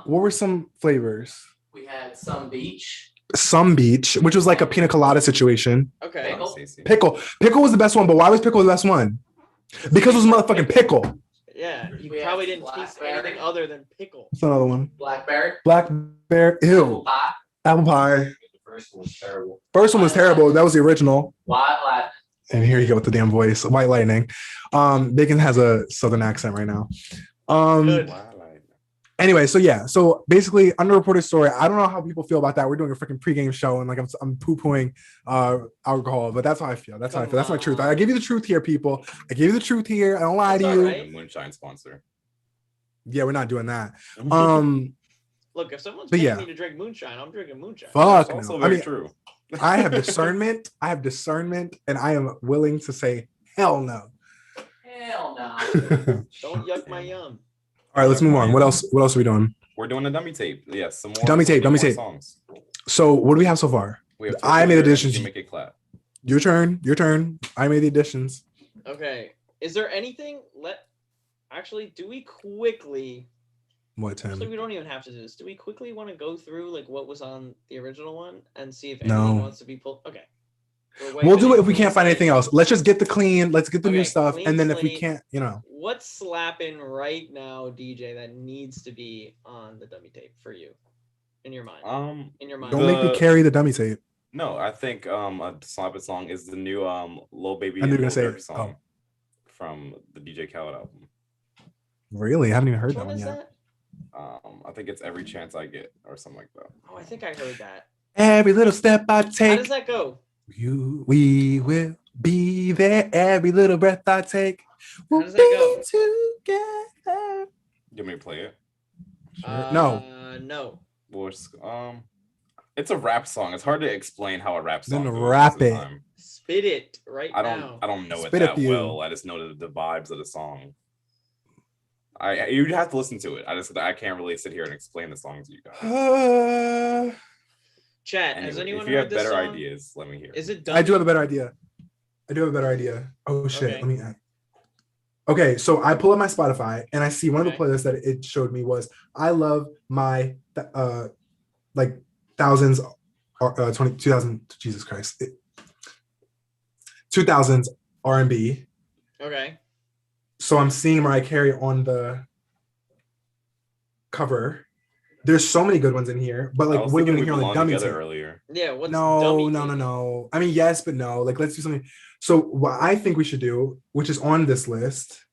[SPEAKER 1] What were some flavors?
[SPEAKER 6] We had some beach,
[SPEAKER 1] which was like a pina colada situation.
[SPEAKER 5] Okay.
[SPEAKER 1] Pickle was the best one, but why was pickle the best one? Because it was motherfucking pickle.
[SPEAKER 5] Yeah, you probably didn't taste anything other than pickle.
[SPEAKER 1] That's another one.
[SPEAKER 6] Blackberry.
[SPEAKER 1] Ew. Apple pie.
[SPEAKER 6] The first one was terrible.
[SPEAKER 1] First one was terrible. That was the original.
[SPEAKER 6] White Lightning.
[SPEAKER 1] And here you go with the damn voice. White Lightning. Bacon has a southern accent right now.
[SPEAKER 5] Good.
[SPEAKER 1] Anyway, so yeah. So basically, underreported story. I don't know how people feel about that. We're doing a freaking pregame show, and like I'm poo-pooing alcohol, but that's how I feel. That's how I feel. That's my truth. I give you the truth here, people. I give you the truth here. I don't lie to you.
[SPEAKER 2] Right. Moonshine sponsor.
[SPEAKER 1] Yeah, we're not doing that.
[SPEAKER 5] Look, if someone's paying me to drink moonshine, I'm drinking moonshine.
[SPEAKER 1] Fuck,
[SPEAKER 2] that's also very true.
[SPEAKER 1] I have discernment. And I am willing to say hell no.
[SPEAKER 6] Hell no.
[SPEAKER 5] Don't yuck my yum.
[SPEAKER 1] All right, let's move on. What else are we doing?
[SPEAKER 2] We're doing a dummy tape. Yes, some more
[SPEAKER 1] dummy tape. Songs. So what do we have so far? I made additions.
[SPEAKER 2] Make it clap.
[SPEAKER 1] Your turn. I made the additions.
[SPEAKER 5] Okay. Is there anything? Do we quickly?
[SPEAKER 1] What, Tim?
[SPEAKER 5] Actually, we don't even have to do this. Do we quickly want to go through like what was on the original one and see if anything wants to be pulled? Okay.
[SPEAKER 1] We'll do it if we can't find anything else. Let's just get the clean. Let's get the new stuff, and then if we can't,
[SPEAKER 5] What's slapping right now, DJ, that needs to be on the dummy tape for you, in your mind?
[SPEAKER 1] Don't make me carry the dummy tape.
[SPEAKER 2] No, I think a slapping song is the new Lil Baby
[SPEAKER 1] and Lil Durk
[SPEAKER 2] song from the DJ Khaled album.
[SPEAKER 1] Really, I haven't even heard that one yet.
[SPEAKER 5] That?
[SPEAKER 2] I think it's Every Chance I Get or something like that.
[SPEAKER 5] Oh, I think I heard that.
[SPEAKER 1] Every little step I take.
[SPEAKER 5] How does that go?
[SPEAKER 1] We will be there. Every little breath I take.
[SPEAKER 5] How does that
[SPEAKER 1] go? Together.
[SPEAKER 2] You want me to play it?
[SPEAKER 1] Sure. No.
[SPEAKER 5] No.
[SPEAKER 2] Well, it's a rap song. It's hard to explain how a rap song.
[SPEAKER 1] Then rap it.
[SPEAKER 5] Spit it now.
[SPEAKER 2] I don't know
[SPEAKER 1] Spit
[SPEAKER 2] it that well. I just know the vibes of the song. You'd have to listen to it. I can't really sit here and explain the song to you guys.
[SPEAKER 5] Chat,
[SPEAKER 2] anyway,
[SPEAKER 5] has anyone
[SPEAKER 2] if you
[SPEAKER 5] heard
[SPEAKER 2] have
[SPEAKER 5] this
[SPEAKER 2] better
[SPEAKER 5] song?
[SPEAKER 2] ideas, let me hear.
[SPEAKER 5] Is it done?
[SPEAKER 1] I do have a better idea. Oh shit!
[SPEAKER 5] Okay.
[SPEAKER 1] Let me add. Okay, so I pull up my Spotify and I see one of the
[SPEAKER 5] Okay.
[SPEAKER 1] playlists that it showed me was I love my like thousands or 2000 Jesus Christ. 2000s R&B.
[SPEAKER 5] Okay.
[SPEAKER 1] So I'm seeing Mariah Carey on the cover. There's so many good ones in here, but
[SPEAKER 2] I
[SPEAKER 1] like
[SPEAKER 2] was
[SPEAKER 1] we're
[SPEAKER 2] thinking
[SPEAKER 1] gonna
[SPEAKER 2] we
[SPEAKER 1] hear on the
[SPEAKER 2] belonged
[SPEAKER 1] dummy
[SPEAKER 2] together
[SPEAKER 1] tape.
[SPEAKER 2] earlier.
[SPEAKER 5] Yeah. What's
[SPEAKER 1] No,
[SPEAKER 5] dummy
[SPEAKER 1] no, no,
[SPEAKER 5] tape?
[SPEAKER 1] no. I mean, yes, but no. Like, let's do something. So what I think we should do, which is on this list.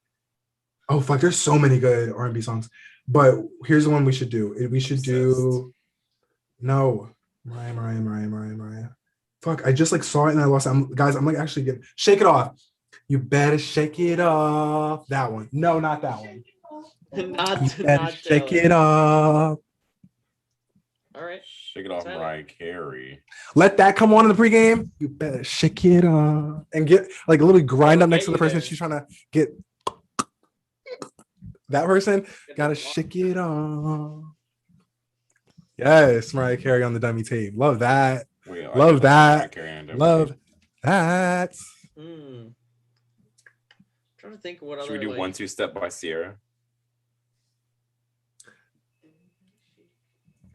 [SPEAKER 1] Oh fuck, there's so many good R&B songs. But here's the one we should do. We should do no. Mariah. Fuck, I just like saw it and I lost it. Guys, I'm like actually getting Shake It Off. You better shake it off. That one. No, not that one.
[SPEAKER 5] not
[SPEAKER 1] Shake
[SPEAKER 5] Taylor.
[SPEAKER 1] it off.
[SPEAKER 5] All right.
[SPEAKER 2] Shake It Off,
[SPEAKER 5] Tyler.
[SPEAKER 2] Mariah Carey.
[SPEAKER 1] Let that come on in the pregame. You better shake it off and get like literally grind up next to the person
[SPEAKER 5] there.
[SPEAKER 1] she's trying to get. That person gotta shake it off. Yes, Mariah Carey on the dummy tape. Love that.
[SPEAKER 2] Wait, I
[SPEAKER 1] Love
[SPEAKER 2] guess that's
[SPEAKER 1] that.
[SPEAKER 2] Mariah Carey on dummy
[SPEAKER 1] Love
[SPEAKER 2] tape.
[SPEAKER 1] that.
[SPEAKER 5] Trying to think of what
[SPEAKER 2] Should we
[SPEAKER 5] other.
[SPEAKER 2] do
[SPEAKER 5] Like...
[SPEAKER 2] 1-2 Step by Sierra?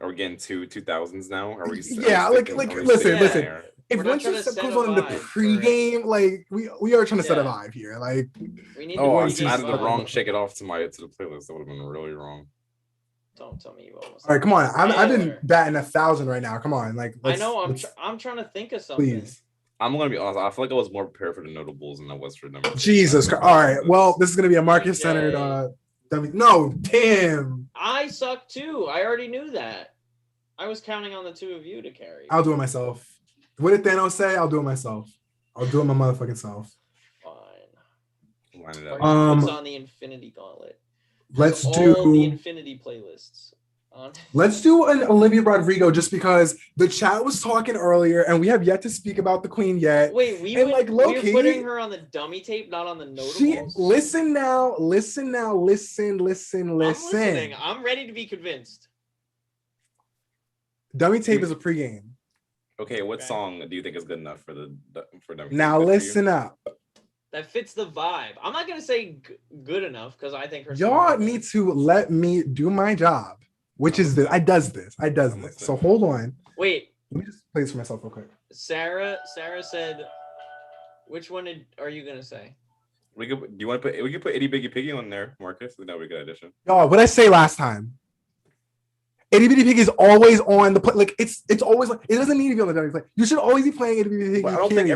[SPEAKER 2] Are we getting 2000s now? Are we?
[SPEAKER 1] Yeah,
[SPEAKER 2] are we
[SPEAKER 1] like
[SPEAKER 2] sticking- are we
[SPEAKER 1] listen,
[SPEAKER 2] sticking
[SPEAKER 1] listen.
[SPEAKER 2] there?
[SPEAKER 1] If
[SPEAKER 5] We're not
[SPEAKER 1] once
[SPEAKER 5] trying
[SPEAKER 1] you
[SPEAKER 5] to
[SPEAKER 1] step
[SPEAKER 5] set
[SPEAKER 1] goes
[SPEAKER 5] a
[SPEAKER 1] on in the
[SPEAKER 5] vibe for it.
[SPEAKER 1] pregame, like we are trying to set a
[SPEAKER 5] Yeah.
[SPEAKER 1] vibe here. Like
[SPEAKER 5] We need
[SPEAKER 2] Oh,
[SPEAKER 5] to
[SPEAKER 2] I
[SPEAKER 5] just
[SPEAKER 2] added the
[SPEAKER 5] vibe.
[SPEAKER 2] wrong Shake It Off to the playlist. That would have been really wrong.
[SPEAKER 5] Don't tell me you almost.
[SPEAKER 1] all right, come on. I've been
[SPEAKER 5] Taylor.
[SPEAKER 1] batting 1,000 right now. Come on, like
[SPEAKER 5] I know.
[SPEAKER 1] let's-
[SPEAKER 5] I'm trying to think of something.
[SPEAKER 1] please.
[SPEAKER 2] I'm gonna be honest. I feel like I was more prepared for the notables than I was for number.
[SPEAKER 1] Jesus Christ. All right. Well, this is gonna be a Marcus centered dummy. No, Tim.
[SPEAKER 5] I suck too. I already knew that. I was counting on the two of you to carry.
[SPEAKER 1] I'll do it myself. What did Thanos say? I'll do it myself. I'll do it my motherfucking self.
[SPEAKER 5] Fine.
[SPEAKER 2] Line it
[SPEAKER 5] Or
[SPEAKER 2] up.
[SPEAKER 5] he puts on the Infinity Gauntlet.
[SPEAKER 1] Let's
[SPEAKER 5] All the
[SPEAKER 1] do
[SPEAKER 5] Infinity playlists.
[SPEAKER 1] let's do an Olivia Rodrigo just because the chat was talking earlier and we have yet to speak about the Queen yet.
[SPEAKER 5] Wait, we
[SPEAKER 1] And,
[SPEAKER 5] would,
[SPEAKER 1] like,
[SPEAKER 5] we're
[SPEAKER 1] low-key,
[SPEAKER 5] putting her on the dummy tape, not on the notables.
[SPEAKER 1] She listen now.
[SPEAKER 5] I'm listening. I'm ready to be convinced.
[SPEAKER 1] Dummy tape is a pregame.
[SPEAKER 2] Okay, what
[SPEAKER 5] Okay.
[SPEAKER 2] song do you think is good enough for them?
[SPEAKER 1] Now listen up.
[SPEAKER 5] That fits the vibe. I'm not gonna say good enough because I think her.
[SPEAKER 1] Y'all need to let me do my job, which is this. I does this. So hold on.
[SPEAKER 5] Wait,
[SPEAKER 1] Let me just play this for myself real quick.
[SPEAKER 5] Sarah said, which one are you gonna say?
[SPEAKER 2] We could put Itty Bitty Piggy on there, Marcus. That would be a good addition.
[SPEAKER 1] Y'all, what I say last time? Itty Bitty Pig is always on the play. Like it's always like it doesn't need to be on the dummy play. You should always be playing Itty Bitty Pig.
[SPEAKER 2] But I don't think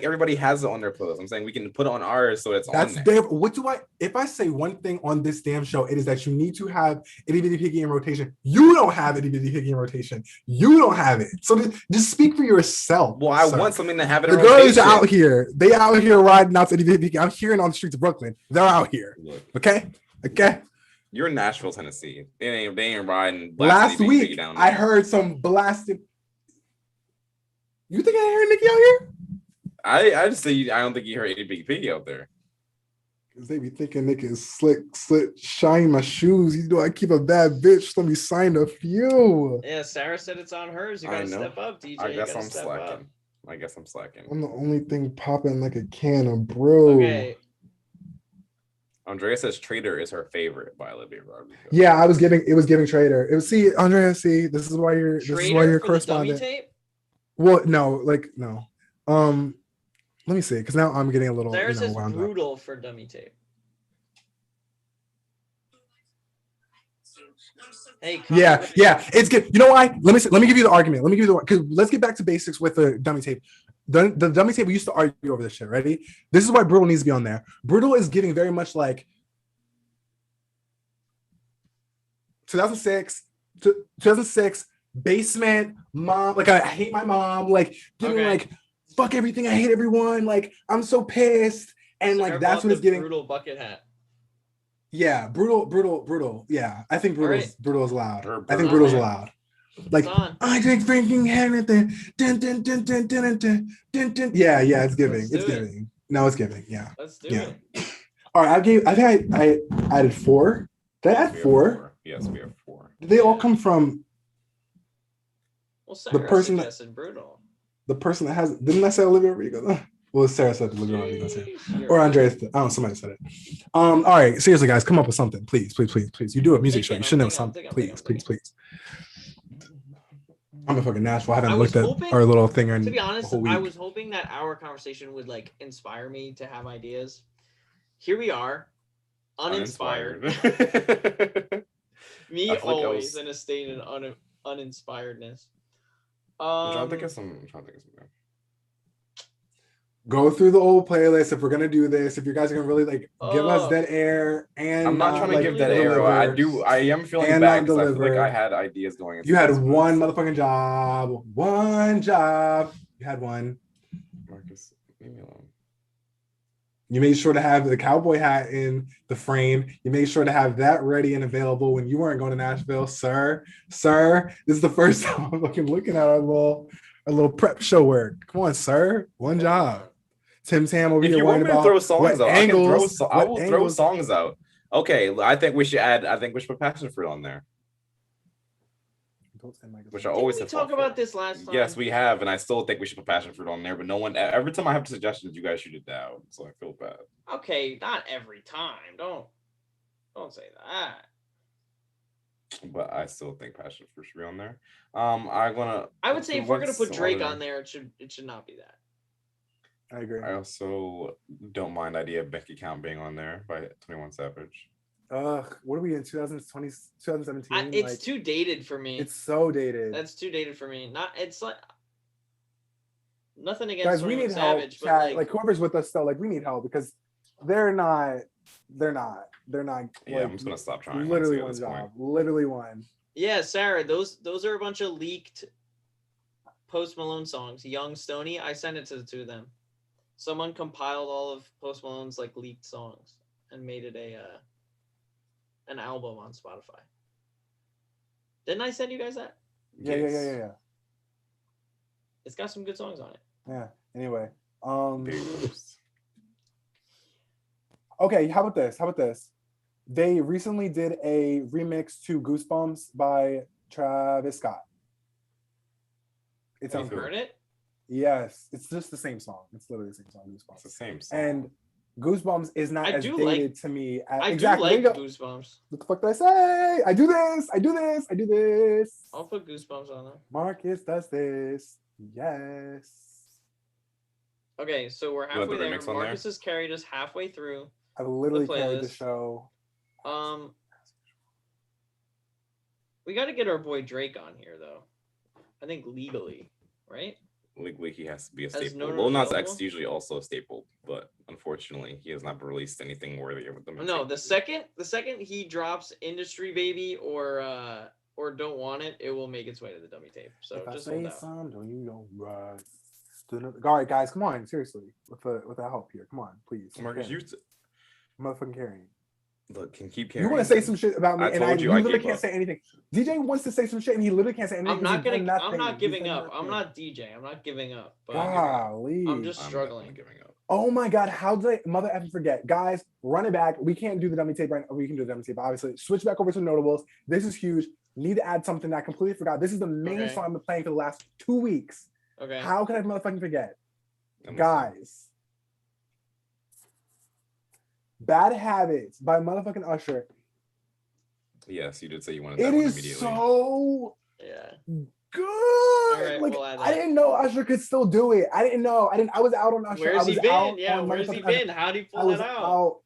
[SPEAKER 2] everybody has it on their playlist. I'm saying we can put it on ours so it's
[SPEAKER 1] That's
[SPEAKER 2] on there.
[SPEAKER 1] damn. What do I? If I say one thing on this damn show, it is that you need to have Itty Bitty Piggy in rotation. You don't have Itty Bitty Piggy in rotation. You don't have it. So just speak for yourself.
[SPEAKER 2] Well, I
[SPEAKER 1] sir.
[SPEAKER 2] want something to have it.
[SPEAKER 1] The
[SPEAKER 2] in
[SPEAKER 1] girls
[SPEAKER 2] rotation.
[SPEAKER 1] are out here. They out here riding out to Itty Bitty Piggy. I'm hearing on the streets of Brooklyn. They're out here.
[SPEAKER 2] Look,
[SPEAKER 1] Okay.
[SPEAKER 2] you're in Nashville, Tennessee. They ain't riding.
[SPEAKER 1] Last
[SPEAKER 2] Itty Bitty Piggy
[SPEAKER 1] week,
[SPEAKER 2] down
[SPEAKER 1] I
[SPEAKER 2] there.
[SPEAKER 1] heard some blasted. You think I heard Nicki out here?
[SPEAKER 2] I just say I don't think you heard Itty Bitty Piggy out there.
[SPEAKER 1] Cause they be thinking Nick is slick, shine my shoes. You know I keep a bad bitch. Let me sign a few.
[SPEAKER 5] Yeah, Sarah said it's on hers. You
[SPEAKER 2] I
[SPEAKER 5] gotta
[SPEAKER 2] know.
[SPEAKER 5] step up, DJ.
[SPEAKER 2] I
[SPEAKER 5] You
[SPEAKER 2] guess
[SPEAKER 5] gotta
[SPEAKER 2] I'm
[SPEAKER 5] step
[SPEAKER 2] slacking.
[SPEAKER 5] up.
[SPEAKER 1] I'm the only thing popping like a can of bro.
[SPEAKER 5] Okay.
[SPEAKER 2] Andrea says Trader is her favorite by Olivia Rodrigo.
[SPEAKER 1] Yeah, it was giving Trader. It was Andrea, this is why you're
[SPEAKER 5] Trader for the dummy
[SPEAKER 1] correspondent.
[SPEAKER 5] tape?
[SPEAKER 1] Well, no. Let me see, because now I'm getting a little
[SPEAKER 5] Sarah says
[SPEAKER 1] wound up.
[SPEAKER 5] brutal for dummy tape. Hey,
[SPEAKER 1] Yeah, it's good. You know why? Let me give you the argument. Because let's get back to basics with the dummy tape. The dummy tape, we used to argue over this shit. Ready? This is why Brutal needs to be on there. Brutal is giving very much like 2006 basement mom. Like I hate my mom. Like giving like fuck everything. I hate everyone. Like I'm so pissed. And like
[SPEAKER 5] Sarah
[SPEAKER 1] that's
[SPEAKER 5] bought
[SPEAKER 1] what it's
[SPEAKER 5] the
[SPEAKER 1] giving.
[SPEAKER 5] Brutal bucket hat.
[SPEAKER 1] Yeah, brutal. Yeah, I think brutal is loud. I think
[SPEAKER 2] Brutal's
[SPEAKER 1] brutal's
[SPEAKER 2] on.
[SPEAKER 1] loud. Like
[SPEAKER 5] It's on.
[SPEAKER 1] I drink drinking anything. Dun, dun, dun, dun, dun, dun, dun, dun. Yeah, it's giving.
[SPEAKER 5] Let's
[SPEAKER 1] It's
[SPEAKER 5] do it.
[SPEAKER 1] giving. No, it's giving. Yeah.
[SPEAKER 5] Let's do
[SPEAKER 1] Yeah.
[SPEAKER 5] it.
[SPEAKER 1] All right, I think I added 4. Did I add
[SPEAKER 2] We have
[SPEAKER 1] 4?
[SPEAKER 2] Yes, we have 4.
[SPEAKER 1] Did they all come from
[SPEAKER 5] Well, Sarah
[SPEAKER 1] person that-
[SPEAKER 5] suggested brutal.
[SPEAKER 1] the person that has? Didn't I say Olivia Rodrigo? Well, Sarah said the Lagrange was here. Or Andreas. Somebody said it. All right, seriously, guys, come up with something, please. You do a music show. You should know something, please. I'm a fucking Nashville. I haven't looked at our little thing.
[SPEAKER 5] To be honest, I was hoping that our conversation would like inspire me to have ideas. Here we are, uninspired. Me always in a state of uninspiredness.
[SPEAKER 2] I'm trying to think of some.
[SPEAKER 1] Go through the old playlist if we're gonna do this. If you guys are gonna really like give us dead air, and
[SPEAKER 2] I'm not trying to give dead air. I am feeling bad because I feel like I had ideas going.
[SPEAKER 1] You had one motherfucking job. One job. You had one.
[SPEAKER 2] Marcus, leave me alone.
[SPEAKER 1] You made sure to have the cowboy hat in the frame. You made sure to have that ready and available when you weren't going to Nashville, sir. Sir, this is the first time I'm fucking looking at our little prep show work. Come on, sir. One job. Tim Tam over here worrying about
[SPEAKER 2] throw songs out.
[SPEAKER 1] angles.
[SPEAKER 2] I will throw songs out. Okay, I think we should put Passion Fruit on there. Which I always have
[SPEAKER 5] talk about this last time.
[SPEAKER 2] Yes, we have, and I still think we should put Passion Fruit on there. But no one. Every time I have suggestions, you guys shoot it down. So I feel bad.
[SPEAKER 5] Okay, not every time. Don't say that.
[SPEAKER 2] But I still think Passion Fruit should be on there.
[SPEAKER 5] I would say if we're gonna put Drake on there, it should not be that.
[SPEAKER 1] I agree.
[SPEAKER 2] I also don't mind the idea of Becky Count being on there by 21 Savage.
[SPEAKER 1] What are we in 2020, 2017?
[SPEAKER 5] It's like, too dated for me.
[SPEAKER 1] It's so dated.
[SPEAKER 5] That's too dated for me. It's like nothing against
[SPEAKER 1] guys. We need
[SPEAKER 5] Savage,
[SPEAKER 1] help.
[SPEAKER 5] but
[SPEAKER 1] like whoever's with us still, like we need help because they're not.
[SPEAKER 2] Yeah, I'm just gonna stop trying.
[SPEAKER 1] Literally one job. Literally one.
[SPEAKER 5] Yeah, Sarah. Those are a bunch of leaked Post Malone songs. Young Stoney. I sent it to the two of them. Someone compiled all of Post Malone's like leaked songs and made it an album on Spotify. Didn't I send you guys that?
[SPEAKER 1] Yeah.
[SPEAKER 5] It's got some good songs on it.
[SPEAKER 1] Yeah. Anyway, okay. How about this? They recently did a remix to Goosebumps by Travis Scott. It sounds
[SPEAKER 5] good. Heard it?
[SPEAKER 1] Yes, it's just the same song. It's literally the same song. Goosebumps.
[SPEAKER 2] It's the same song.
[SPEAKER 1] And Goosebumps is not as dated to me.
[SPEAKER 5] I exactly. do like Goosebumps.
[SPEAKER 1] What the fuck did I say? I do this.
[SPEAKER 5] I'll put Goosebumps on there.
[SPEAKER 1] Marcus does this. Yes.
[SPEAKER 5] Okay, so we're halfway there. Marcus has carried us halfway through.
[SPEAKER 1] I've literally carried the show.
[SPEAKER 5] We got to get our boy Drake on here, though. I think legally, right?
[SPEAKER 2] Legally, he has to be a staple. Lil Nas X is usually also a staple, but unfortunately, he has not released anything worthy of them.
[SPEAKER 5] No, the second he drops Industry Baby or Don't Want It, it will make its way to the dummy tape. So
[SPEAKER 1] if
[SPEAKER 5] just
[SPEAKER 1] I say something, you don't right. All right, guys, come on, seriously, with the help here, come on, please.
[SPEAKER 2] Marcus, you
[SPEAKER 1] motherfucking carrying.
[SPEAKER 2] Look, can keep carrying.
[SPEAKER 1] You want to say some shit about me, you literally can't say anything. DJ wants to say some shit, and he literally can't say anything.
[SPEAKER 5] I'm not giving up. I'm not DJ. I'm not giving up. But
[SPEAKER 1] golly,
[SPEAKER 5] I'm just struggling.
[SPEAKER 2] Giving up.
[SPEAKER 1] Oh my god, how did I mother effing forget? Guys, run it back. We can't do the dummy tape right now. We can do the dummy tape, obviously. Switch back over to notables. This is huge. Need to add something that I completely forgot. This is the main song I've been playing for the last 2 weeks.
[SPEAKER 5] Okay.
[SPEAKER 1] How could I motherfucking forget? Guys. Bad Habits by motherfucking Usher.
[SPEAKER 2] Yes, you did say you wanted that one immediately. It is
[SPEAKER 1] so good.
[SPEAKER 5] Right,
[SPEAKER 1] like I didn't know Usher could still do it. I didn't know. I was out on Usher.
[SPEAKER 5] Where's he been? Yeah, where's he been? How did he pull that out?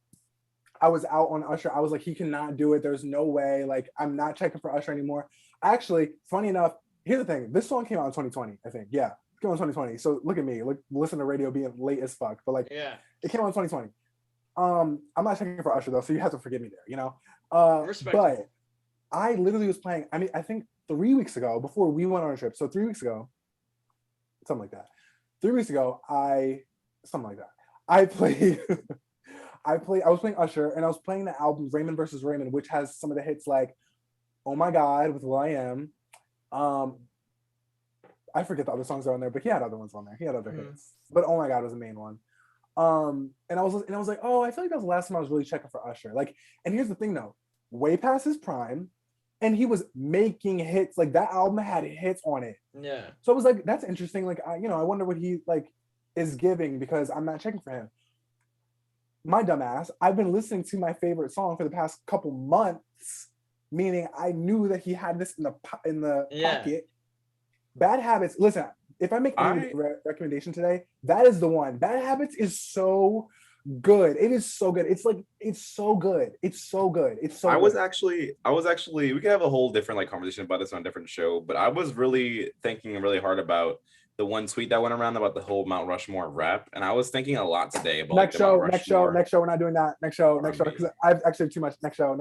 [SPEAKER 1] I was out on Usher. I was like, he cannot do it. There's no way. Like, I'm not checking for Usher anymore. Actually, funny enough, here's the thing. This song came out in 2020, I think. Yeah, it came out in 2020. So look at me. Listen to radio being late as fuck. But like, yeah, it came out in 2020. I'm not checking for Usher though, so you have to forgive me there, you know. But I literally was playing. I mean, I think 3 weeks ago, before we went on a trip. So 3 weeks ago, something like that. 3 weeks ago, I played. I was playing Usher, and I was playing the album Raymond vs. Raymond, which has some of the hits like "Oh My God" with will.i.am. I forget the other songs that are on there, but he had other ones on there. He had other hits, but "Oh My God" was the main one. And I was like, oh, I feel like that was the last time I was really checking for Usher. Like, and here's the thing though, way past his prime, and he was making hits. Like that album had hits on it.
[SPEAKER 5] Yeah.
[SPEAKER 1] So I was like, that's interesting. Like, I wonder what he like.
[SPEAKER 3] is giving because I'm not checking for him. My dumbass, I've been listening to my favorite song for the past couple months, meaning I knew that he had this in the pocket. Bad Habits. Listen, if I make any recommendation today, that is the one. Bad Habits is so good. It is so good. It's so good. It's so good. It's so.
[SPEAKER 2] I was actually. We could have a whole different like conversation about this on a different show, but I was really thinking really hard about the one tweet that went around about the whole Mount Rushmore rap, and I was thinking a lot today about
[SPEAKER 3] next show. We're not doing that. Next show, because I've actually too much. Next show.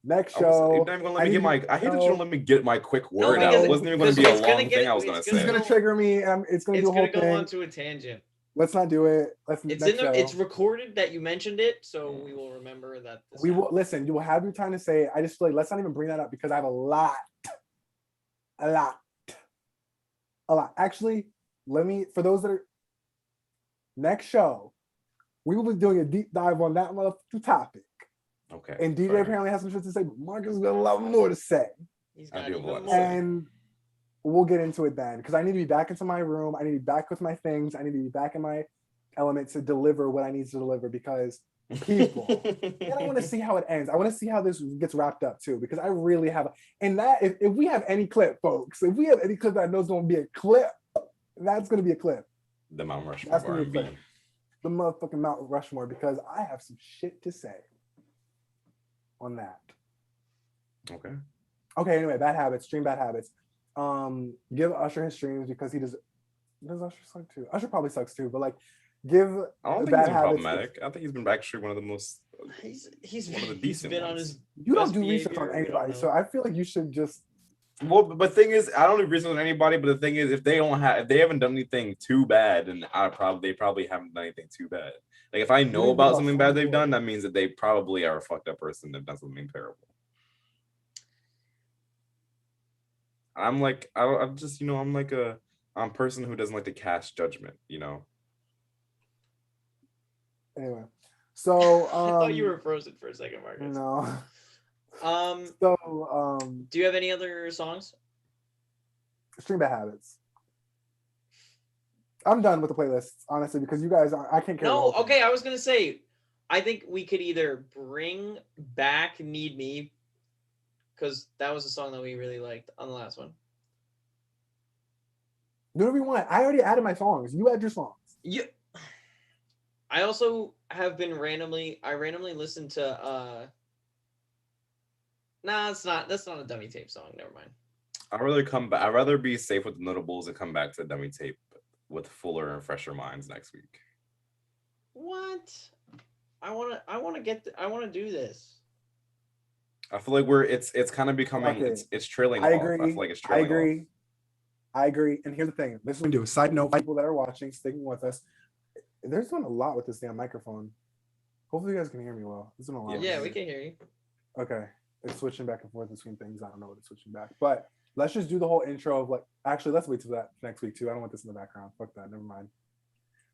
[SPEAKER 2] You're not even gonna let me get my. I hate that you don't let me get my quick word out. It wasn't even going to be a long thing I was going to say.
[SPEAKER 3] It's going to trigger me. It's going to do a whole thing.
[SPEAKER 5] It's going to go onto a tangent.
[SPEAKER 3] Let's not do it.
[SPEAKER 5] It's recorded that you mentioned it, so we will remember that.
[SPEAKER 3] We will listen. You will have your time to say it. I just feel like let's not even bring that up because I have a lot. Actually, for those that are next show, we will be doing a deep dive on that motherfucking topic.
[SPEAKER 2] Okay.
[SPEAKER 3] And DJ apparently has some shit to say, but Marcus got a lot more to say.
[SPEAKER 5] He's got even more.
[SPEAKER 3] And we'll get into it then, because I need to be back into my room. I need to be back with my things. I need to be back in my element to deliver what I need to deliver, because people, and I want to see how it ends. I want to see how this gets wrapped up too, because I really have, and that if we have any clip, folks, if we have any clip that I know is going to be a clip, that's going to be a clip.
[SPEAKER 2] The Mount Rushmore. That's going to be a clip.
[SPEAKER 3] The motherfucking Mount Rushmore, because I have some shit to say on that. Okay, anyway, Bad Habits, stream Bad Habits. Give Usher his streams because he does Usher suck too? Usher probably sucks too, but like give
[SPEAKER 2] I don't think he's been problematic. I think he's been actually one of the most
[SPEAKER 5] he's
[SPEAKER 2] one of the decent
[SPEAKER 5] been
[SPEAKER 2] ones.
[SPEAKER 5] on his
[SPEAKER 3] you don't do research on anybody, so I feel like you should just
[SPEAKER 2] but the thing is, I don't do research on anybody, but the thing is, if they haven't done anything too bad, then they probably haven't done anything too bad. Like if I know about something bad they've done, that means that they probably are a fucked up person that done something terrible. I'm just, I'm like a person who doesn't like to cast judgment,
[SPEAKER 3] Anyway, so
[SPEAKER 5] I thought you were frozen for a second, Marcus.
[SPEAKER 3] No.
[SPEAKER 5] Do you have any other songs?
[SPEAKER 3] Stream Bad Habits. I'm done with the playlists, honestly, because you guys I can't carry.
[SPEAKER 5] No, okay, I was gonna say, I think we could either bring back Need Me, because that was a song that we really liked on the last one.
[SPEAKER 3] Do whatever you want. I already added my songs. You add your songs.
[SPEAKER 5] I also have been randomly listened to that's not a dummy tape song. Never mind.
[SPEAKER 2] I'd rather be safe with the notables and come back to dummy tape with fuller and fresher minds next week.
[SPEAKER 5] What? I want to do this.
[SPEAKER 2] I feel like it's kind of becoming it's trailing off. I feel like it's trailing off.
[SPEAKER 3] I agree. And here's the thing. This is what we do. Side note, people that are watching, sticking with us. There's doing a lot with this damn microphone. Hopefully you guys can hear me well. There's doing a lot.
[SPEAKER 5] Yeah, we can hear you.
[SPEAKER 3] Okay. It's switching back and forth between things. I don't know what it's switching back. But let's just do the whole intro of actually, let's wait till that next week too. I don't want this in the background. Fuck that. Never mind.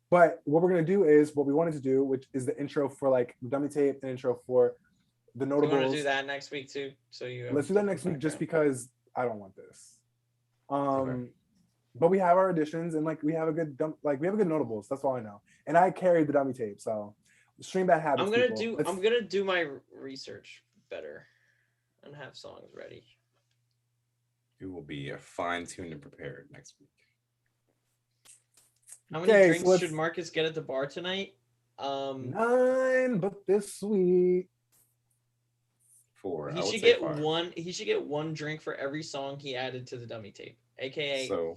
[SPEAKER 3] But what we're going to do is what we wanted to do, which is the intro for dummy tape, an intro for the notables.
[SPEAKER 5] You want to do that next week too?
[SPEAKER 3] Let's do that next week just because I don't want this. But we have our additions and we have a good notables. That's all I know. And I carried the dummy tape, so stream Bad Habits.
[SPEAKER 5] I'm gonna do my research better and have songs ready.
[SPEAKER 2] You will be fine-tuned and prepared next week.
[SPEAKER 5] How many drinks should Marcus get at the bar tonight?
[SPEAKER 3] 9, but this week.
[SPEAKER 2] 4.
[SPEAKER 5] He should get 5. He should get 1 drink for every song he added to the dummy tape, aka 5.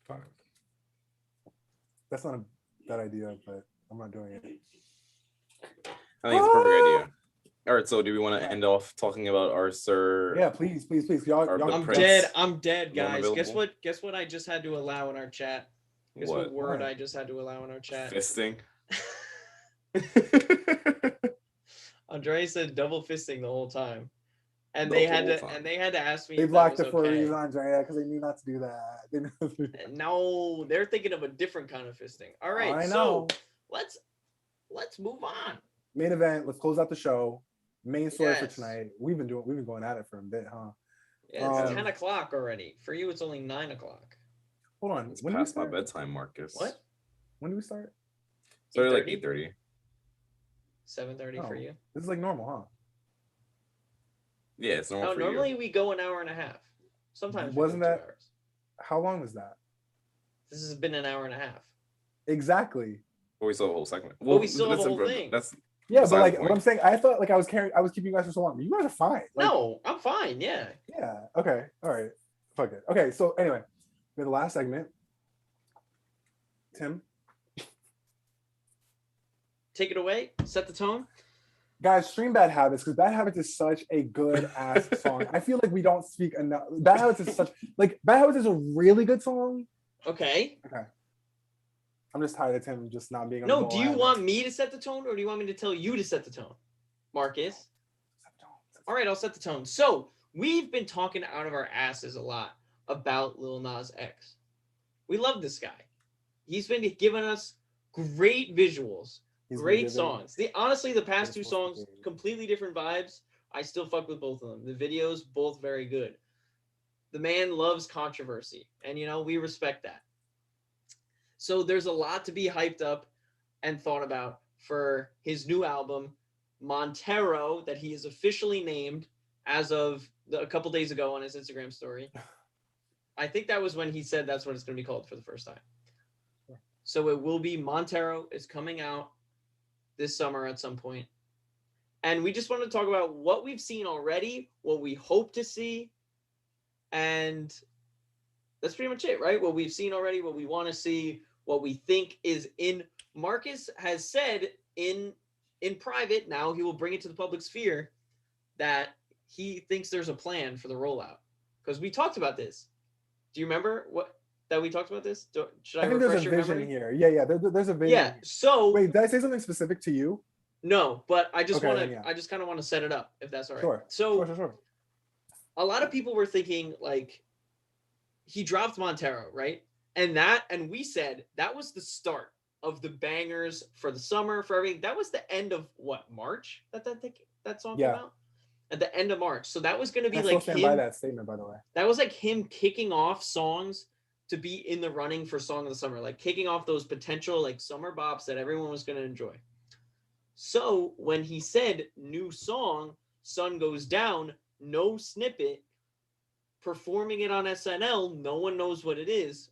[SPEAKER 2] 5.
[SPEAKER 3] That's not a bad idea, but I'm not doing it.
[SPEAKER 2] I think it's a perfect idea. All right, so do we want to end off talking about our sir?
[SPEAKER 3] Yeah, please. Y'all,
[SPEAKER 5] I'm dead, guys. Guess what I just had to allow in our chat? Guess what word I just had to allow in our chat?
[SPEAKER 2] Fisting.
[SPEAKER 5] Andre said double fisting the whole time, and they had to ask me.
[SPEAKER 3] They blocked it for a reason, Andrea, because they knew not to do that.
[SPEAKER 5] No, they're thinking of a different kind of fisting. All right, so let's move on.
[SPEAKER 3] Main event. Let's close out the show. Main story for tonight. We've been going at it for a bit, huh?
[SPEAKER 5] Yeah, it's 10 o'clock already. For you, it's only 9 o'clock.
[SPEAKER 3] Hold on.
[SPEAKER 2] It's
[SPEAKER 3] When do we
[SPEAKER 2] past my
[SPEAKER 3] start?
[SPEAKER 2] bedtime, Marcus.
[SPEAKER 5] What?
[SPEAKER 3] When do we start?
[SPEAKER 2] Started like
[SPEAKER 5] 8:30?
[SPEAKER 2] 8:30.
[SPEAKER 5] 7:30 for
[SPEAKER 3] Oh.
[SPEAKER 5] you.
[SPEAKER 3] This is like normal, huh?
[SPEAKER 2] Yeah, it's normal
[SPEAKER 5] No,
[SPEAKER 2] for
[SPEAKER 5] normally
[SPEAKER 2] you.
[SPEAKER 5] we go an hour and a half. Sometimes we
[SPEAKER 3] Wasn't
[SPEAKER 5] go 2
[SPEAKER 3] that-
[SPEAKER 5] hours.
[SPEAKER 3] How long was that?
[SPEAKER 5] This has been an hour and a half.
[SPEAKER 3] Exactly.
[SPEAKER 2] But we still have a whole segment.
[SPEAKER 5] But we still have
[SPEAKER 2] that's
[SPEAKER 5] a whole thing.
[SPEAKER 2] That's
[SPEAKER 3] Yeah,
[SPEAKER 2] Besides
[SPEAKER 3] but like
[SPEAKER 2] the
[SPEAKER 3] what
[SPEAKER 2] point.
[SPEAKER 3] I'm saying, I thought like I was keeping you guys for so long. You guys are fine. Like,
[SPEAKER 5] No, I'm fine. Yeah.
[SPEAKER 3] Yeah. Okay. All right. Fuck it. Okay. So anyway, we have the last segment. Tim,
[SPEAKER 5] Take it away. Set the tone.
[SPEAKER 3] guys, stream Bad Habits because Bad Habits is such a good ass song. I feel like we don't speak enough. Bad Habits is such like Bad Habits is a really good song.
[SPEAKER 5] Okay.
[SPEAKER 3] I'm just tired of Tim just not being on
[SPEAKER 5] No,
[SPEAKER 3] the
[SPEAKER 5] do you want me to set the tone or do you want me to tell you to set the tone? Marcus. All right, I'll set the tone. So we've been talking out of our asses a lot about Lil Nas X. We love this guy. He's been giving us great visuals, great songs. Honestly, the past 2 songs, completely different vibes. I still fuck with both of them. The videos, both very good. The man loves controversy, and we respect that. So there's a lot to be hyped up and thought about for his new album, Montero, that he is officially named as of a couple days ago on his Instagram story. I think that was when he said that's what it's going to be called for the first time. So it will be Montero. Is coming out this summer at some point. And we just want to talk about what we've seen already, what we hope to see, and that's pretty much it, right? What we've seen already, what we want to see, what we think is in. Marcus has said in private, now he will bring it to the public sphere, that he thinks there's a plan for the rollout. Because we talked about this. Do you remember that we talked about this? Should I
[SPEAKER 3] think
[SPEAKER 5] refresh
[SPEAKER 3] there's a
[SPEAKER 5] your
[SPEAKER 3] vision
[SPEAKER 5] memory?
[SPEAKER 3] here. Yeah. There's a vision.
[SPEAKER 5] Yeah. So
[SPEAKER 3] Wait, did I say something specific to you?
[SPEAKER 5] no, but I just
[SPEAKER 3] Okay,
[SPEAKER 5] want to.
[SPEAKER 3] then, yeah.
[SPEAKER 5] I just kind of want to set it up, if that's all right.
[SPEAKER 3] Sure.
[SPEAKER 5] So
[SPEAKER 3] Sure.
[SPEAKER 5] a lot of people were thinking like he dropped Montero, right? And we said that was the start of the bangers for the summer, for everything. That was the end of what, March that song came out? At the end of March. So that was going to be
[SPEAKER 3] I
[SPEAKER 5] like
[SPEAKER 3] still stand by that statement, by the way.
[SPEAKER 5] that was like him kicking off songs to be in the running for Song of the Summer, like kicking off those potential like summer bops that everyone was going to enjoy. So when he said new song, Sun Goes Down, no snippet, performing it on SNL, no one knows what it is.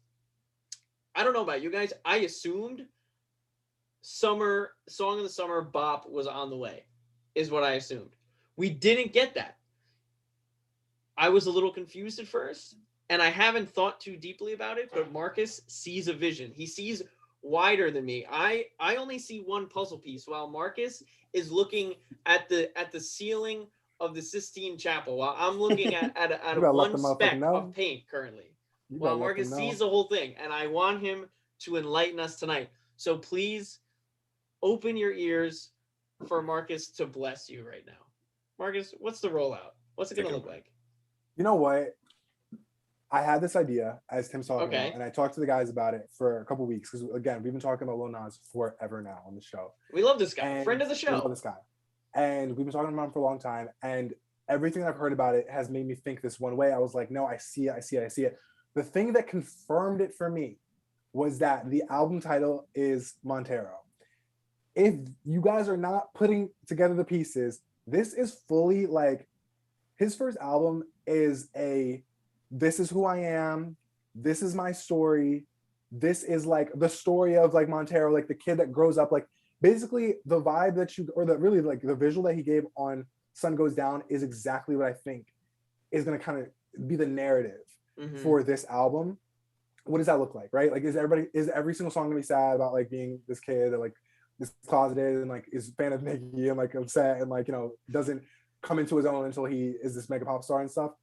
[SPEAKER 5] I don't know about you guys. I assumed summer Song of the Summer bop was on the way, is what I assumed. We didn't get that. I was a little confused at first, and I haven't thought too deeply about it, but Marcus sees a vision. He sees wider than me. I only see one puzzle piece, while Marcus is looking at the ceiling of the Sistine Chapel, while I'm looking at one speck of paint currently. While Marcus sees the whole thing, and I want him to enlighten us tonight. So please open your ears for Marcus to bless you right now. Marcus, what's the rollout? What's it going to look like?
[SPEAKER 3] You know what? I had this idea, as Tim's talking about, and I talked to the guys about it for a couple weeks because, again, we've been talking about Lil Nas forever now on the show.
[SPEAKER 5] We love this guy, friend of the show.
[SPEAKER 3] We love this guy, and we've been talking about him for a long time. And everything I've heard about it has made me think this one way. I was like, no, I see it. The thing that confirmed it for me was that the album title is Montero. If you guys are not putting together the pieces, this is fully like his first album is this is who I am, this is my story, this is like the story of like Montero, like the kid that grows up, like basically the vibe that really like the visual that he gave on Sun Goes Down is exactly what I think is going to kind of be the narrative for this album. What does that look like, right? Like is every single song gonna be sad about like being this kid that like is closeted and like is a fan of Nicki and like upset and like doesn't come into his own until he is this mega pop star and stuff?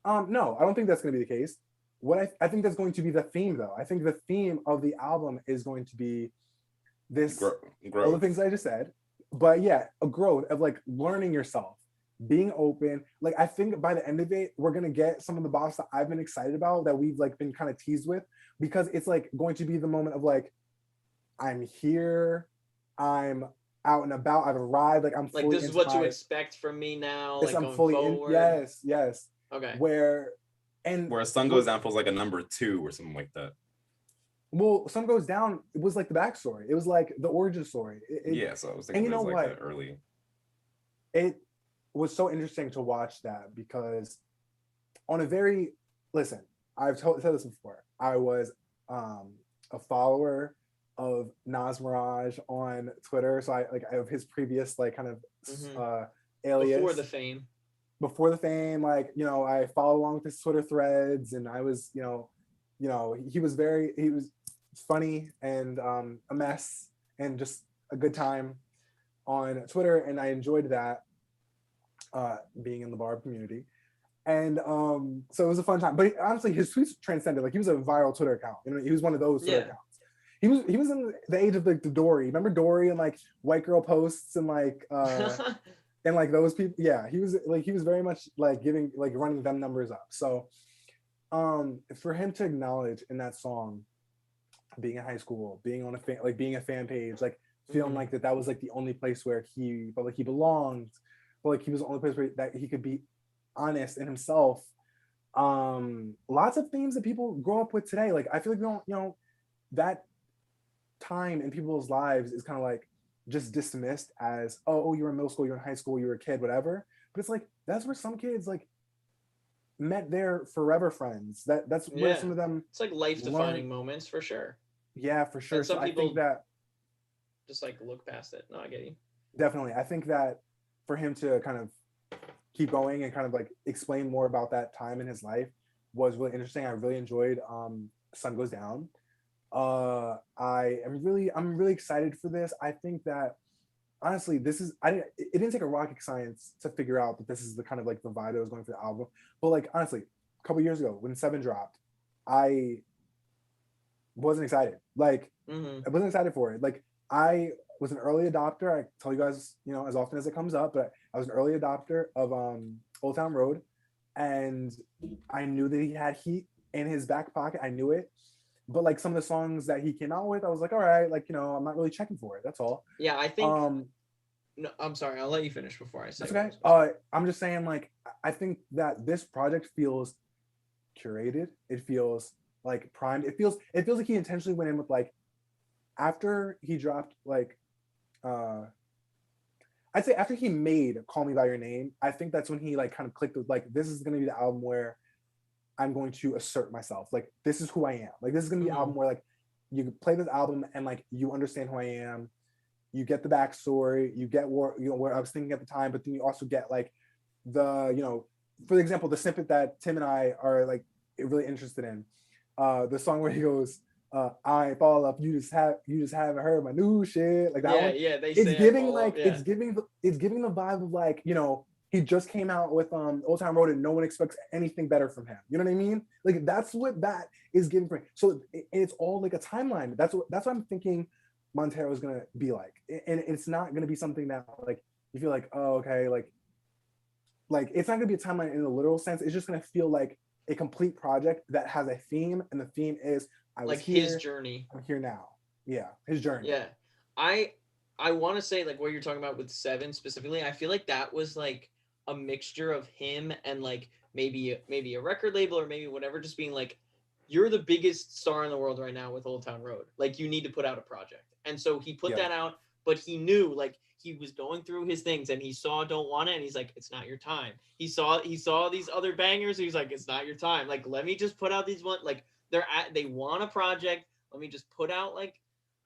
[SPEAKER 3] No, I don't think that's going to be the case. What I think that's going to be the theme, though. I think the theme of the album is going to be this
[SPEAKER 2] growth.
[SPEAKER 3] All the things I just said, but yeah, a growth of like learning yourself, being open. Like I think by the end of it, we're gonna get some of the bops that I've been excited about, that we've like been kind of teased with, because it's like going to be the moment of like, I'm here, I'm out and about, I've arrived, like I'm fully
[SPEAKER 5] like this is what you expect from me now.
[SPEAKER 3] Yes,
[SPEAKER 5] like
[SPEAKER 3] I'm fully
[SPEAKER 5] forward.
[SPEAKER 3] Yes.
[SPEAKER 5] Okay.
[SPEAKER 3] Where And
[SPEAKER 2] where Sun Goes Down feels like a number 2 or something like that.
[SPEAKER 3] Well, Sun Goes Down, it was like the backstory. It was like the origin story.
[SPEAKER 2] Yeah, so I was thinking
[SPEAKER 3] and you know
[SPEAKER 2] like
[SPEAKER 3] what?
[SPEAKER 2] that early.
[SPEAKER 3] It was so interesting to watch that because on a very listen, said this before. I was a follower of Nas Mirage on Twitter, so I have his previous like kind of alias before the fame. Like, you know, I follow along with his Twitter threads, and I was, he was funny and a mess and just a good time on Twitter, and I enjoyed that being in the Barb community. And so it was a fun time. But honestly, his tweets transcended. Like, he was a viral Twitter account. You know, he was one of those Twitter accounts. He was in the age of like the Dory. Remember Dory and like white girl posts and like and like those people. Yeah, he was very much like running them numbers up. So for him to acknowledge in that song, being in high school, being on being a fan page, like feeling like that was like the only place where he felt like he belonged, but like he was the only place where that he could be honest in himself. Lots of themes that people grow up with today. Like, I feel like we don't, that time in people's lives is kind of like just dismissed as, oh, you're in middle school, you're in high school, you're a kid, whatever. But it's like, that's where some kids like met their forever friends. That's where some of them,
[SPEAKER 5] it's like life-defining moments for sure.
[SPEAKER 3] Yeah, for sure.
[SPEAKER 5] And some people
[SPEAKER 3] I think that
[SPEAKER 5] just like look past it. No, I get you.
[SPEAKER 3] Definitely. I think that for him to kind of keep going and kind of like explain more about that time in his life was really interesting. I really enjoyed Sun Goes Down. I'm really excited for this. I think that honestly, it didn't take a rocket science to figure out that this is the kind of like the vibe that was going for the album. But like, honestly, a couple years ago when 7 dropped, I wasn't excited. Like, I wasn't excited for it. Like, I was an early adopter. I tell you guys, as often as it comes up, but I was an early adopter of Old Town Road, and I knew that he had heat in his back pocket. I knew it. But like some of the songs that he came out with, I was like, all right, like, I'm not really checking for it. That's all.
[SPEAKER 5] Yeah, I think no, I'm sorry, I'll let you finish before I say
[SPEAKER 3] that's okay. I'm just saying, like, I think that this project feels curated. It feels like primed. It feels like he intentionally went in with like, after he dropped like I'd say after he made Call Me By Your Name, I think that's when he like kind of clicked with like, this is gonna be the album where I'm going to assert myself. Like, this is who I am. Like, this is gonna be an album where like you play this album and like you understand who I am. You get the backstory, you get where I was thinking at the time, but then you also get like the, for example, the snippet that Tim and I are like really interested in. The song where he goes, I ain't fall off, you just haven't heard my new shit. Like that one.
[SPEAKER 5] Yeah,
[SPEAKER 3] it's giving like it's giving the vibe of like, he just came out with Old Town Road and no one expects anything better from him. You know what I mean? Like, that's what that is giving for me. So it's all like a timeline. That's what I'm thinking Montero is gonna be like. And it's not gonna be something that like you feel like, oh, okay, like it's not gonna be a timeline in the literal sense. It's just gonna feel like a complete project that has a theme, and the theme is I was
[SPEAKER 5] like
[SPEAKER 3] here,
[SPEAKER 5] his journey.
[SPEAKER 3] I'm here now. Yeah, his journey.
[SPEAKER 5] Yeah. I want to say like what you're talking about with 7 specifically, I feel like that was like a mixture of him and like maybe a record label or maybe whatever, just being like, you're the biggest star in the world right now with Old Town Road. Like, you need to put out a project. And so he put that out, but he knew like he was going through his things and he saw Don't Want It and he's like, it's not your time. He saw these other bangers. And he's like, it's not your time. Like, let me just put out these one, like they want a project. Let me just put out like,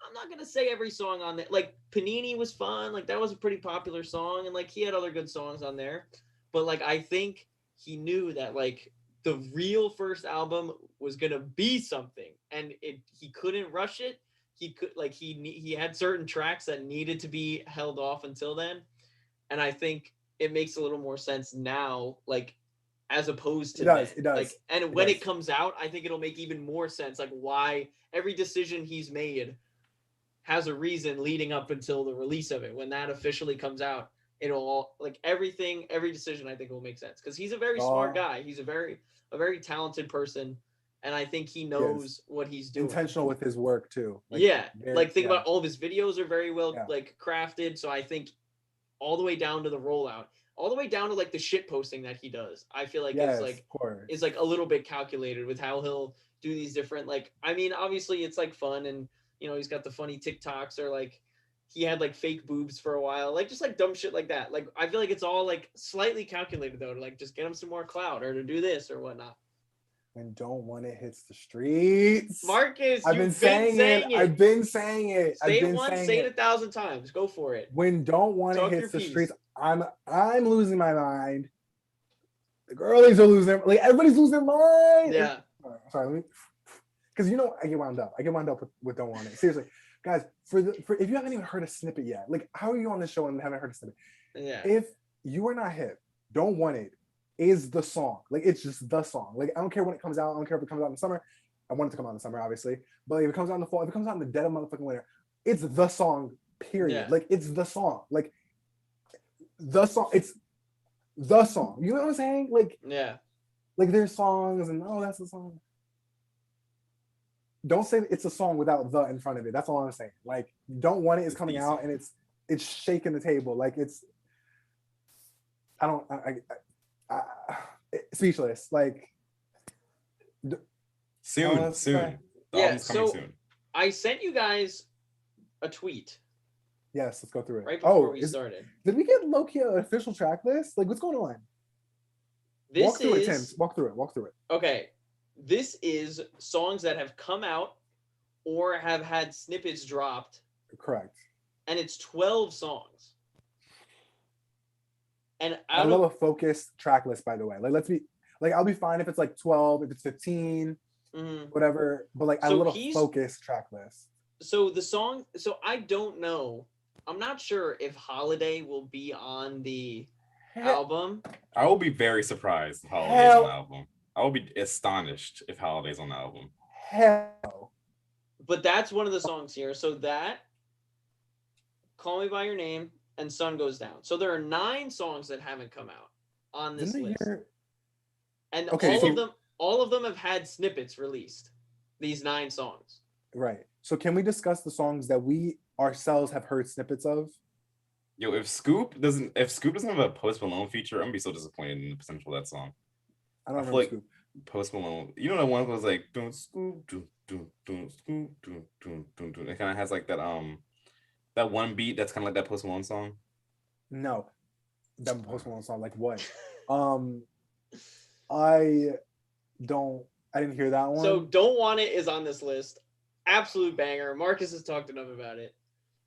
[SPEAKER 5] I'm not going to say every song on that. Like, Panini was fun. Like, that was a pretty popular song. And like, he had other good songs on there. But like, I think he knew that like the real first album was going to be something, and he couldn't rush it. He could like, he had certain tracks that needed to be held off until then. And I think it makes a little more sense now, like, as opposed to
[SPEAKER 3] it does.
[SPEAKER 5] Like, and when it comes out, I think it'll make even more sense, like why every decision he's made has a reason leading up until the release of it. When that officially comes out, it'll all like every decision I think will make sense, because he's a very smart guy. He's a very talented person, and I think he knows what he's doing.
[SPEAKER 3] Intentional with his work too.
[SPEAKER 5] Like, think about all of his videos are very well like crafted. So I think all the way down to the rollout, all the way down to like the shit posting that he does. I feel like
[SPEAKER 3] yes,
[SPEAKER 5] is like
[SPEAKER 3] of course.
[SPEAKER 5] is like a little bit calculated with how he'll do these different like. I mean, obviously it's like fun and you know he's got the funny TikToks or like he had like fake boobs for a while, like just like dumb shit like that. Like I feel like it's all like slightly calculated though to like just get him some more clout or to do this or whatnot.
[SPEAKER 3] When Don't Want It hits the streets.
[SPEAKER 5] Marcus,
[SPEAKER 3] I've been saying it. I've been saying it.
[SPEAKER 5] Say it once, say it 1,000 times. Go for it.
[SPEAKER 3] When Don't Want It
[SPEAKER 5] Talk
[SPEAKER 3] hits
[SPEAKER 5] your
[SPEAKER 3] the
[SPEAKER 5] piece.
[SPEAKER 3] streets, I'm losing my mind. The girlies are losing their, like everybody's losing their mind.
[SPEAKER 5] Yeah.
[SPEAKER 3] Sorry, let me, because you know I get wound up. I get wound up with Don't Want It. Seriously, guys, for if you haven't even heard a snippet yet, like how are you on this show and haven't heard a snippet?
[SPEAKER 5] Yeah.
[SPEAKER 3] If you are not hip, Don't Want It is the song. Like it's just the song. Like I don't care when it comes out. I don't care if it comes out in the summer. I want it to come out in the summer, obviously. But if it comes out in the fall, if it comes out in the dead of motherfucking winter, it's the song. Period.
[SPEAKER 5] Yeah.
[SPEAKER 3] Like it's the song. Like the song. It's the song. You know what I'm saying? Like
[SPEAKER 5] Yeah.
[SPEAKER 3] like there's songs and oh that's the song. Don't say it's a song without the in front of it. That's all I'm saying. Like Don't Want It is coming out and it's shaking the table. Like it's speechless. Like
[SPEAKER 2] soon. The album's coming soon.
[SPEAKER 5] I sent you guys a tweet.
[SPEAKER 3] Yes, let's go through it.
[SPEAKER 5] Right before we started.
[SPEAKER 3] Did we get low-key an official track list? Like what's going on? Walk through it, Tim. Walk through it.
[SPEAKER 5] Okay. This is songs that have come out or have had snippets dropped.
[SPEAKER 3] Correct.
[SPEAKER 5] And it's 12 songs. And
[SPEAKER 3] I love a focused track list, by the way. Like let's be like I'll be fine if it's like 12, if it's 15, whatever. But like I love a focused track list.
[SPEAKER 5] So the song, so I don't know. I'm not sure if Holiday will be on the album.
[SPEAKER 2] I will be very surprised if Holiday's on the album. I will be astonished if Holiday's on the album.
[SPEAKER 3] Hell.
[SPEAKER 5] But that's one of the songs here. So that, Call Me By Your Name, and Sun Goes Down. So there are 9 songs that haven't come out on this list. And all of them have had snippets released. These 9 songs.
[SPEAKER 3] Right. So can we discuss the songs that we ourselves have heard snippets of?
[SPEAKER 2] Yo, if Scoop doesn't have a Post Malone feature, I'm gonna be so disappointed in the potential of that song.
[SPEAKER 3] I don't know. Like
[SPEAKER 2] Scoop. Post Malone, you know that one was like don't Scoop, don't Scoop, don't. It kind of has like that one beat that's kind of like that Post Malone song.
[SPEAKER 3] No, that Post Malone song. Like what? I didn't hear that one.
[SPEAKER 5] So Don't Want It is on this list. Absolute banger. Marcus has talked enough about it.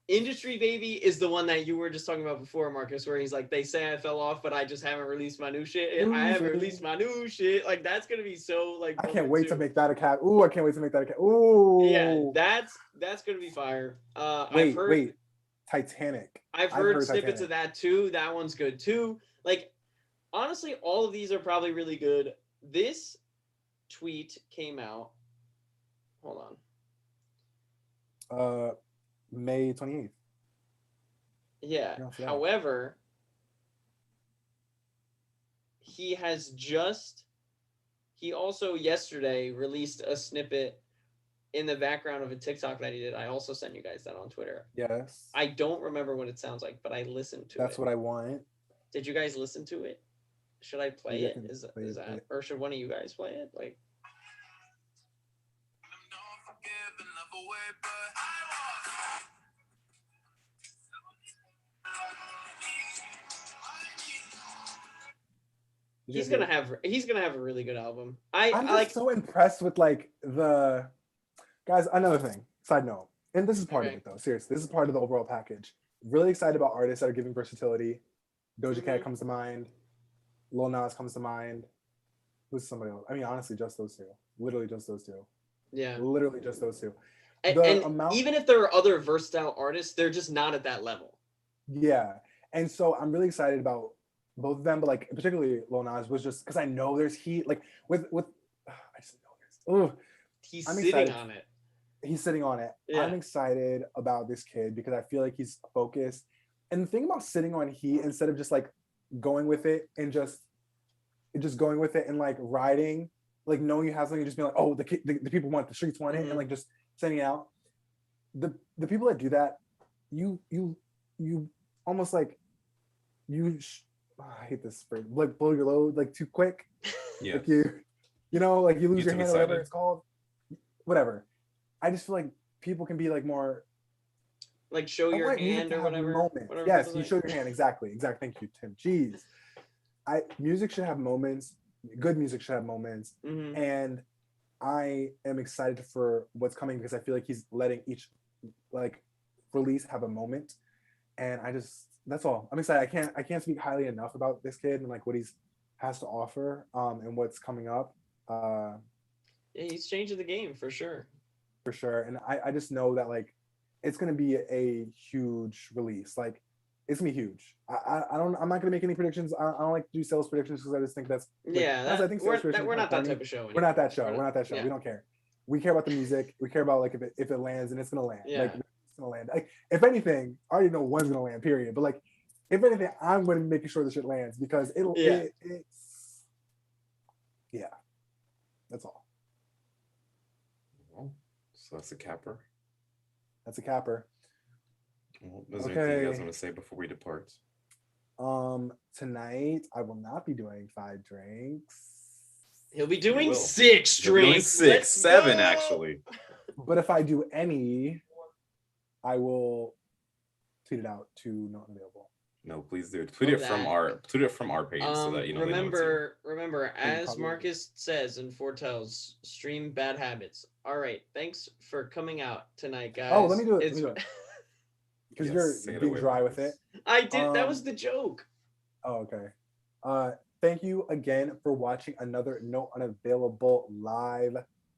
[SPEAKER 5] Industry Baby is the one that you were just talking about before, Marcus, where he's like, they say I fell off, but I just haven't released my new shit. I haven't released my new shit. Like, that's going to be so, like,
[SPEAKER 3] I can't wait to make that a cat. Ooh, I can't wait to make that a cat. Ooh.
[SPEAKER 5] Yeah, that's going to be fire.
[SPEAKER 3] Wait. Titanic.
[SPEAKER 5] I've heard snippets of that, too. That one's good, too. Like, honestly, all of these are probably really good. This tweet came out. Hold
[SPEAKER 3] on. May 28th.
[SPEAKER 5] Yeah. However, he also yesterday released a snippet in the background of a TikTok that he did. I also sent you guys that on Twitter.
[SPEAKER 3] Yes.
[SPEAKER 5] I don't remember what it sounds like, but I listened to it.
[SPEAKER 3] That's what I want.
[SPEAKER 5] Did you guys listen to it? Should I play it? Is that, or should one of you guys play it? Like. He's gonna have a really good album. I'm like
[SPEAKER 3] so impressed with like the guys. Another thing, side note, and this is part of it though. Seriously, this is part of the overall package. Really excited about artists that are giving versatility. Doja Cat comes to mind. Lil Nas comes to mind. Who's somebody else? I mean, honestly, just those two. Literally just those two.
[SPEAKER 5] Yeah.
[SPEAKER 3] Literally just those two.
[SPEAKER 5] And even if there are other versatile artists, they're just not at that level.
[SPEAKER 3] Yeah. And so I'm really excited about both of them, but like particularly Lil Nas was just because I know there's heat. Like with I just know there's
[SPEAKER 5] he's sitting on it.
[SPEAKER 3] He's sitting on it. Yeah. I'm excited about this kid because I feel like he's focused. And the thing about sitting on heat instead of just like going with it and just going with it and like riding, like knowing you have something, just being like, oh, the people want, the streets want it, and like just sending it out. The people that do that, you almost like
[SPEAKER 1] I hate this spray. Like blow your load like too quick.
[SPEAKER 2] Yeah.
[SPEAKER 1] Like you know, like you lose
[SPEAKER 2] Use
[SPEAKER 1] your
[SPEAKER 2] to
[SPEAKER 1] hand
[SPEAKER 2] be
[SPEAKER 1] or whatever
[SPEAKER 2] silent.
[SPEAKER 1] it's called. Whatever. I just feel like people can be like more
[SPEAKER 5] Like show
[SPEAKER 1] I
[SPEAKER 5] your
[SPEAKER 1] like music
[SPEAKER 5] hand
[SPEAKER 1] to
[SPEAKER 5] or
[SPEAKER 1] have
[SPEAKER 5] whatever.
[SPEAKER 1] moments.
[SPEAKER 5] Whatever
[SPEAKER 1] Yes,
[SPEAKER 5] people
[SPEAKER 1] you
[SPEAKER 5] say.
[SPEAKER 1] show your hand. Exactly. Thank you, Tim. Jeez. Music should have moments. Good music should have moments.
[SPEAKER 5] Mhm.
[SPEAKER 1] And I am excited for what's coming because I feel like he's letting each like release have a moment. And that's all. I'm excited. I can't speak highly enough about this kid and like what he's has to offer and what's coming up.
[SPEAKER 5] Yeah, he's changing the game for sure.
[SPEAKER 1] For sure. And I just know that like it's gonna be a huge release. Like it's gonna be huge. I'm not gonna make any predictions. I don't like to do sales predictions because I just think that's like,
[SPEAKER 5] Yeah,
[SPEAKER 1] I think sales predictions
[SPEAKER 5] we're
[SPEAKER 1] are
[SPEAKER 5] not that
[SPEAKER 1] corny.
[SPEAKER 5] type of show.
[SPEAKER 1] We're not
[SPEAKER 5] anymore.
[SPEAKER 1] that show. We're not that show.
[SPEAKER 5] yeah.
[SPEAKER 1] We don't care. We care about the music. We care about like if it lands and it's gonna land.
[SPEAKER 5] Yeah.
[SPEAKER 1] Like it's gonna land. Like if anything, I already know one's gonna land, period. But like if anything, I'm gonna be making sure the shit lands because it's yeah. That's all.
[SPEAKER 2] Well, so that's a capper.
[SPEAKER 1] That's a capper.
[SPEAKER 2] Well, is there anything you guys want to say before we depart?
[SPEAKER 1] Tonight I will not be doing 5 drinks.
[SPEAKER 5] He'll be doing
[SPEAKER 2] will.
[SPEAKER 5] 6
[SPEAKER 2] You're doing
[SPEAKER 5] drinks.
[SPEAKER 2] 6,
[SPEAKER 5] Let's
[SPEAKER 2] 7
[SPEAKER 5] go!
[SPEAKER 2] actually.
[SPEAKER 1] But if I do any, I will tweet it out to not available.
[SPEAKER 2] No, please do. Tweet it from our page so that you know.
[SPEAKER 5] Remember, as Marcus says and foretells, stream bad habits. All right, thanks for coming out tonight, guys.
[SPEAKER 1] Oh, let me do it. Because you're being dry with it.
[SPEAKER 5] I did. That was the joke.
[SPEAKER 1] Oh, okay. Thank you again for watching another No Unavailable live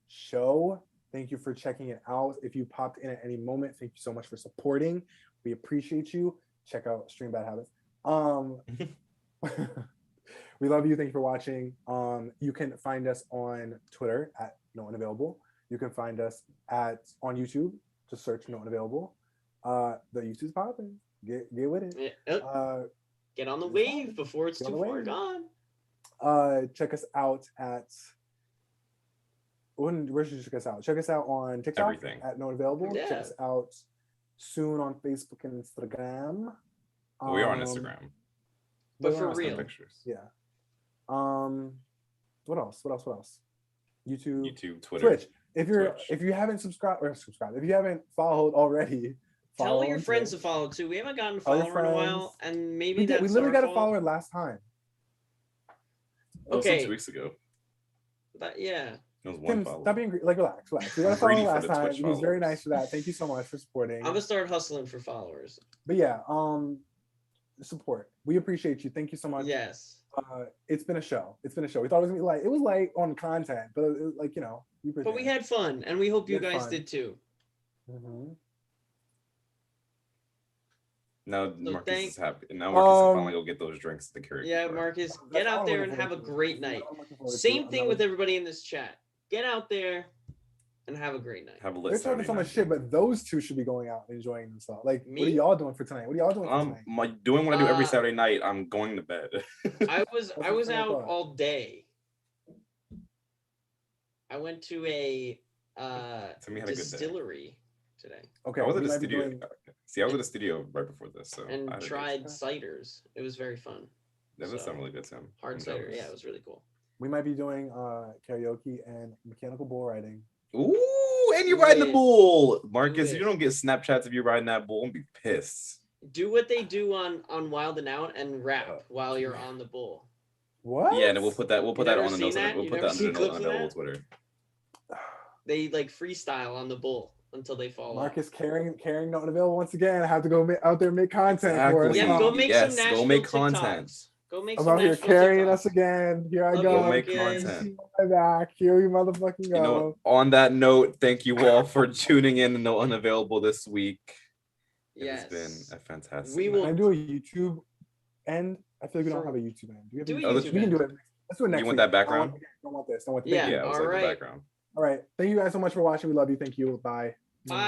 [SPEAKER 1] show. Thank you for checking it out. If you popped in at any moment, thank you so much for supporting. We appreciate you. Check out Stream Bad Habits. We love you. Thank you for watching. You can find us on Twitter at No Unavailable. You can find us on YouTube. Just search No Unavailable. The YouTube's popping. Get with it.
[SPEAKER 5] Get on the wave before it's too far gone.
[SPEAKER 1] Check us out at where should you check us out? Check us out on TikTok
[SPEAKER 2] Everything.
[SPEAKER 1] at No Unavailable.
[SPEAKER 5] Yeah.
[SPEAKER 1] Check us out soon on Facebook and Instagram.
[SPEAKER 2] We are on Instagram.
[SPEAKER 5] But for
[SPEAKER 2] Post some
[SPEAKER 5] real.
[SPEAKER 2] pictures.
[SPEAKER 1] Yeah. What else? YouTube,
[SPEAKER 2] Twitter.
[SPEAKER 1] Twitch. If you haven't subscribed, if you haven't followed already,
[SPEAKER 5] Tell your friends to follow too. We haven't gotten a follower in a while, and maybe
[SPEAKER 1] we
[SPEAKER 5] that's
[SPEAKER 1] literally got a
[SPEAKER 5] fault.
[SPEAKER 1] follower last time.
[SPEAKER 2] That was
[SPEAKER 5] Okay.
[SPEAKER 2] 2 weeks ago.
[SPEAKER 5] Yeah.
[SPEAKER 2] It was one
[SPEAKER 1] Tim,
[SPEAKER 2] follower.
[SPEAKER 1] stop being like relax. We got a
[SPEAKER 2] I'm greedy
[SPEAKER 1] follower
[SPEAKER 2] for
[SPEAKER 1] last
[SPEAKER 2] the
[SPEAKER 1] time.
[SPEAKER 2] Twitch
[SPEAKER 1] He was very
[SPEAKER 2] followers.
[SPEAKER 1] nice for that. Thank you so much for supporting.
[SPEAKER 5] I'm gonna start hustling for followers.
[SPEAKER 1] But yeah, support. We appreciate you. Thank you so much.
[SPEAKER 5] Yes.
[SPEAKER 1] It's been a show. We thought it was gonna be light. It was light on content, but it was like
[SPEAKER 5] But we had fun, and we hope you
[SPEAKER 1] We had
[SPEAKER 5] guys
[SPEAKER 1] fun.
[SPEAKER 5] did too.
[SPEAKER 1] Mm-hmm.
[SPEAKER 2] Now
[SPEAKER 5] So
[SPEAKER 2] Marcus
[SPEAKER 5] thank-
[SPEAKER 2] is happy. Now Marcus can finally go get those drinks at the karaoke
[SPEAKER 5] Yeah,
[SPEAKER 2] bar.
[SPEAKER 5] Marcus,
[SPEAKER 1] That's
[SPEAKER 5] get
[SPEAKER 1] all
[SPEAKER 5] out
[SPEAKER 1] I'm
[SPEAKER 5] there
[SPEAKER 1] looking
[SPEAKER 5] and have a
[SPEAKER 1] forward to.
[SPEAKER 5] great
[SPEAKER 1] That's
[SPEAKER 5] night.
[SPEAKER 1] all I'm looking forward to.
[SPEAKER 5] Same
[SPEAKER 1] I'm
[SPEAKER 5] thing
[SPEAKER 1] not
[SPEAKER 5] with
[SPEAKER 1] looking-
[SPEAKER 5] everybody in this chat. Get out there and have a great night.
[SPEAKER 2] Have a
[SPEAKER 1] They're
[SPEAKER 2] list.
[SPEAKER 1] talking so much shit, but those two should be going out and enjoying themselves. Like, what are
[SPEAKER 5] Me?
[SPEAKER 1] y'all doing for tonight? What are y'all doing for tonight?
[SPEAKER 2] Doing what I do every
[SPEAKER 5] Uh,
[SPEAKER 2] Saturday night. I'm going to bed.
[SPEAKER 5] I was
[SPEAKER 1] what I
[SPEAKER 5] out
[SPEAKER 1] thought.
[SPEAKER 5] all day. I went to a
[SPEAKER 2] Timmy had a good day.
[SPEAKER 5] distillery today
[SPEAKER 1] Okay,
[SPEAKER 2] I was
[SPEAKER 1] we
[SPEAKER 2] at the
[SPEAKER 1] might be
[SPEAKER 2] studio.
[SPEAKER 1] doing-
[SPEAKER 2] See, I was at the studio right before this, so
[SPEAKER 5] and
[SPEAKER 2] I had a good
[SPEAKER 5] tried
[SPEAKER 2] time.
[SPEAKER 5] ciders. It was very fun.
[SPEAKER 2] That does
[SPEAKER 5] so,
[SPEAKER 2] sound really good, Tim.
[SPEAKER 5] Hard
[SPEAKER 2] I'm
[SPEAKER 5] cider.
[SPEAKER 2] jealous.
[SPEAKER 5] Yeah, it was really cool.
[SPEAKER 1] We might be doing karaoke and mechanical bull riding.
[SPEAKER 2] Ooh, and you're riding the
[SPEAKER 5] it.
[SPEAKER 2] bull, Marcus.
[SPEAKER 5] Do
[SPEAKER 2] You
[SPEAKER 5] it.
[SPEAKER 2] don't get Snapchats of you riding that bull. I'll be pissed.
[SPEAKER 5] Do what they do on Wild and Out and rap while you're on the bull.
[SPEAKER 1] What?
[SPEAKER 2] Yeah, and we'll put that
[SPEAKER 5] You
[SPEAKER 2] on the
[SPEAKER 5] never
[SPEAKER 2] notes.
[SPEAKER 5] seen that?
[SPEAKER 2] We'll
[SPEAKER 5] You
[SPEAKER 2] put
[SPEAKER 5] never
[SPEAKER 2] that
[SPEAKER 5] seen
[SPEAKER 2] under
[SPEAKER 5] clips
[SPEAKER 2] the
[SPEAKER 5] of
[SPEAKER 2] unavailable
[SPEAKER 5] that?
[SPEAKER 2] Twitter.
[SPEAKER 5] They like freestyle on the bull until they fall
[SPEAKER 1] Marcus carrying not available once again. I have to go out there and make content
[SPEAKER 2] Exactly.
[SPEAKER 1] for us.
[SPEAKER 5] off. Yeah,
[SPEAKER 1] huh?
[SPEAKER 5] go make
[SPEAKER 2] Yes,
[SPEAKER 5] some
[SPEAKER 2] go
[SPEAKER 5] Nashville
[SPEAKER 2] make
[SPEAKER 5] TikToks.
[SPEAKER 2] content.
[SPEAKER 5] Go make
[SPEAKER 1] I'm
[SPEAKER 5] some
[SPEAKER 1] out here
[SPEAKER 5] Nashville
[SPEAKER 1] carrying
[SPEAKER 5] TikToks.
[SPEAKER 1] us again. Here I
[SPEAKER 5] Love
[SPEAKER 1] go.
[SPEAKER 2] Go make
[SPEAKER 5] Marcus.
[SPEAKER 2] content.
[SPEAKER 1] My back. Here we motherfucking go.
[SPEAKER 2] You know, on that note, thank you all for tuning in to No Unavailable this week. It
[SPEAKER 5] Yes.
[SPEAKER 2] has been a fantastic
[SPEAKER 5] We
[SPEAKER 2] night.
[SPEAKER 5] will-
[SPEAKER 1] Can I do a YouTube end? I feel like we don't
[SPEAKER 5] For-
[SPEAKER 1] have a YouTube end. Do we have
[SPEAKER 5] Do a
[SPEAKER 2] Oh,
[SPEAKER 5] YouTube
[SPEAKER 1] We can do
[SPEAKER 5] end.
[SPEAKER 1] it. Let's do it next
[SPEAKER 2] You
[SPEAKER 1] week.
[SPEAKER 2] want that background?
[SPEAKER 1] Don't want this. Don't want
[SPEAKER 5] Yeah.
[SPEAKER 1] Thank you.
[SPEAKER 2] Yeah, it was
[SPEAKER 5] all
[SPEAKER 2] like
[SPEAKER 5] right.
[SPEAKER 2] the background.
[SPEAKER 1] All right. Thank you guys so much for watching. We love you. Thank you. Bye.